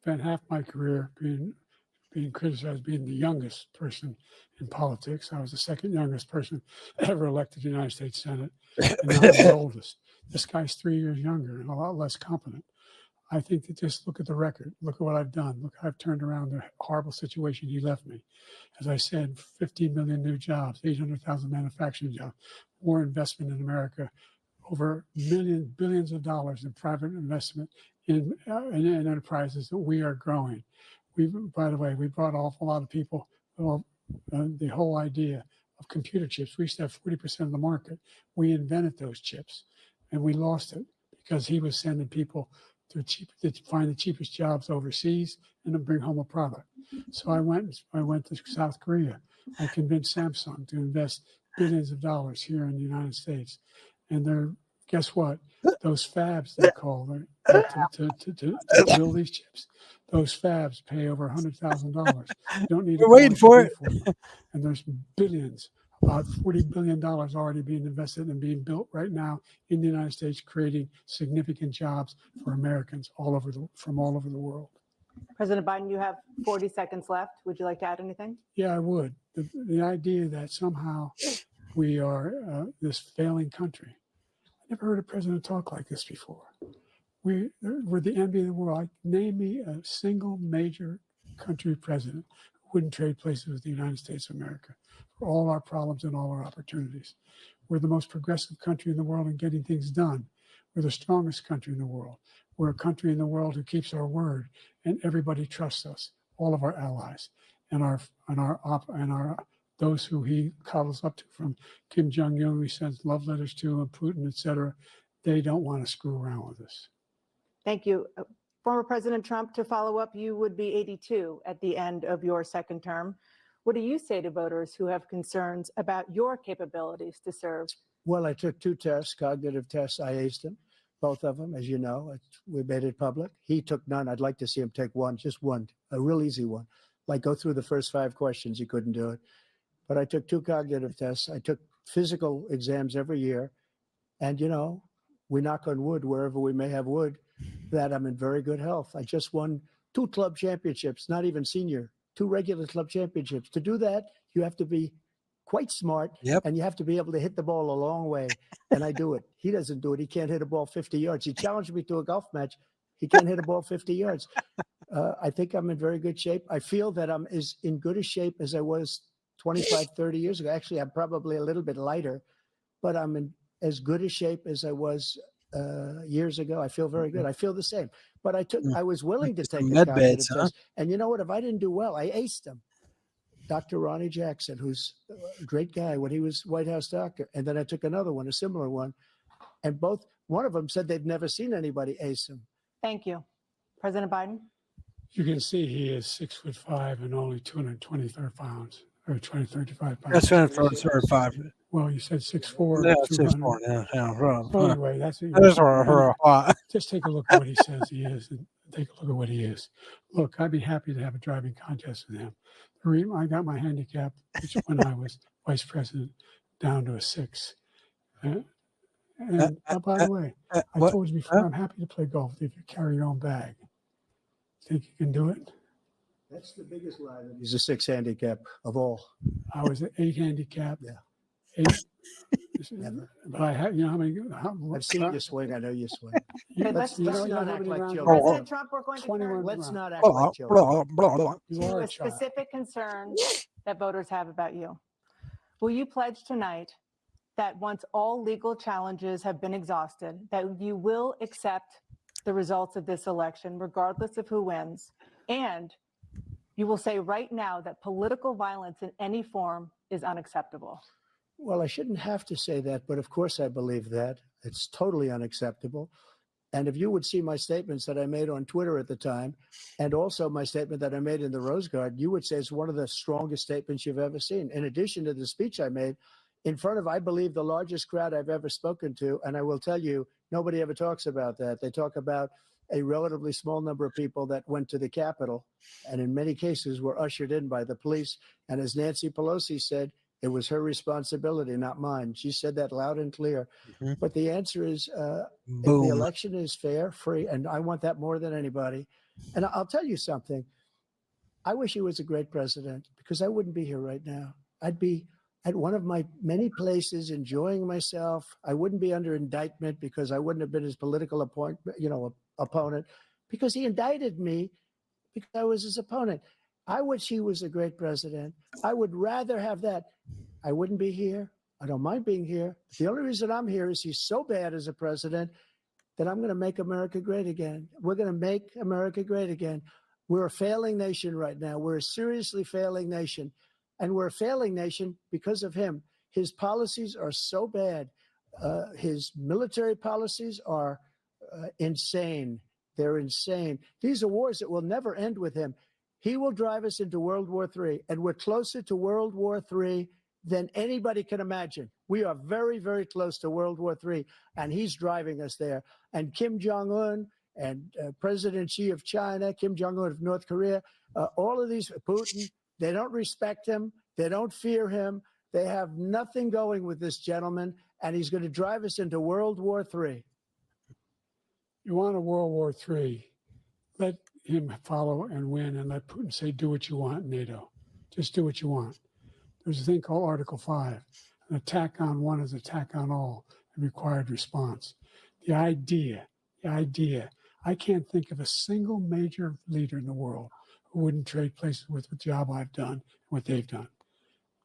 Speaker 5: spent half my career being criticized being the youngest person in politics. I was the second youngest person ever elected to the United States Senate, and now I'm the oldest. This guy's 3 years younger and a lot less competent. I think that just look at the record. Look at what I've done. Look, I've turned around the horrible situation he left me. As I said, 15 million new jobs, 800,000 manufacturing jobs, more investment in America, over billions of dollars in private investment in enterprises that we are growing. By the way, we brought an awful lot of people. The whole idea of computer chips, we used to have 40% of the market. We invented those chips, and we lost it because he was sending people to find the cheapest jobs overseas and to bring home a product. So I went to South Korea. I convinced Samsung to invest billions of dollars here in the United States, and guess what? Those fabs they call to build these chips. Those fabs pay over $100,000. You don't need.
Speaker 1: We're waiting for it.
Speaker 5: And there's billions, about $40 billion already being invested and being built right now in the United States, creating significant jobs for Americans from all over the world.
Speaker 7: President Biden, you have 40 seconds left. Would you like to add anything?
Speaker 5: Yeah, I would. The idea that somehow we are this failing country. I never heard a president talk like this before. We're the envy of the world. Name me a single major country president who wouldn't trade places with the United States of America for all our problems and all our opportunities. We're the most progressive country in the world in getting things done. We're the strongest country in the world. We're a country in the world who keeps our word, and everybody trusts us. All of our allies and those who he cuddles up to, from Kim Jong-un, who he sends love letters to, and Putin, etc. They don't want to screw around with us.
Speaker 7: Thank you. Former President Trump, to follow up, you would be 82 at the end of your second term. What do you say to voters who have concerns about your capabilities to serve?
Speaker 6: Well, I took 2 tests, cognitive tests. I aced them, both of them, as you know. We made it public. He took none. I'd like to see him take one, just one, a real easy one. Like go through the first 5 questions. He couldn't do it. But I took 2 cognitive tests. I took physical exams every year. And, we knock on wood wherever we may have wood, that I'm in very good health. I just won 2 club championships, not even senior, 2 regular club championships. To do that, you have to be quite smart, and you have to be able to hit the ball a long way. And I do it. He doesn't do it. He can't hit a ball 50 yards. He challenged me to a golf match. He can't hit a ball 50 yards. I think I'm in very good shape. I feel that I'm as in good a shape as I was 25, 30 years ago. Actually, I'm probably a little bit lighter, but I'm in as good a shape as I was years ago. I feel very good. I feel the same. But I was willing to take a cognitive test. And you know what? If I didn't do well, I aced them. Dr. Ronnie Jackson, who's a great guy when he was White House doctor. And then I took another one, a similar one. And one of them said they've never seen anybody ace him.
Speaker 7: Thank you. President Biden?
Speaker 5: You can see he is 6'5" and only 223 pounds, or 235 pounds.
Speaker 1: That's 235.
Speaker 5: Well, you said 6'4".
Speaker 1: Yeah, 6'4". Yeah.
Speaker 5: So anyway, that's it. Just take a look at what he says he is, and take a look at what he is. Look, I'd be happy to have a driving contest with him. The reason I got my handicap, which when I was vice president, down to a 6. And by the way, I told you before, I'm happy to play golf if you carry your own bag. Think you can do it?
Speaker 6: That's the biggest lie. He's a 6 handicap of all.
Speaker 5: I was an 8 handicap.
Speaker 6: Yeah.
Speaker 5: 8.
Speaker 6: Never.
Speaker 5: But I had, how many?
Speaker 6: I've seen you swing. I know you swing.
Speaker 7: Let's
Speaker 6: not act like children.
Speaker 7: President Trump, we're going to turn
Speaker 6: Let's not act like children.
Speaker 7: to a specific concern that voters have about you. Will you pledge tonight that once all legal challenges have been exhausted, that you will accept the results of this election, regardless of who wins, and you will say right now that political violence in any form is unacceptable?
Speaker 6: Well, I shouldn't have to say that, but of course I believe that. It's totally unacceptable. And if you would see my statements that I made on Twitter at the time, and also my statement that I made in the Rose Garden, you would say it's one of the strongest statements you've ever seen. In addition to the speech I made in front of, I believe, the largest crowd I've ever spoken to. And I will tell you, nobody ever talks about that. They talk about a relatively small number of people that went to the Capitol, and in many cases were ushered in by the police. And as Nancy Pelosi said, it was her responsibility, not mine. She said that loud and clear.
Speaker 1: Mhm.
Speaker 6: But the answer is, if the
Speaker 1: Boom.
Speaker 6: election is fair, free, and I want that more than anybody. And I'll tell you something. I wish he was a great president, because I wouldn't be here right now. I'd be at one of my many places enjoying myself. I wouldn't be under indictment, because I wouldn't have been his political opponent, because he indicted me because I was his opponent. I wish he was a great president. I would rather have that. I wouldn't be here. I don't mind being here. The only reason I'm here is he's so bad as a president that I'm going to make America great again. We're going to make America great again. We're a failing nation right now. We're a seriously failing nation. And we're a failing nation because of him. His policies are so bad. His military policies are insane. They're insane. These are wars that will never end with him. He will drive us into World War III, and we're closer to World War III than anybody can imagine. We are very, very close to World War III, and he's driving us there. And Kim Jong-un and President Xi of China, Kim Jong-un of North Korea, all of these, Putin, they don't respect him. They don't fear him. They have nothing going with this gentleman, and he's going to drive us into World War III.
Speaker 5: You want a World War III, let him follow and win, and let Putin say, do what you want, NATO. Just do what you want. There's a thing called Article 5. An attack on one is attack on all, and required response. The idea, I can't think of a single major leader in the world who wouldn't trade places with the job I've done and what they've done.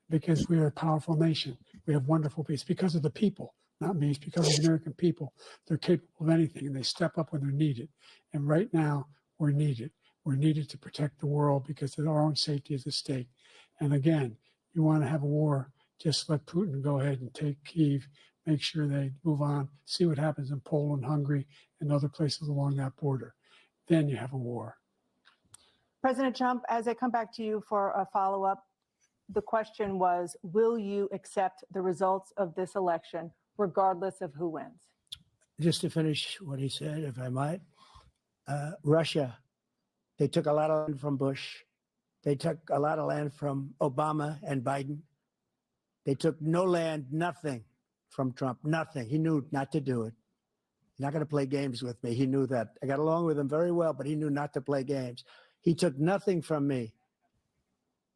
Speaker 5: Because we are a powerful nation. We have wonderful people. It's because of the people, not me. It's because of the American people. They're capable of anything, and they step up when they're needed. And right now, we're needed. We're needed to protect the world because our own safety is at stake. And again, you want to have a war, just let Putin go ahead and take Kyiv, make sure they move on, see what happens in Poland, Hungary, and other places along that border. Then you have a war.
Speaker 7: President Trump, as I come back to you for a follow-up, the question was, will you accept the results of this election, regardless of who wins?
Speaker 6: Just to finish what he said, if I might, Russia, they took a lot of land from Bush. They took a lot of land from Obama and Biden. They took no land, nothing from Trump, nothing. He knew not to do it. He's not going to play games with me. He knew that. I got along with him very well, but he knew not to play games. He took nothing from me.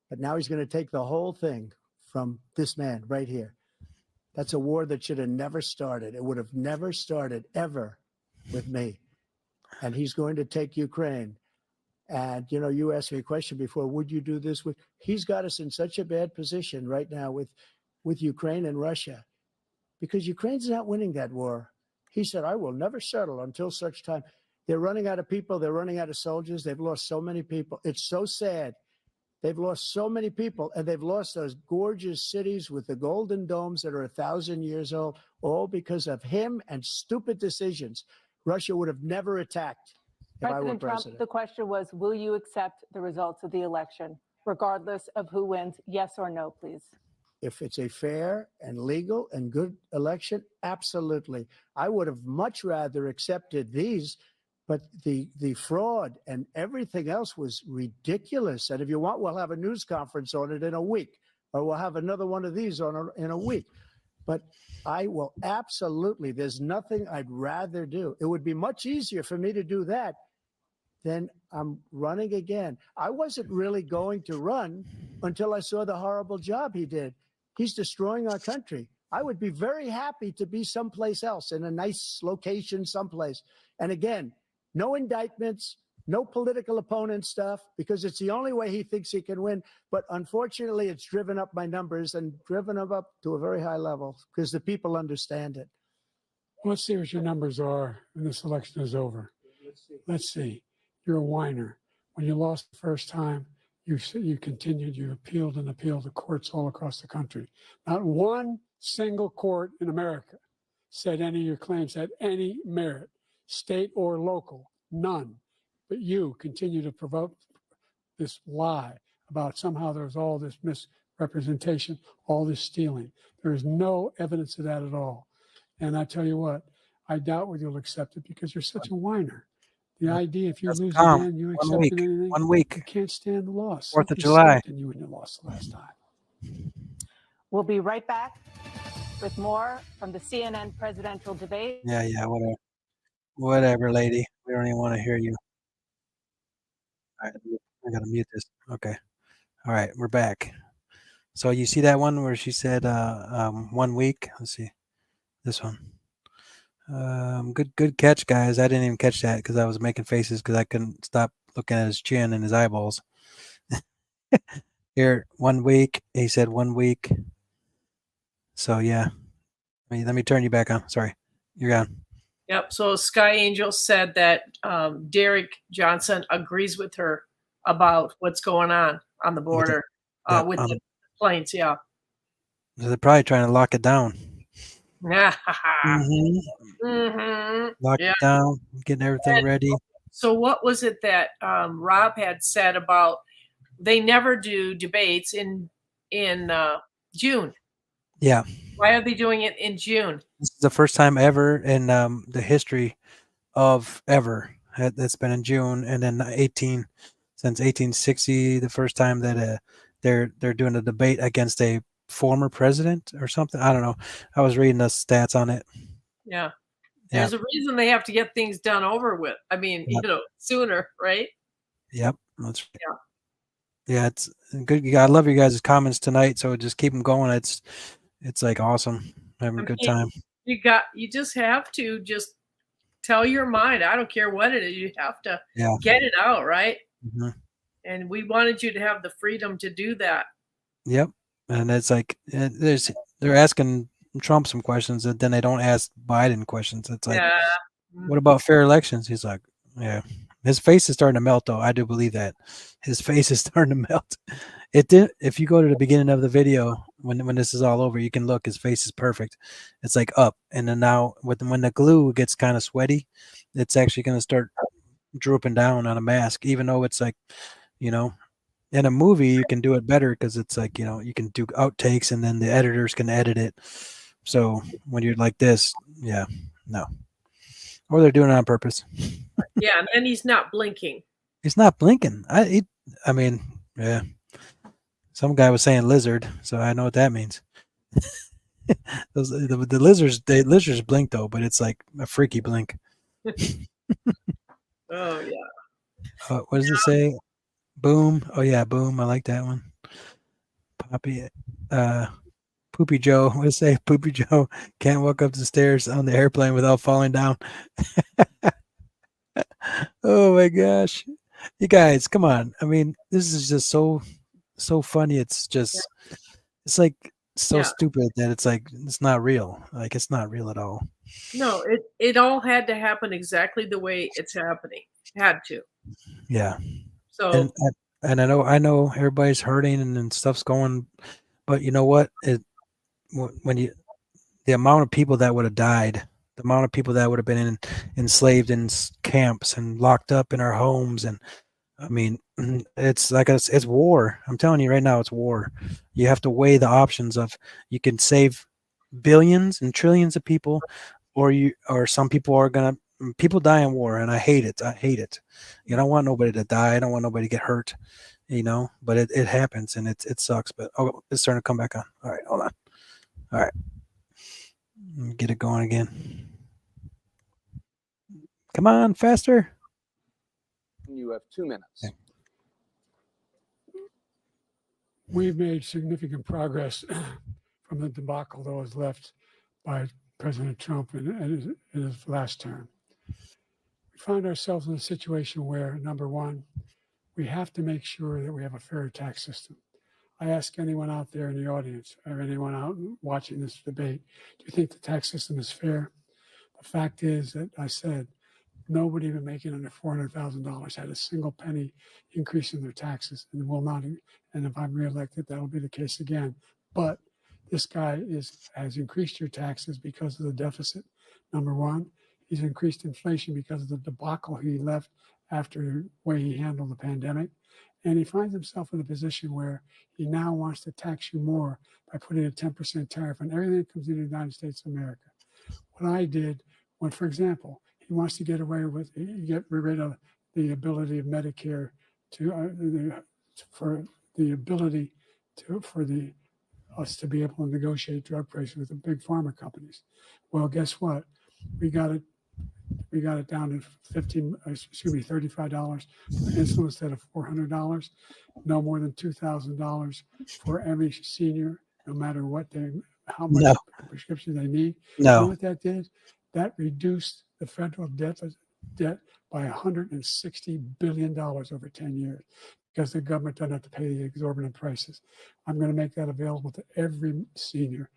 Speaker 6: But now he's going to take the whole thing from this man right here. That's a war that should have never started. It would have never started ever with me. And he's going to take Ukraine. And, you know, you asked me a question before, would you do this with? He's got us in such a bad position right now with Ukraine and Russia, because Ukraine's not winning that war. He said, I will never settle until such time. They're running out of people. They're running out of soldiers. They've lost so many people. It's so sad. They've lost so many people, and they've lost those gorgeous cities with the golden domes that are 1,000 years old, all because of him and stupid decisions. Russia would have never attacked if I were
Speaker 7: President Trump,
Speaker 6: president.
Speaker 7: the question was, will you accept the results of the election, regardless of who wins? Yes or no, please.
Speaker 6: If it's a fair and legal and good election, absolutely. I would have much rather accepted these, but the fraud and everything else was ridiculous. And if you want, we'll have a news conference on it in a week, or we'll have another one of these in a week. But I will absolutely, there's nothing I'd rather do. It would be much easier for me to do that than I'm running again. I wasn't really going to run until I saw the horrible job he did. He's destroying our country. I would be very happy to be someplace else, in a nice location someplace. And again, no indictments, No political opponent stuff, because it's the only way he thinks he can win. But unfortunately, it's driven up my numbers and driven them up to a very high level because the people understand it.
Speaker 5: Let's see what your numbers are when this election is over. Let's see. You're a whiner. When you lost the first time, you continued, you appealed and appealed to courts all across the country. Not one single court in America said any of your claims had any merit, state or local, none. But you continue to provoke this lie about somehow there's all this misrepresentation, all this stealing. There is no evidence of that at all. And I tell you what, I doubt whether you'll accept it because you're such a whiner. The idea, if you
Speaker 1: Just
Speaker 5: lose
Speaker 1: calm.
Speaker 5: again, you
Speaker 1: 1
Speaker 5: accept
Speaker 1: week.
Speaker 5: anything.
Speaker 1: 1
Speaker 5: You
Speaker 1: week.
Speaker 5: can't stand the loss.
Speaker 1: 4th of
Speaker 5: Something
Speaker 1: July.
Speaker 5: stepped in you when you lost the last time.
Speaker 7: We'll be right back with more from the CNN presidential debate.
Speaker 1: Yeah, whatever. Whatever, lady. We don't even want to hear you. All right, I gotta mute this. Okay. All right, we're back. So you see that one where she said 1 week? Let's see. This one. Good catch, guys. I didn't even catch that because I was making faces because I couldn't stop looking at his chin and his eyeballs. Here, 1 week. He said 1 week. So yeah. Let me turn you back on. Sorry. You're gone.
Speaker 2: Yep. So Sky Angel said that Derek Johnson agrees with her about what's going on the border
Speaker 1: Yeah,
Speaker 2: with the planes. Yeah.
Speaker 1: So they're probably trying to lock it down.
Speaker 2: Yeah.
Speaker 1: Lock it down, getting everything ready.
Speaker 2: So what was it that Rob had said about they never do debates in June?
Speaker 1: Yeah.
Speaker 2: Why are they doing it in June?
Speaker 1: This is the first time ever in the history of ever that's been in June, and then since 1860, the first time that they're doing a debate against a former president or something. I don't know. I was reading the stats on it.
Speaker 2: Yeah. There's a reason they have to get things done over with. I mean, sooner, right?
Speaker 1: Yep. That's right. Yeah, it's good. I love you guys' comments tonight. So just keep them going. It's like awesome. Having a good time.
Speaker 2: You just have to just tell your mind. I don't care what it is. You have to get it out, right?
Speaker 1: Mm-hmm.
Speaker 2: And we wanted you to have the freedom to do that.
Speaker 1: Yep. And it's like they're asking Trump some questions and then they don't ask Biden questions. It's like, what about fair elections? He's like, yeah. His face is starting to melt, though. I do believe that. His face is starting to melt. It did. If you go to the beginning of the video, when this is all over, you can look. His face is perfect. It's like up, and then now when the glue gets kind of sweaty, it's actually going to start drooping down on a mask. Even though it's like, in a movie you can do it better because it's like you can do outtakes and then the editors can edit it. So when you're like this, no. Or they're doing it on purpose.
Speaker 2: Yeah, and then he's not blinking.
Speaker 1: He's not blinking. I mean, yeah. Some guy was saying lizard, so I know what that means. the lizards blink though, but it's like a freaky blink.
Speaker 2: Oh yeah.
Speaker 1: What does it say? Boom. Oh yeah, boom. I like that one. Poppy. Poopy Joe. What does it say? Poopy Joe can't walk up the stairs on the airplane without falling down. Oh my gosh. You guys, come on. I mean, this is just so funny. It's just it's like so stupid that it's like it's not real. Like it's not real at all.
Speaker 2: No, it all had to happen exactly the way it's happening. Had to.
Speaker 1: Yeah.
Speaker 2: So
Speaker 1: and I know everybody's hurting and stuff's going, but you know what? The amount of people that would have died, the amount of people that would have been enslaved in camps and locked up in our homes, and I mean, it's like it's war. I'm telling you right now, it's war. You have to weigh the options of you can save billions and trillions of people, or some people people die in war, and I hate it. I hate it. You don't want nobody to die. I don't want nobody to get hurt. But it happens and it sucks. But it's starting to come back on. All right, hold on. All right. Get it going again. Come on, faster.
Speaker 4: You have 2 minutes.
Speaker 1: Okay.
Speaker 5: We've made significant progress from the debacle that was left by President Trump in his last term. we find ourselves in a situation where, number one, we have to make sure that we have a fair tax system. I ask anyone out there in the audience or anyone out watching this debate, do you think the tax system is fair? The fact is that I said nobody even making under $400,000 had a single penny increase in their taxes and will not. And if I'm reelected, that'll be the case again. But this guy has increased your taxes because of the deficit. Number one, he's increased inflation because of the debacle he left after the way he handled the pandemic. And he finds himself in a position where he now wants to tax you more by putting a 10% tariff on everything that comes into the United States of America. What I did when, for example, he wants to get rid of the ability of Medicare for us to be able to negotiate drug prices with the big pharma companies. Well, guess what? We got it down to $35 for insulin instead of $400. No more than $2,000 for every senior, no matter how much prescription they need. You know what that did? That reduced the federal debt by $160 billion over 10 years because the government doesn't have to pay the exorbitant prices. I'm going to make that available to every senior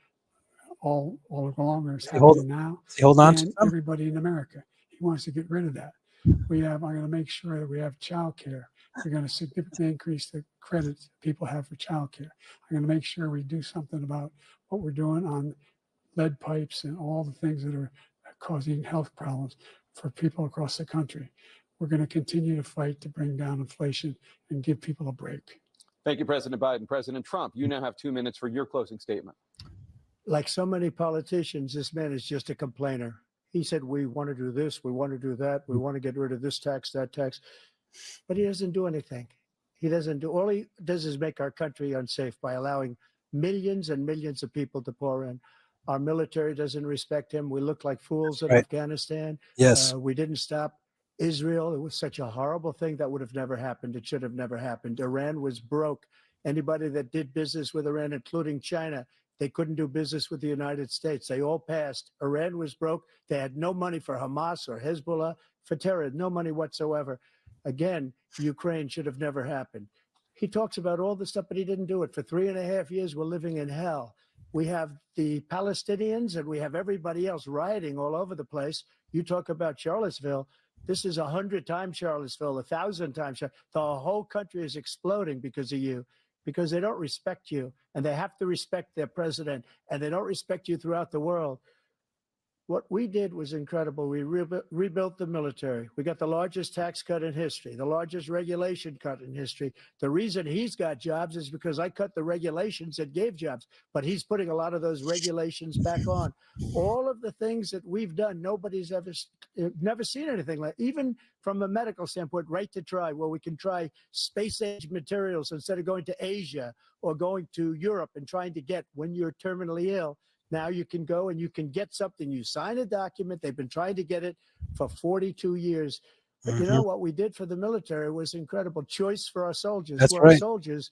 Speaker 5: all along as happening now. And everybody in America. He wants to get rid of that. I'm going to make sure that we have child care. We're going to significantly increase the credits people have for child care. I'm going to make sure we do something about what we're doing on lead pipes and all the things that are causing health problems for people across the country. We're going to continue to fight to bring down inflation and give people a break.
Speaker 4: Thank you, President Biden. President Trump, you now have 2 minutes for your closing statement.
Speaker 6: Like so many politicians, this man is just a complainer. He said, we want to do this, we want to do that, we want to get rid of this tax, that tax, but he doesn't do anything. All he does is make our country unsafe by allowing millions and millions of people to pour in. Our military doesn't respect him. We look like fools in Afghanistan.
Speaker 1: Yes.
Speaker 6: We didn't stop Israel. It was such a horrible thing that would have never happened. It should have never happened. Iran was broke. Anybody that did business with Iran, including China, they couldn't do business with the United States. They all passed. Iran was broke. They had no money for Hamas or Hezbollah, for terror, no money whatsoever. Again, Ukraine should have never happened. He talks about all this stuff, but he didn't do it. For 3.5 years, we're living in hell. We have the Palestinians and we have everybody else rioting all over the place. You talk about Charlottesville. This is 100 times Charlottesville, 1,000 times. The whole country is exploding because of you, because they don't respect you, and they have to respect their president, and they don't respect you throughout the world. What we did was incredible. We rebuilt the military. We got the largest tax cut in history, the largest regulation cut in history. The reason he's got jobs is because I cut the regulations that gave jobs, but he's putting a lot of those regulations back on. All of the things that we've done, nobody's never seen anything like, even from a medical standpoint, right to try, where we can try space-age materials instead of going to Asia or going to Europe and trying to get when you're terminally ill. Now you can go and you can get something. You sign a document. They've been trying to get it for 42 years. But you know what we did for the military was incredible. Choice for our soldiers.
Speaker 1: That's
Speaker 6: right. Our soldiers,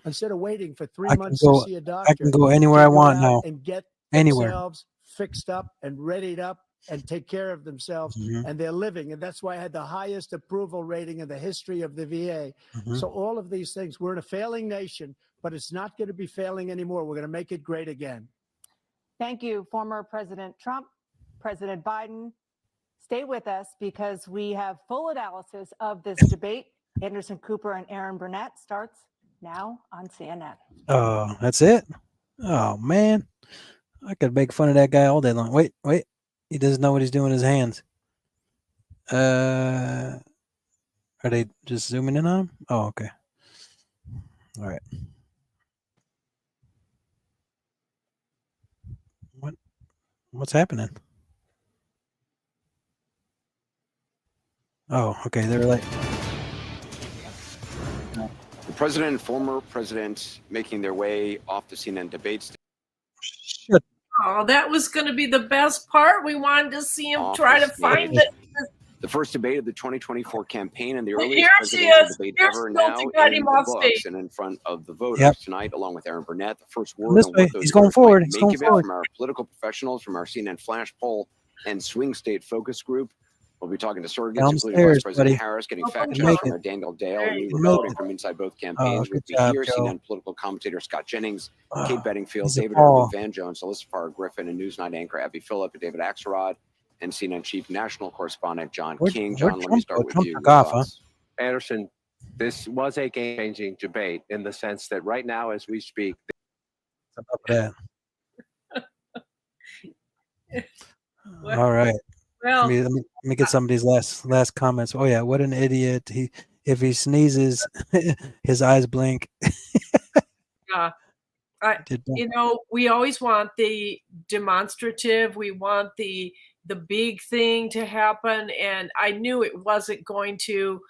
Speaker 6: instead of waiting for 3 months to see a doctor,
Speaker 1: I can go anywhere I want now.
Speaker 6: And get
Speaker 1: anywhere.
Speaker 6: themselves fixed up and readied up and take care of themselves. And they're living. And that's why I had the highest approval rating in the history of the VA. So all of these things, we're in a failing nation, but it's not going to be failing anymore. We're going to make it great again.
Speaker 7: Thank you, former President Trump, President Biden. Stay with us because we have full analysis of this debate. Anderson Cooper and Aaron Burnett starts now on CNN.
Speaker 1: Oh, that's it? Oh, man. I could make fun of that guy all day long. Wait. He doesn't know what he's doing with his hands. Are they just zooming in on him? Oh, okay. All right. What's happening? Oh, okay. They're like
Speaker 11: the president and former president making their way off the CNN debates.
Speaker 1: Shit.
Speaker 2: Oh, that was going to be the best part. We wanted to see him try to find it.
Speaker 11: The first debate of the 2024 campaign and the
Speaker 2: Well,
Speaker 11: earliest presidential debate ever now in the books and in front of the voters tonight, along with Aaron Burnett. The first word on what those
Speaker 1: he's going forward. He's
Speaker 11: make
Speaker 1: going
Speaker 11: of it
Speaker 1: forward.
Speaker 11: from our political professionals, from our CNN Flash poll and swing state focus group. We'll be talking to surrogates, including Vice
Speaker 1: Downstairs,
Speaker 11: President
Speaker 1: buddy.
Speaker 11: Harris, getting
Speaker 2: Welcome,
Speaker 11: fact
Speaker 1: You
Speaker 11: checks
Speaker 1: make
Speaker 11: from
Speaker 1: it.
Speaker 11: our Daniel Dale.
Speaker 2: There
Speaker 11: We
Speaker 2: you
Speaker 1: You make
Speaker 11: reporting
Speaker 1: it.
Speaker 11: from inside both
Speaker 1: Oh,
Speaker 11: campaigns. We'll
Speaker 1: good
Speaker 11: be
Speaker 1: job,
Speaker 11: here,
Speaker 1: Joe.
Speaker 11: CNN political commentator Scott Jennings, Kate
Speaker 1: Oh,
Speaker 11: Bedingfield,
Speaker 1: he's a
Speaker 11: David Irving,
Speaker 1: ball.
Speaker 11: Van Jones, Alyssa Farr Griffin, and Newsnight anchor Abby Phillip, and David Axelrod, and CNN chief national correspondent John King.
Speaker 1: Where'd
Speaker 11: John, let me
Speaker 1: Trump
Speaker 11: start
Speaker 1: go?
Speaker 11: with
Speaker 1: Trump
Speaker 11: you.
Speaker 1: took
Speaker 11: Your
Speaker 1: off, huh?
Speaker 11: thoughts?
Speaker 12: Anderson, this was a game-changing debate in the sense that right now, as we speak,
Speaker 1: Enough of that.
Speaker 2: Well,
Speaker 1: All right.
Speaker 2: well,
Speaker 1: Let me get some of these last comments. Oh yeah, what an idiot. If he sneezes, his eyes blink.
Speaker 2: yeah.
Speaker 1: Did that.
Speaker 2: You know, we always want the demonstrative. We want the big thing to happen, and I knew it wasn't going to.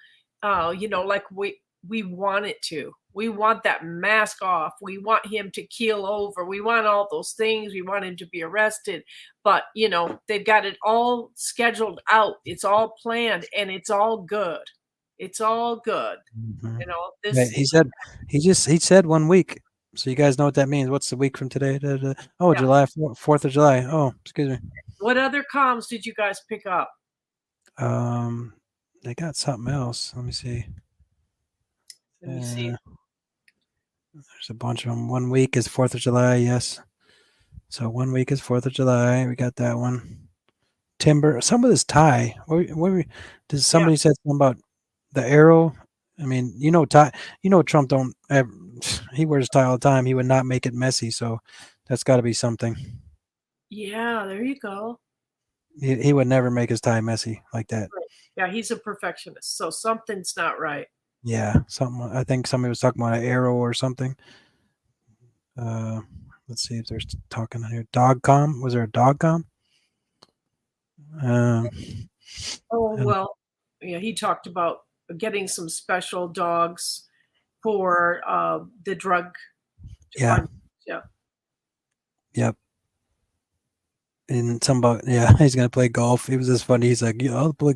Speaker 2: You know, like we want it to. We want that mask off. We want him to keel over. We want all those things. We want him to be arrested. But, you know, they've got it all scheduled out. It's all planned, and it's all good. It's all good.
Speaker 1: Mhm.
Speaker 2: You know,
Speaker 1: Right,
Speaker 2: this
Speaker 1: he said 1 week. So you guys know what that means. What's the week from today? Oh,
Speaker 2: Yeah.
Speaker 1: July 4th of July. Oh, excuse me.
Speaker 2: What other comms did you guys pick up?
Speaker 1: They got something else. Let me see.
Speaker 2: Let me see.
Speaker 1: There's a bunch of them. 1 week is 4th of July. Yes. So 1 week is 4th of July. We got that one. Timber. Some of this tie. Does somebody said something about the arrow? I mean, you know, tie. You know, Trump don't. He wears tie all the time. He would not make it messy. So that's got to be something.
Speaker 2: Yeah, there you go.
Speaker 1: He would never make his tie messy like that.
Speaker 2: Right. Yeah, he's a perfectionist. So something's not right.
Speaker 1: Yeah, something. I think somebody was talking about an arrow or something. Let's see if there's talking on here. Dogcom. Was there a dogcom?
Speaker 2: Oh, well, yeah, he talked about getting some special dogs for the drug.
Speaker 1: Yeah.
Speaker 2: Yeah.
Speaker 1: Yep. And yeah, he's gonna play golf. It was just funny. He's like, I'll play.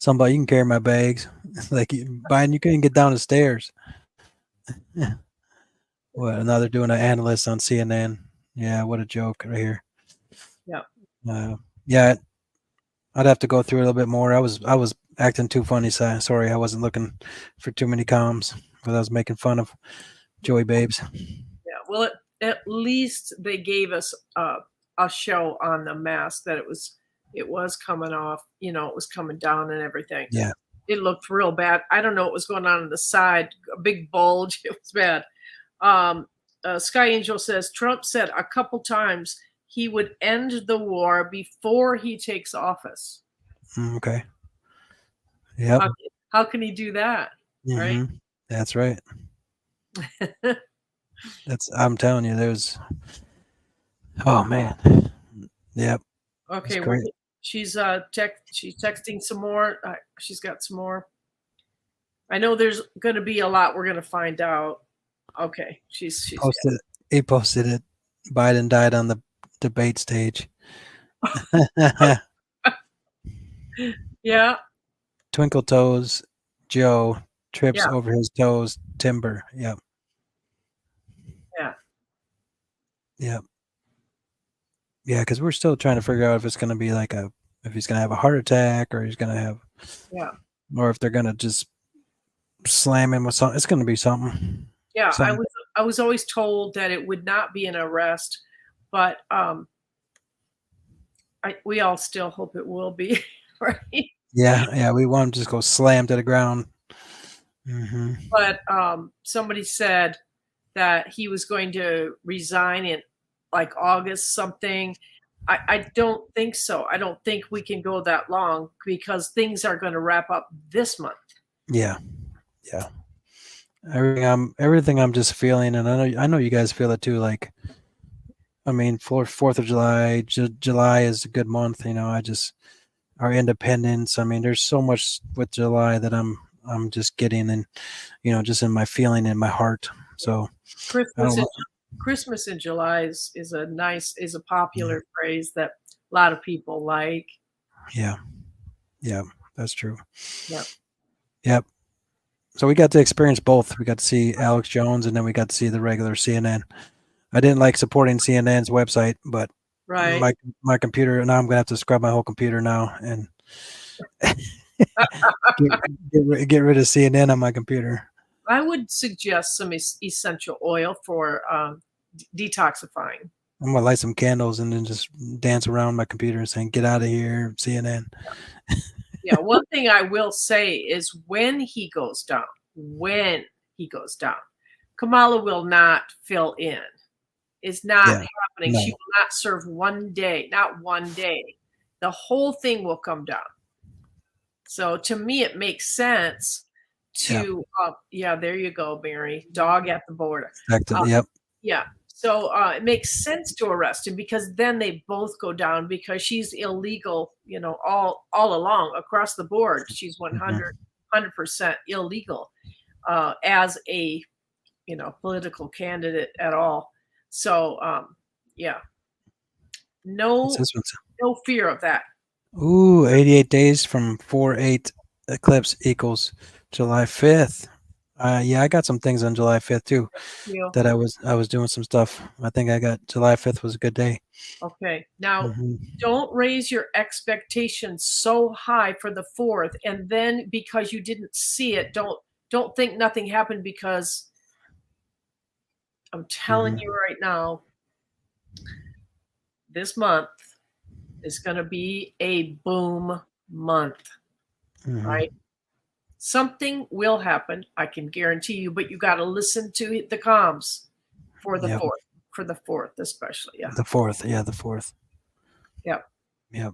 Speaker 1: Somebody, you can carry my bags. Like, Biden, you couldn't get down the stairs. Well, now they're doing an analyst on CNN. Yeah, what a joke right here.
Speaker 2: Yeah.
Speaker 1: Yeah, I'd have to go through a little bit more. I was acting too funny. So sorry, I wasn't looking for too many comms because I was making fun of Joey Babes.
Speaker 2: Yeah. Well, at least they gave us a show on the mask that it was coming off. You know, it was coming down and everything.
Speaker 1: Yeah.
Speaker 2: It looked real bad. I don't know what was going on the side. A big bulge. It was bad. Sky Angel says Trump said a couple times he would end the war before he takes office.
Speaker 1: Okay. Yep.
Speaker 2: How can he do that? Right?
Speaker 1: Mhm. That's right. I'm telling you, there's. Oh man. Yep.
Speaker 2: Okay.
Speaker 1: Great.
Speaker 2: She's texting some more. She's got some more. I know there's going to be a lot we're going to find out. Okay. She's
Speaker 1: He posted it. Biden died on the debate stage.
Speaker 2: Yeah.
Speaker 1: Twinkle toes, Joe trips
Speaker 2: Yeah.
Speaker 1: over his toes. Timber. Yep.
Speaker 2: Yeah.
Speaker 1: Yep. Yeah, because we're still trying to figure out if it's going to be like if he's going to have a heart attack or he's going to have,
Speaker 2: Yeah.
Speaker 1: or if they're going to just slam him with something. It's going to be something.
Speaker 2: Yeah.
Speaker 1: Something.
Speaker 2: I was always told that it would not be an arrest, but we all still hope it will be, right?
Speaker 1: Yeah. We want him to just go slam to the ground. Mm-hmm.
Speaker 2: But somebody said that he was going to resign in like August something. I don't think so. I don't think we can go that long because things are going to wrap up this month.
Speaker 1: Yeah. Everything I'm just feeling, and I know you guys feel it too. Like, I mean, for 4th of July, July is a good month. You know, our independence. I mean, there's so much with July that I'm just getting, and you know, just in my feeling in my heart. So
Speaker 2: Christmas in July is a popular phrase that a lot of people like.
Speaker 1: Yeah, that's true.
Speaker 2: Yep.
Speaker 1: So we got to experience both. We got to see Alex Jones, and then we got to see the regular CNN. I didn't like supporting CNN's website, but
Speaker 2: right.
Speaker 1: my computer, now I'm gonna have to scrub my whole computer now, and get rid of CNN on my computer.
Speaker 2: I would suggest some essential oil for detoxifying.
Speaker 1: I'm gonna light some candles and then just dance around my computer saying, "Get out of here, CNN."
Speaker 2: Yeah, one thing I will say is when he goes down, Kamala will not fill in. It's not
Speaker 1: Yeah,
Speaker 2: happening.
Speaker 1: no.
Speaker 2: She will not serve not one day. The whole thing will come down. So to me, it makes sense to, there you go, Mary, dog at the border.
Speaker 1: Yep.
Speaker 2: Yeah. So it makes sense to arrest him because then they both go down because she's illegal, all along across the board. She's 100% illegal as a, political candidate at all. So, no fear of that.
Speaker 1: Ooh, 88 days from 4/8 eclipse equals July 5th. Yeah, I got some things on July 5th too. That I was doing some stuff. I think I got July 5th was a good day.
Speaker 2: Okay. Now, don't raise your expectations so high for the 4th, and then because you didn't see it, don't think nothing happened because I'm telling you right now, this month is going to be a boom month, right? Something will happen, I can guarantee you, but you got to listen to the comms for the 4th, especially. Yeah.
Speaker 1: The 4th. Yeah, the 4th.
Speaker 2: Yep.
Speaker 1: Yep.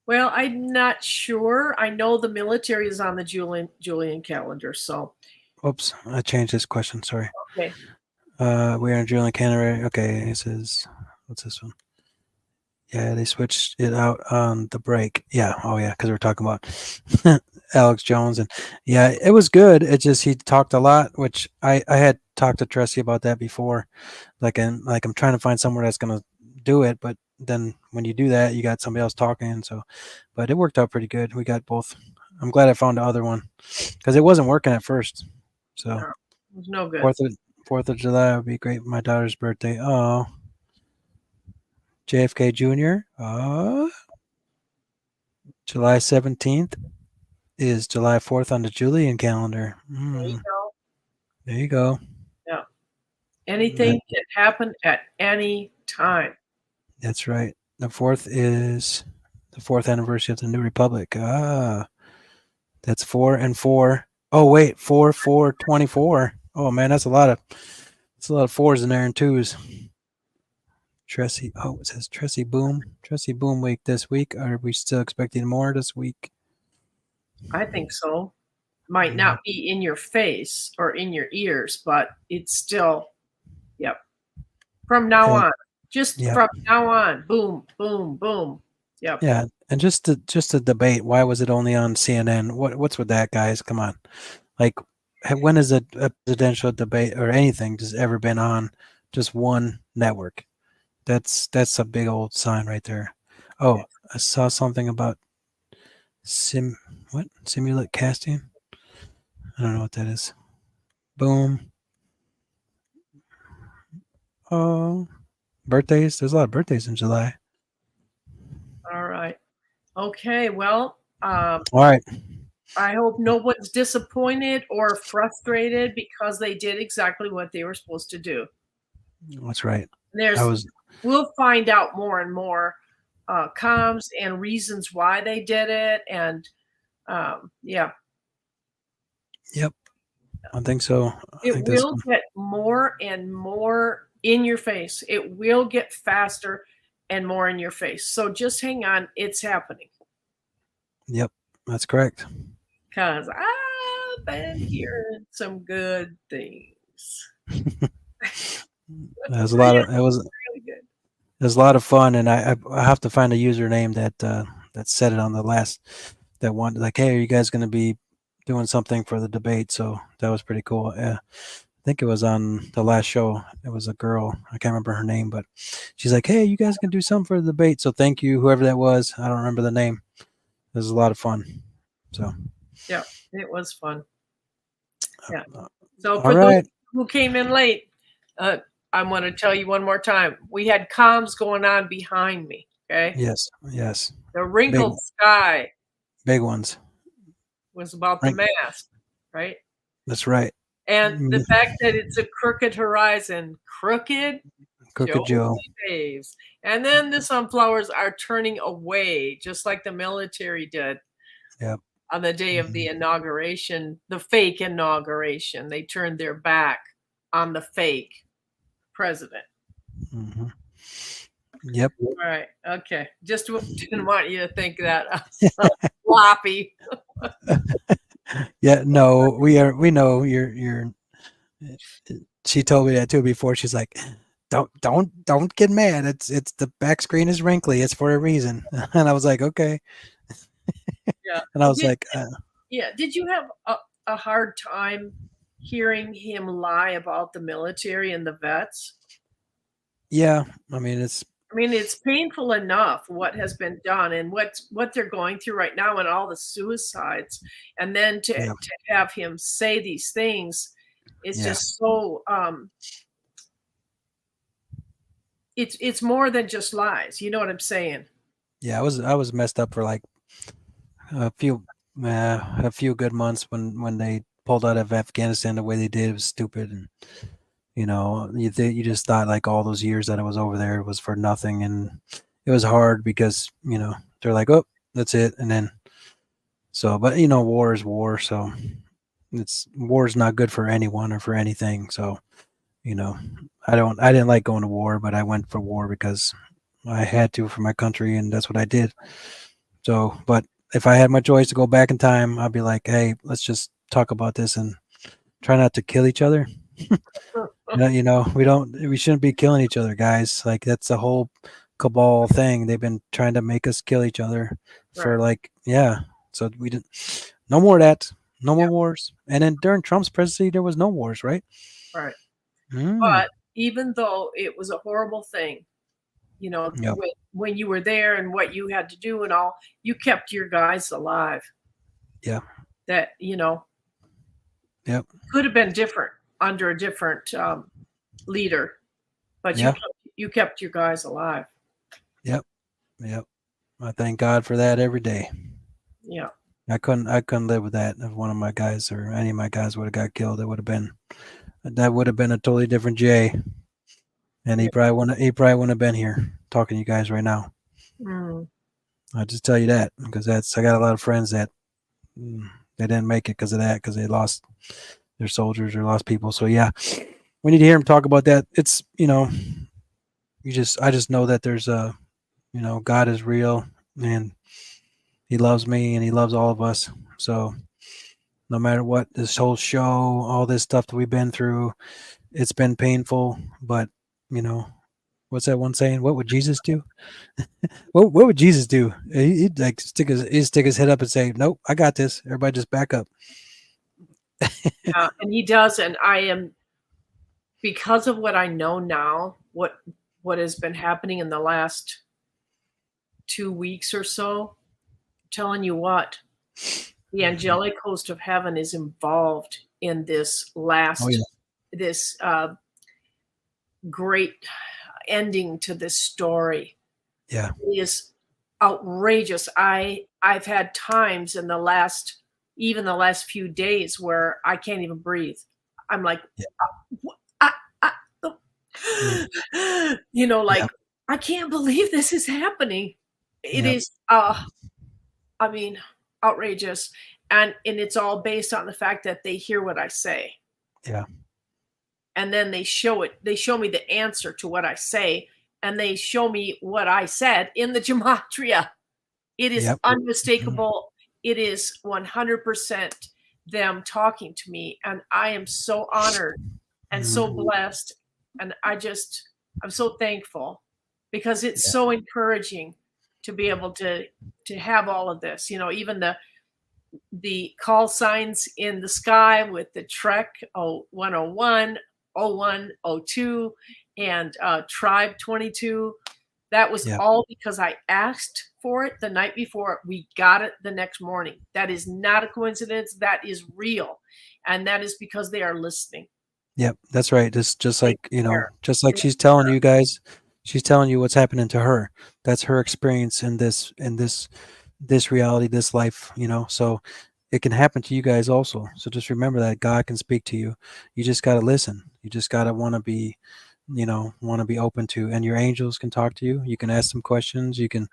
Speaker 2: Well, I'm not sure. I know the military is on the Julian calendar, so.
Speaker 1: Oops, I changed this question. Sorry.
Speaker 2: Okay.
Speaker 1: We're in Julian calendar. Okay, it says, what's this one? Yeah, they switched it out on the break. Yeah. Oh, yeah, because we're talking about Alex Jones. And yeah, it was good. It just, he talked a lot, which I had talked to Tressie about that before. I'm trying to find somewhere that's going to do it. But then when you do that, you got somebody else talking. So, but it worked out pretty good. We got both. I'm glad I found the other one because it wasn't working at first. So
Speaker 2: no, it was no good.
Speaker 1: 4th of July would be great. My daughter's birthday. Oh. JFK Jr. July 17th is July 4th on the Julian calendar.
Speaker 2: There you go.
Speaker 1: There you go.
Speaker 2: Yeah. Anything can happen at any time.
Speaker 1: That's right. The 4th is the 4th anniversary of the New Republic. That's 4 and 4. Oh wait, 4, 4, 24. Oh man, that's a lot of 4s in there and 2s. Tressie, it says Tressie Boom week this week. Are we still expecting more this week?
Speaker 2: I think so. Might not be in your face or in your ears, but it's still, from now on. From now on, boom, boom, boom. Yep.
Speaker 1: Yeah, and just the debate. Why was it only on CNN? What's with that, guys? Come on, when has a presidential debate or anything just ever been on just one network? That's a big old sign right there. Oh, I saw something about simulate casting. I don't know what that is. Boom. Oh, birthdays. There's a lot of birthdays in July.
Speaker 2: All right. Okay. Well,
Speaker 1: all right.
Speaker 2: I hope no one's disappointed or frustrated because they did exactly what they were supposed to do.
Speaker 1: That's right.
Speaker 2: We'll find out more and more comms and reasons why they did it, and
Speaker 1: Yep, I think so.
Speaker 2: It will get more and more in your face. It will get faster and more in your face. So just hang on. It's happening.
Speaker 1: Yep, that's correct.
Speaker 2: Because I've been hearing some good things.
Speaker 1: There's a lot of
Speaker 2: really good.
Speaker 1: There's a lot of fun, and I have to find a username that said it on the last that one. Like, hey, are you guys going to be doing something for the debate? So that was pretty cool. I think it was on the last show. It was a girl. I can't remember her name, but she's like, hey, you guys can do something for the debate. So thank you, whoever that was. I don't remember the name. It was a lot of fun. So
Speaker 2: yeah, it was fun. Yeah. So for
Speaker 1: those
Speaker 2: who came in late, I want to tell you one more time. We had comms going on behind me. Okay.
Speaker 1: Yes.
Speaker 2: The wrinkled sky
Speaker 1: Big ones.
Speaker 2: Was about the
Speaker 1: Right.
Speaker 2: mask, right?
Speaker 1: That's right.
Speaker 2: And the fact that it's a crooked horizon, crooked
Speaker 1: Crooked Joe.
Speaker 2: waves. And then the sunflowers are turning away, just like the military did
Speaker 1: Yep.
Speaker 2: on the day of the inauguration, the fake inauguration. They turned their back on the fake president.
Speaker 1: Mm-hmm. Yep.
Speaker 2: All right. Okay. Just didn't want you to think that floppy.
Speaker 1: Yeah. No, we know you're. She told me that too before. She's like, don't get mad. It's the back screen is wrinkly. It's for a reason. And I was like, okay.
Speaker 2: Yeah.
Speaker 1: And I was like,
Speaker 2: yeah. Did you have a hard time hearing him lie about the military and the vets?
Speaker 1: yeah. I mean, it's
Speaker 2: painful enough what has been done and what they're going through right now and all the suicides, and then to have him say these things is just so it's more than just lies. You know what I'm saying?
Speaker 1: Yeah, I was messed up for like a few good months when they pulled out of Afghanistan the way they did. It was stupid, and you just thought like all those years that I was over there was for nothing, and it was hard because they're like, oh, that's it, and then but war is war, so war is not good for anyone or for anything. So I didn't like going to war, but I went for war because I had to for my country, and that's what I did. So, but if I had my choice to go back in time, I'd be like, hey, let's just talk about this and try not to kill each other. We shouldn't be killing each other, guys. Like that's the whole cabal thing. They've been trying to make us kill each other for so we didn't. No more of that. No more wars. And then during Trump's presidency, there was no wars, right?
Speaker 2: Right. But even though it was a horrible thing, when you were there and what you had to do and all, you kept your guys alive.
Speaker 1: Yeah.
Speaker 2: That,
Speaker 1: Yep.
Speaker 2: Could have been different under a different leader, but you kept your guys alive.
Speaker 1: Yep. I thank God for that every day.
Speaker 2: Yeah.
Speaker 1: I couldn't live with that. If one of my guys or any of my guys would have got killed, that would have been a totally different Jay. And he probably wouldn't have been here talking to you guys right now. I'll just tell you that because I got a lot of friends that they didn't make it because of that, because they lost their soldiers or lost people. So yeah, we need to hear him talk about that. It's I just know that there's God is real and he loves me and he loves all of us. So no matter what, this whole show, all this stuff that we've been through, it's been painful, but what's that one saying? What would Jesus do? what would Jesus do? He'd like stick his head up and say, nope, I got this. Everybody just back up.
Speaker 2: And he does. And I am, because of what I know now, what has been happening in the last 2 weeks or so, I'm telling you what, the angelic host of heaven is involved in this this great ending to this story.
Speaker 1: Yeah.
Speaker 2: It is outrageous. I've had times in the last few days where I can't even breathe. I'm like, I can't believe this is happening. It is, outrageous. And it's all based on the fact that they hear what I say.
Speaker 1: Yeah.
Speaker 2: And then they show me the answer to what I say, and they show me what I said in the gematria. It is unmistakable. It is 100% them talking to me, and I am so honored and so blessed, and I'm so thankful because it's so encouraging to be able to have all of this. Even the call signs in the sky with the Trek 101, 01, 02, and Tribe 22. That was all because I asked for it the night before. We got it the next morning. That is not a coincidence. That is real. And that is because they are listening.
Speaker 1: Yep, that's right. It's just like, just like she's telling you guys, she's telling you what's happening to her. That's her experience in this this reality, this life, so it can happen to you guys also. So just remember that God can speak to you. You just got to listen. You just got to want to be, open to, and your angels can talk to you. You can ask them questions. You can,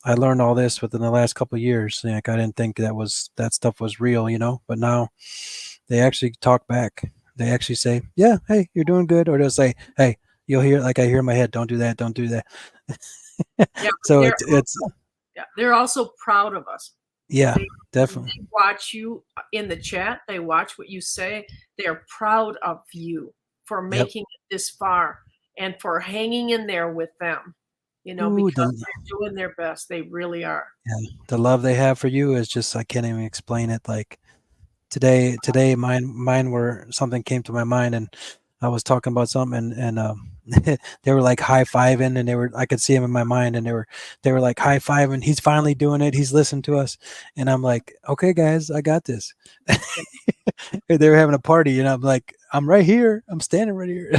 Speaker 1: I learned all this within the last couple of years. Like, I didn't think that stuff was real, but now they actually talk back. They actually say, yeah, hey, you're doing good. Or they'll say, hey, you'll hear, like I hear in my head, don't do that. Don't do that.
Speaker 2: Yeah,
Speaker 1: So
Speaker 2: they're
Speaker 1: it's,
Speaker 2: they're also proud of us.
Speaker 1: yeah,
Speaker 2: They
Speaker 1: definitely.
Speaker 2: watch you in the chat. They watch what you say. They are proud of you for
Speaker 1: Yep.
Speaker 2: making it this far and for hanging in there with them,
Speaker 1: Ooh,
Speaker 2: because they're doing their best. They really are.
Speaker 1: the love they have for you is just, I can't even explain it. Like today mine were, something came to my mind, and I was talking about something, and they were like high-fiving, and I could see them in my mind, and they were like high-fiving. He's finally doing it. He's listening to us. And I'm like, okay, guys, I got this. They were having a party, and I'm like, I'm right here. I'm standing right here.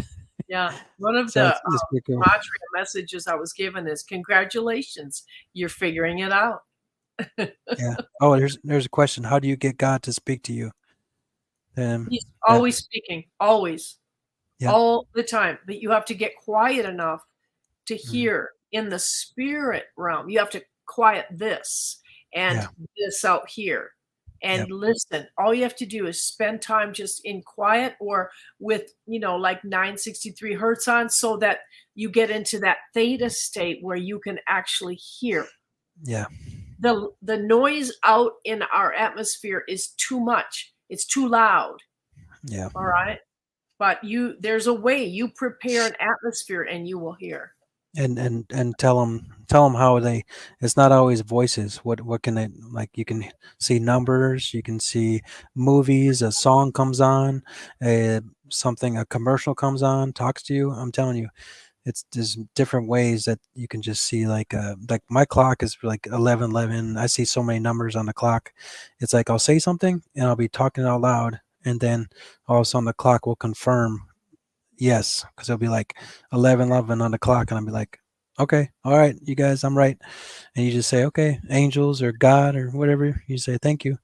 Speaker 2: Yeah. One of
Speaker 1: So
Speaker 2: the
Speaker 1: it's pretty cool.
Speaker 2: gematria messages I was given is congratulations, you're figuring it out.
Speaker 1: Yeah. Oh, there's a question. How do you get God to speak to you?
Speaker 2: He's
Speaker 1: That,
Speaker 2: always speaking, always,
Speaker 1: Yep.
Speaker 2: all the time. But you have to get quiet enough to
Speaker 1: Mm-hmm.
Speaker 2: hear in the spirit realm. You have to quiet this and this out here and listen. All you have to do is spend time just in quiet or with, like 963 hertz on, so that you get into that theta state where you can actually hear.
Speaker 1: Yeah.
Speaker 2: The noise out in our atmosphere is too much. It's too loud.
Speaker 1: Yeah.
Speaker 2: All right. But there's a way you prepare an atmosphere and you will hear.
Speaker 1: And tell them how it's not always voices. What can they, like, you can see numbers, you can see movies, a song comes on, a commercial comes on, talks to you. I'm telling you, there's different ways that you can just see, like my clock is like 11:11. I see so many numbers on the clock. It's like I'll say something and I'll be talking out loud, and then all of a sudden the clock will confirm yes, because it'll be like 11:11 on the clock, and I'll be like, okay, all right, you guys, I'm right. And you just say, okay, angels or God or whatever, you say thank you.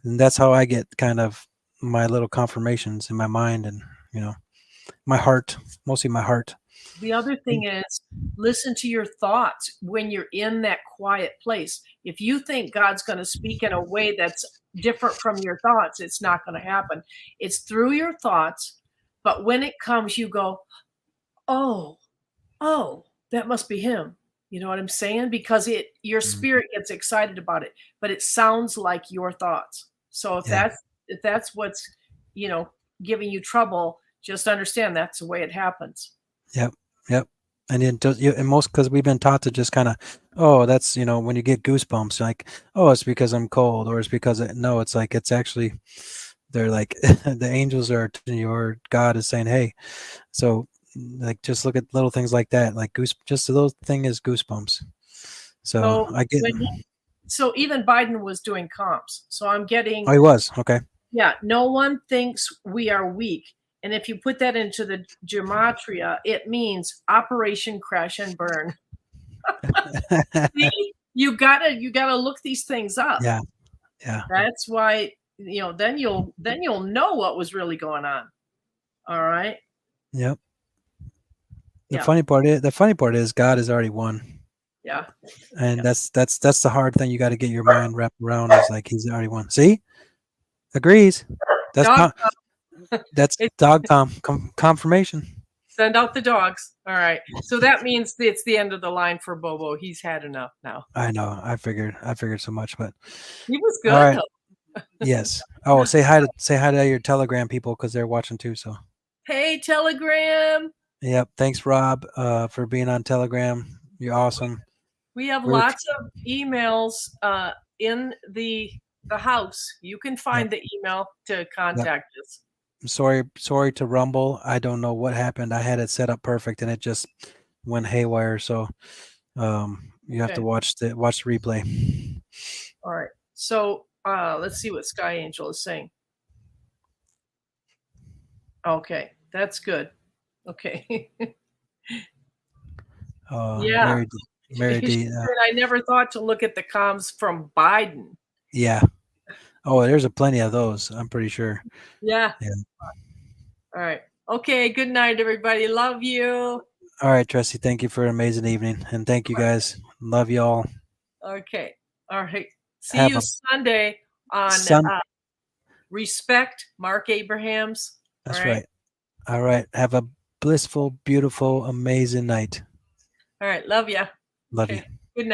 Speaker 1: And that's how I get kind of my little confirmations in my mind, and my heart, mostly my heart.
Speaker 2: The other thing is, listen to your thoughts when you're in that quiet place. If you think God's going to speak in a way that's different from your thoughts, it's not going to happen. It's through your thoughts, but when it comes, you go, oh, that must be him. You know what I'm saying? Because your spirit gets excited about it, but it sounds like your thoughts. So if that's what's, giving you trouble, just understand that's the way it happens.
Speaker 1: Yep. And and most, because we've been taught to just kind of, oh, that's, when you get goosebumps, like, oh, it's because I'm cold, or it's because no, it's like, it's actually, they're like, the angels are, or God is saying, hey. So, like, just look at little things like that, like just a little thing is goosebumps. So I get.
Speaker 2: So even Biden was doing comps. So I'm getting.
Speaker 1: Oh, he was, okay.
Speaker 2: Yeah, no one thinks we are weak. And if you put that into the gematria, it means Operation Crash and Burn. See, you gotta look these things up.
Speaker 1: Yeah.
Speaker 2: That's why, then you'll know what was really going on. All right.
Speaker 1: Yep. The funny part is God has already won.
Speaker 2: Yeah.
Speaker 1: And that's the hard thing you got to get your mind wrapped around, is like, he's already won. See? Agrees. That's that's dog Tom confirmation.
Speaker 2: Send out the dogs. All right. So that means it's the end of the line for Bobo. He's had enough now.
Speaker 1: I know. I figured so much, but
Speaker 2: he was good.
Speaker 1: All right. Yes. Oh, say hi to your Telegram people, because they're watching too. So.
Speaker 2: Hey, Telegram.
Speaker 1: Yep. Thanks, Rob, for being on Telegram. You're awesome.
Speaker 2: We have lots of emails in the house. You can find the email to contact us.
Speaker 1: Sorry to rumble. I don't know what happened. I had it set up perfect and it just went haywire. So you have to watch the replay.
Speaker 2: All right. So let's see what Sky Angel is saying. Okay, that's good. Okay.
Speaker 1: Yeah. Mary
Speaker 2: She
Speaker 1: D.
Speaker 2: said, I never thought to look at the comms from Biden.
Speaker 1: Yeah. Oh, there's a plenty of those. I'm pretty sure.
Speaker 2: Yeah.
Speaker 1: Yeah.
Speaker 2: All right. Okay. Good night, everybody. Love you.
Speaker 1: All right, Tracy. Thank you for an amazing evening, and thank you guys. Love you all.
Speaker 2: Okay. All right. See
Speaker 1: Have
Speaker 2: you
Speaker 1: a
Speaker 2: Sunday on Respect, Mark Abrahams.
Speaker 1: That's
Speaker 2: all right.
Speaker 1: right. All right. Have a blissful, beautiful, amazing night.
Speaker 2: All right. Love ya.
Speaker 1: Love
Speaker 2: Okay.
Speaker 1: you.